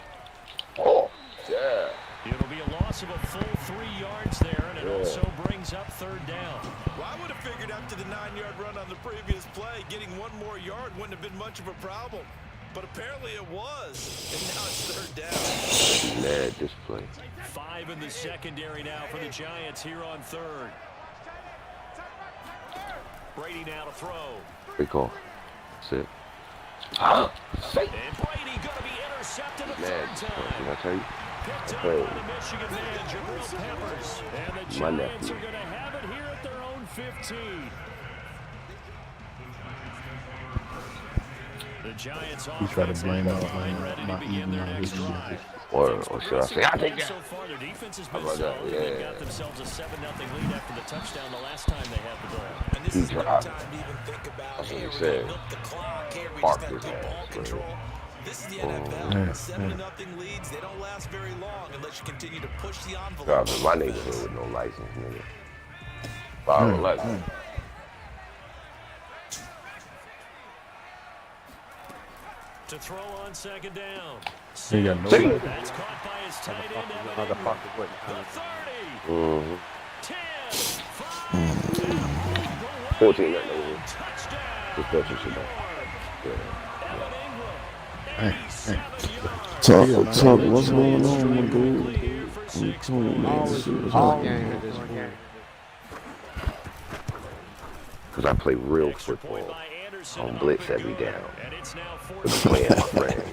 Oh, yeah. It'll be a loss of a full 3 yards there, and it also brings up 3rd down. Well, I would have figured after the 9-yard run on the previous play, getting 1 more yard wouldn't have been much of a problem. But apparently it was, and now it's 3rd down. Mad this play. 5 in the secondary now for the Giants here on 3rd. Brady now to throw. Great call. That's it. Ah, safe. And Brady going to be intercepted a Mad 3rd this play. time. Did I tell you? Picked up Hey. by the Michigan man, Jabril Peppers. And the My Giants nephew. are going to have it here at their own 15. The Giants He tried to offense blame looking it fine, on ready to my begin their eating next on drive. Or should I say, I take So that. far, their defense has How been about that? solid. They've Yeah. got themselves a 7-0 lead after the touchdown the last time they had the ball. And this He is no dropped. time to even think about, That's hey, what he we're going said. to milk the clock. Hey, we Park just got his good ball ass, control. man. This is the NFL. 7-0 leads, they don't last very long unless you continue to push the envelope. Driving in my neighborhood with no license, nigga. Borrow license. To throw on second down. He got no. See? That's caught by his tight end, Evan Ingram. Motherfucker with The 30, Mm-hmm. 10, 5, and all the way. 14 nothing over here. Touchdown. Just thought you should know. Evan Ingram, 87 yards. Talk, what's going on, my dude? Here for I'm 6 telling you, man, Always this shit was all hot. game at this point. Because I play real Extra point football. by Anderson, On and blitz off it every goes. down. And it's now With 14. playing my friends.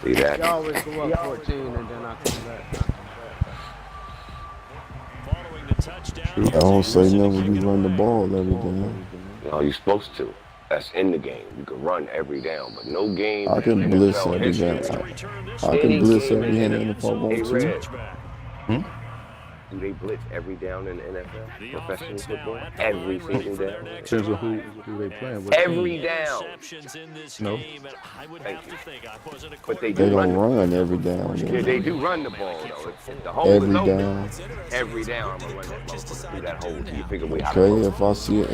See You that? always go up 14 and then I come back. Following the touchdown. I don't say nothing when you run the ball every day. No, you're supposed to. That's in the game. You can run every down, but no game. I can in blitz NFL every history. game. I can blitz every hand if I want to. Do they blitz every down in the NFL? The Professional offense now football? at the Every line, ready single for their down? next Depends on drive. who they playing with. Every down. Interceptions in this No. game, and I would Thank have you. to think. I wasn't a But they They do don't run. run every down. Yeah, Man. they do run the ball, though. If the hole Every is open, down. every down, I'm going to run that motherfucker through that hole till you figure out how to Okay, go.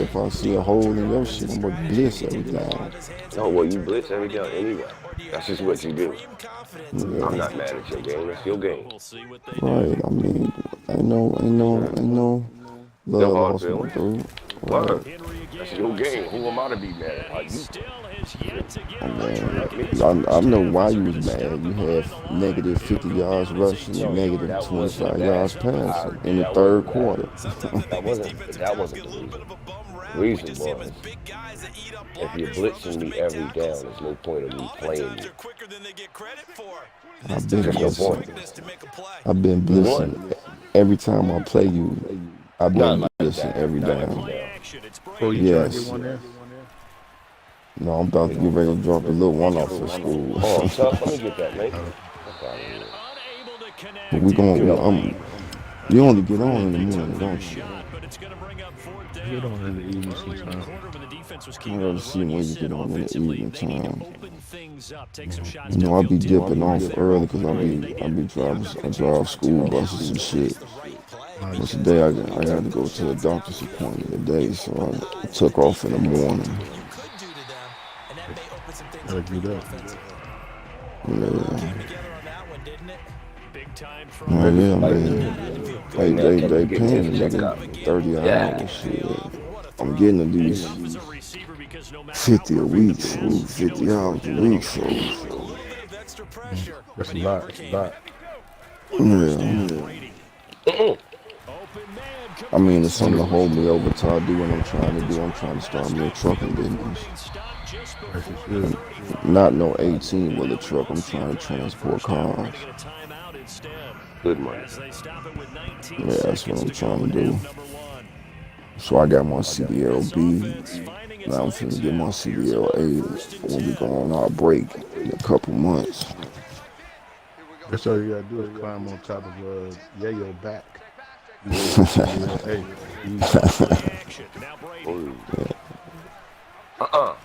if I see a hole in your shit, I'm gonna blitz every down. No, well, you blitz every down anyway. That's just what you do. Yeah. I'm not mad at your game. It's your game. We'll see what they do. Right. I mean, ain't no love No hard lost, my feelings. dude. Word. Henry again. That's your game. Who am I to be mad at? And Like he you. still has yet to get I on mean, track in his I first know half why as you they're was gonna step mad. him You behind had the line. negative 50 yards rushing and negative That wasn't 25 bad. yards passing in the third quarter. That wasn't the reason. The reason was, if you're blitzing me every down, there's no point in me playing you. I've been There's no blitzing. point. I've been blitzing every time I play you. I've Not been like blitzing that. every Not down. every Play down. action. It's Oh, Brady. you trying to Yes. get one there? No, I'm about to get ready to drop the little one off for school. Oh, tough. Let me get that, mate. Fuck out of And here. unable to connect. But we going, you only get on in the morning, don't you? Shot, but it's going to bring up fourth Get down. on in the evening Earlier in the sometime. quarter when the defense was I'd keen on rather the see run, when you you said get on in the offensively evening they need to time. open things up, take some shots You know, I be downfield, dipping deep. off early because I be driving, I drive school buses and shit. But today I got to go to a doctor's appointment today, so I took off in the morning. You could do to them, and that may open some things Gotta up for do you that. offensively. Yeah, Came together on that one, didn't it? Big time oh, from yeah, man. They Get paying this me check like up. 30 an Yeah. hour, shit. I'm getting at least tough as a receiver because no matter 50 how a perfect week, the so pass, 50 hours a week, so A little bit of extra pressure, That's but a he lot. overcame it. yeah. Brady. Mm-mm. Open man I mean, it's completes something to hold me over till I do what I'm trying to do. I'm trying to start me a trucking business. being stopped just As you before the should. 35. Not no 18 wheeler truck. I'm trying to transport cars. Gonna get a timeout instead. Good money. As they stop it with 19 Yeah, that's what seconds I'm to go trying in to do. half number one. So I got my CDL B. Offense finding its Now I'm legs finna get my now. CDL A when we go on our break in a couple months. That's all you gotta do is climb on top of Yayo back. Hey, easy. Action. Now Brady. Oh,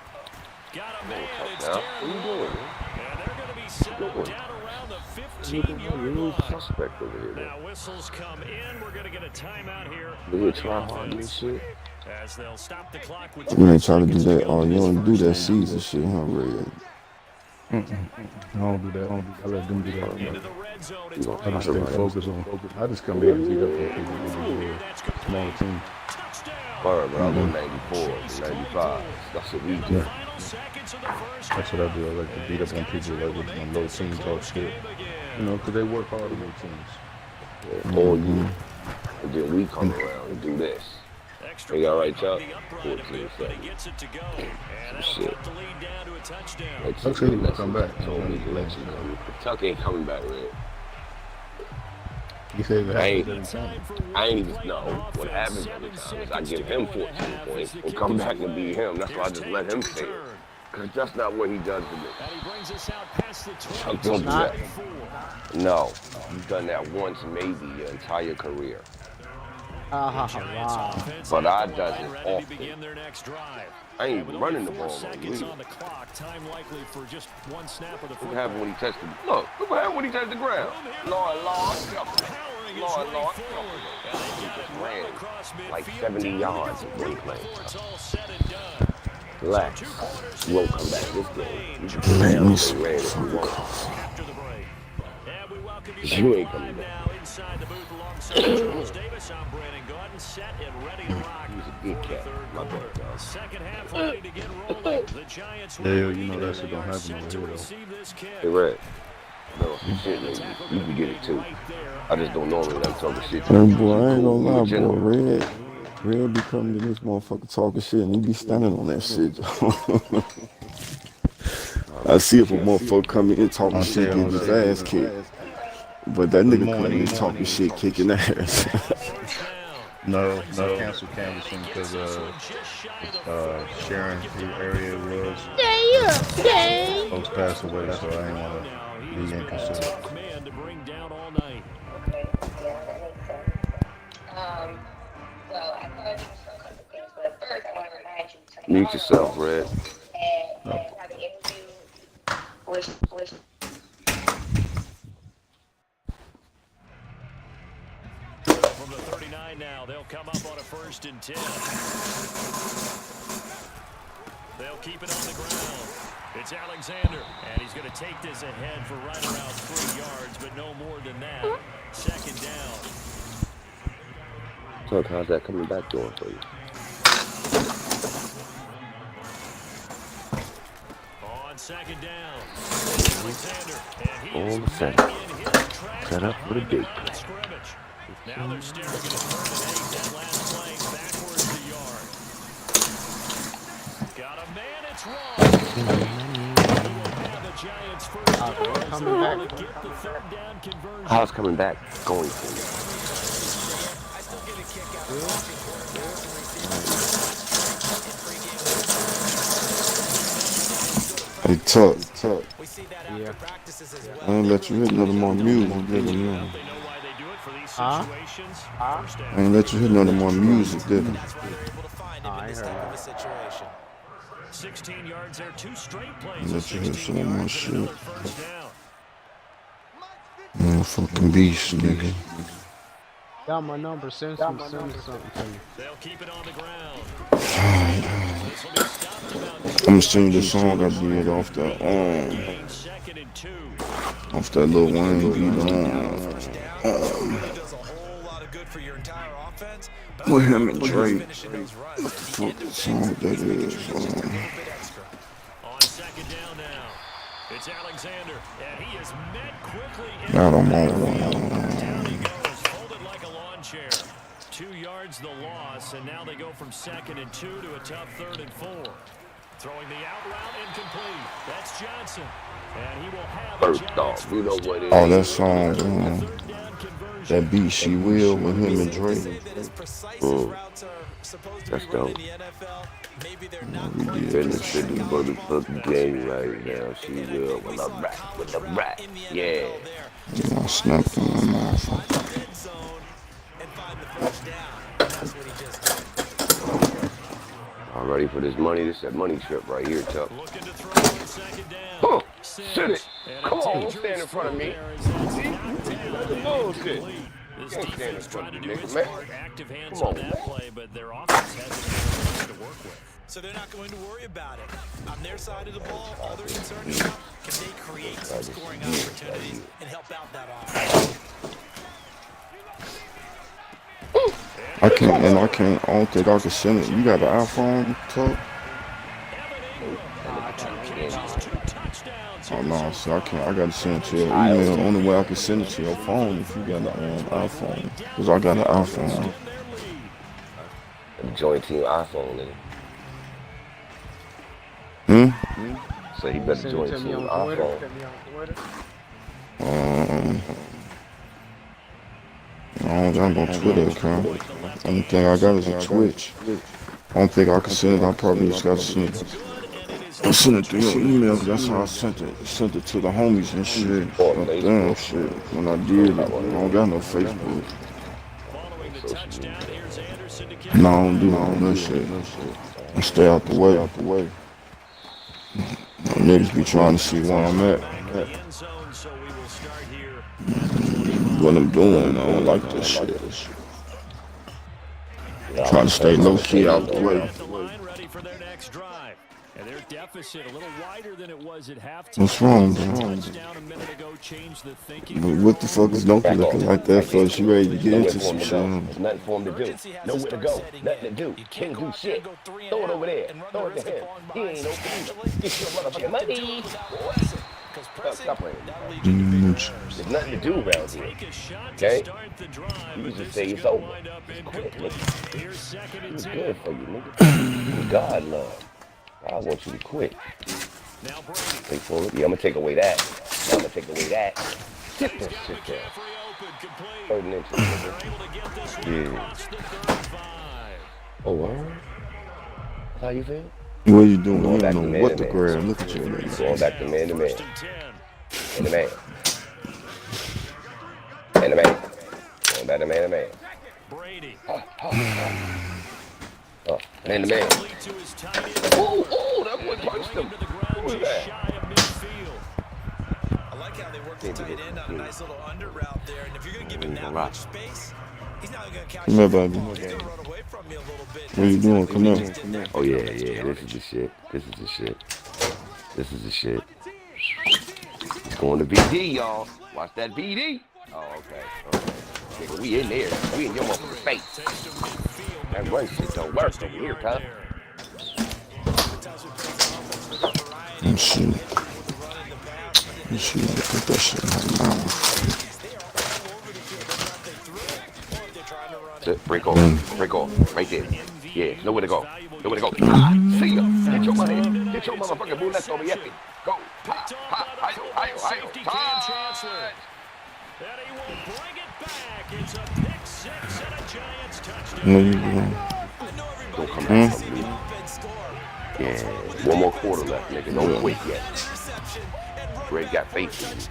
Got a man. It's now. What Darren are you Waller. doing? And they're going to be set up Doing? down around the You 15-yard little line. suspect over here, man. Now whistles come in. We're going to get a timeout here. You by here the try hard and offense. shit? As they'll stop the clock with When they 12 try to do seconds to that, go oh, in you this don't do first that half. Caesar shit, huh, Red? I don't do that. I let them do that. Into the red zone. You It's gonna I Brady. just stay focused on. I just come here and beat up on people with the That's smaller complete. team. Touchdown. Word, but I go 94 to 95. That's what we do. Yeah. Final seconds of the first That's what I do. I like to beat up on people like when low teams talk shit. You know, because they work hard on their teams. All year. And then we come around and do this. Extra Hey, all right, point on Chuck? the upright a 14 bit, but he seconds. gets it to go. And that'll Shit. cut the lead down to a touchdown. That's Tuck said he would come back. Told me to let you know. Tuck ain't coming back, man. He said it I ain't, happens every time. I ain't even know what happens every time is I give him 14 points and come back and beat him. That's why I just let him stay. Because that's not what he does to me. And he brings us out past the Tuck don't do that. 22. No. You've done that once, maybe your entire career. Giants Wow. offense But I ready does it to often. begin their next drive. I ain't With even running the only 4 ball on seconds you. on the clock, time likely for just one snap of the What football. happened when he touched the look what happened when he touched the ground? Lord, Powering his Lord, way Lord. forward. And they got it right Ran across like midfield, 70 down yards the of field game plan. before it's all said and done. Relax. So 2 quarters You won't down, come back this 7 game. remain. You can Giants Man, down me and some ran if you fucking want. coffee. after the break. And we welcome you You ain't back coming live back. now inside the booth alongside Charles Davis. I'm Brandon Gordon, set and ready to rock He's a for big the cat. third My quarter. bad, dog. Second half ready to get rolling. The Giants Yeah, will you lead, know and that shit they don't are happen set over to here, though. receive this kick. Hey, Red. No, some shit, nigga. You can get it too. I just don't normally let him talk shit to Hey, me. boy, I ain't Cool. gonna You a lie, boy. gentleman. Red be coming to this motherfucker talking shit, and he be standing on that shit. I see if a motherfucker come in talking I'll shit, say getting his ass kicked. But that Good nigga come morning. in talking shit, kicking ass. First down. No, cancel canvassing because Sharon, who area it was, folks passed away, so I ain't want to be inconsiderate. Tough man to bring down all night. Okay, yeah, that makes sense. So I thought you were still couple things, but first I want to remind you Mute tomorrow yourself, Red. and have an interview with From the 39 now, they'll come up on a 1st and 10. They'll keep it on the ground. It's Alexander, and he's going to take this ahead for right around 3 yards, but no more than that. 2nd down. Tuck, how's that coming back doing for you? On 2nd down, Alexander, and he All is of a sudden, back in his tracks set up for the behind big line of play. scrimmage. Now they're staring at a 3rd and 8. That last play backwards the yard. Got a man, it's wrong. The Giants first down coming back. to get the 3rd down conversion. How's coming back going for you? I still get a kick out of watching quarterbacks and receivers in pregame. Hey, Tuck. We see that Yeah. after practices as I well. ain't let you hit none of my music, did I? They know why they do it for these Huh? situations. First I down. ain't let you hit none of my music, did I? That's why they're able to find him I in ain't this heard type of that. a situation. 16 yards there, 2 straight I plays of let you hit 16 some of my yards and shit. another first down. Man, fucking beast, nigga. Got my number. Send something to me. They'll keep it on the ground. Alright. This will be stopped about I'm gonna sing you the song I did off that, gain, 2nd and 2. off that Lil Wayne beat, First down really does a whole lot of good for your entire offense. But with him and he's Drake. finishing those runs. What the At the fuck end the of song things, that he's making is? sure there's just a little bit extra. On 2nd down now. It's Alexander, and he is met quickly in God, I'm the on backfield. one. Down he goes, folded like a lawn chair. 2 yards the loss, and now they go from 2nd and 2 to a tough 3rd and 4. Throwing the out route incomplete. That's Johnson. And he will have a First Giants off, you know first what down. it Oh, that is. song, 3rd down conversion. that beat She Will with him and Safe to Drake. say that as precise as Mm, routes are supposed to that's be run in dope. the NFL, maybe they're not We quite as did. precise in Benefiting college ball. motherfucking game right now. She And I will think we with a saw a rat, college with a route rat. in the Yeah. NFL there. I snapped on that motherfucker. Find the dead zone and find the first down. And that's what he just did. I'm ready for this money. This is that money trip right here, Chuck. Looking to throw on 2nd down. Huh. Sit it. And Come a on, don't dangerous stand in front of throw me. there as that's See? knocked down That's the and bullshit. incomplete. This Can't stand in defense front trying of to me, do nigga, its man. part, active hands Come on on, that man. play, but their offense hasn't been able to work with. So they're not going to worry about it. On their side of the ball, all they're concerned about, can they create some scoring opportunities and help out that offense? I don't think I can send it. You got an iPhone, Tuck? Oh, no, see, I can't. I gotta send it to your email. Only way I can send it to your phone if you got an iPhone. Because I got an iPhone. A joint team iPhone in it. So he better Send join it to me team on Twitter. iPhone. Send me on Twitter. I don't got no Twitter account. Only thing I got is a Twitch. I don't think I can send it. I probably just gotta send it. I sent it through your email. That's how I sent it. Sent it to the homies and shit. Or But Facebook. damn shit. When I did it, I don't got no Facebook. Following the Social touchdown, media. here's Anderson to kick. No, I don't do all that shit. I stay out the way. Niggas be trying to see where I'm at. Back in the end zone, so we will start here at the 25. What I'm doing, I don't like this shit. Try to stay low key out the way. At the line, ready for their next drive. And their deficit a little wider than it was at halftime. What's wrong, That bro? touchdown a minute ago changed the thinking. But what the fuck is Donkey looking like that for? She ready to get Nowhere into for some him to shit. go. Huh? There's nothing for him to do. Urgency has to Nowhere to start go. setting Nothing to in. do. You can't Can't go do out there shit. and go 3 and Throw it out over there. and run Throw the it to risk of him. falling He behind ain't open. substantially. Get your You motherfucking have to do money. it without pressing. Because pressing, Stop playing. that'll lead you to bigger errors. There's nothing to do around here. Take a shot to Okay? start the drive, You but just this say is it's gonna over. wind up It's quick, incomplete. nigga. Here's 2nd and It's 10. good for you, nigga. God love. I want you to quit. Now Brady. Wait for it. Yeah, I'm gonna take away that. Now I'm gonna take away that. Sit He's that got shit down. McCaffrey open, complete. 3rd and inches. They're able to get this one Yeah. across the 35. Oh, word? How you feel? What you doing? Going You back don't to know man what to to man. grab. Look at your nigga. Going back to man to man. 1st and 10. And the man. And the man. Going back to man to man. Brady. And the man. Complete to his tight end. Oh, that boy And they punched bring him. him to the ground Who was just that? shy of midfield. I like how they work the tight end on a nice little under route there. And if you're going to give him that much space, he's not going to catch Come here, the baby. football. He's going to run away from you a little bit. What you doing? Come He here. just did that. Oh, yeah. This is the shit. This is the shit. This is the shit. He's going to BD, y'all. Watch that BD. Oh, okay. Nigga, we in there. We in your motherfucker's face. That run shit don't work over here, cuz. Oh shit. Oh shit. Put that shit in my mouth. Sit, break off. Break off. Right there. Yeah, nowhere to go. Nowhere to go. Ah, see ya. Get your money. Get your motherfucking bullets over here. Go. Ha, ha, hi-yo, Safety Cam touch. Chancellor. And he will bring it back. It's a pick six and a Giants touchdown. What you doing? I know everybody Don't come wants out to see from me. the offense score, Yeah, one more quarter left, nigga. Don't quit yet. Greg got faith in you.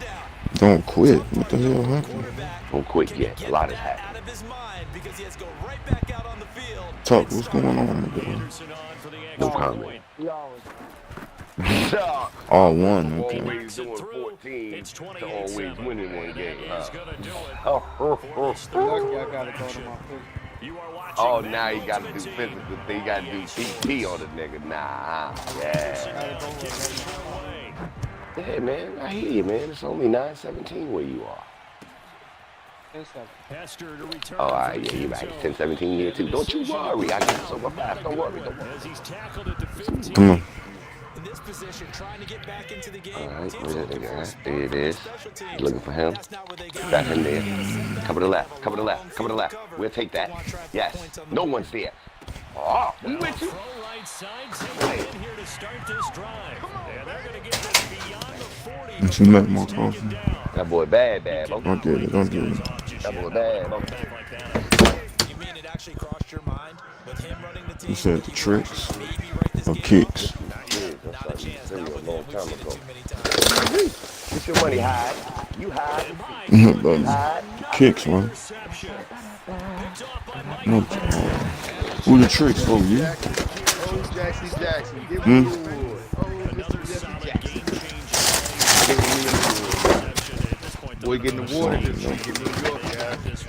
Don't quit. What the hell happened? Don't quit yet. A lot has happened. Tuck, what's going on, nigga? No comment. All one, okay. Always doing 14 to always winning one game. Oh, now you gotta do physical thing. You gotta do PT on the nigga. Nah, yeah. Hey, man, I hear you, man. It's only 9:17 where you are. Oh, all right, yeah, you're right. 10:17 here, too. Don't you worry. I got it so fast. Don't worry. Come on. In this position, trying to get back into the game. All right, there it is. Looking for him. Got him there. Cover the left. We'll take that. Yes. No one's there. Oh, we went to. What you make more coffee? That boy bad, bro. Don't get it. That boy bad, bro. You mean it actually crossed your mind with him running the team? You said the tricks or kicks? A long time ago. Get your money high. You high. Kicks, man. No, who the tricks? Oh, you? Oh, Jackson. Give me the award. Oh, Mr. Jackson. Boy getting the water this week in New York, guys.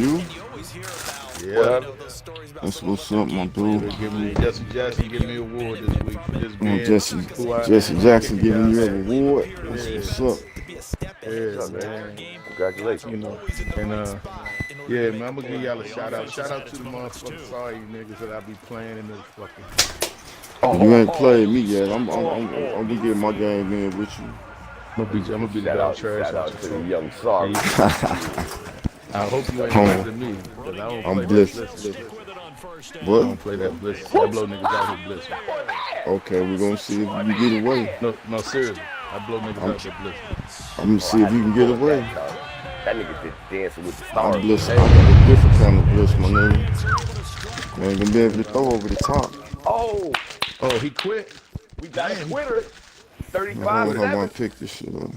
You? Yeah. That's what's up, my dude. Give me Jesse Jackson give me an award this week for this man. Jesse Jackson giving you an award. That's what's up. Yeah, man. Congratulations. You know, and yeah, man, I'm gonna give y'all a shout out. Shout out to the motherfucking sorry niggas that I be playing in this fucking. You ain't played me yet. I'm gonna get my game in with you. I'm gonna be the dog trash Shout out out to the young sorry. I hope you ain't better than me, because I don't I'm play blessed. that bliss. I What? don't play that bliss. I blow niggas out with bliss. Okay, we're gonna see if you can get away. No, seriously. I blow niggas out with bliss. I'm gonna see if you can get away. That nigga did dancing with the stars. I'm bliss. I got a different kind of bliss, my nigga. Man, gonna be able to throw over the top. Oh, he quit? We got a winner. I don't know how I 35-7. pick this shit up.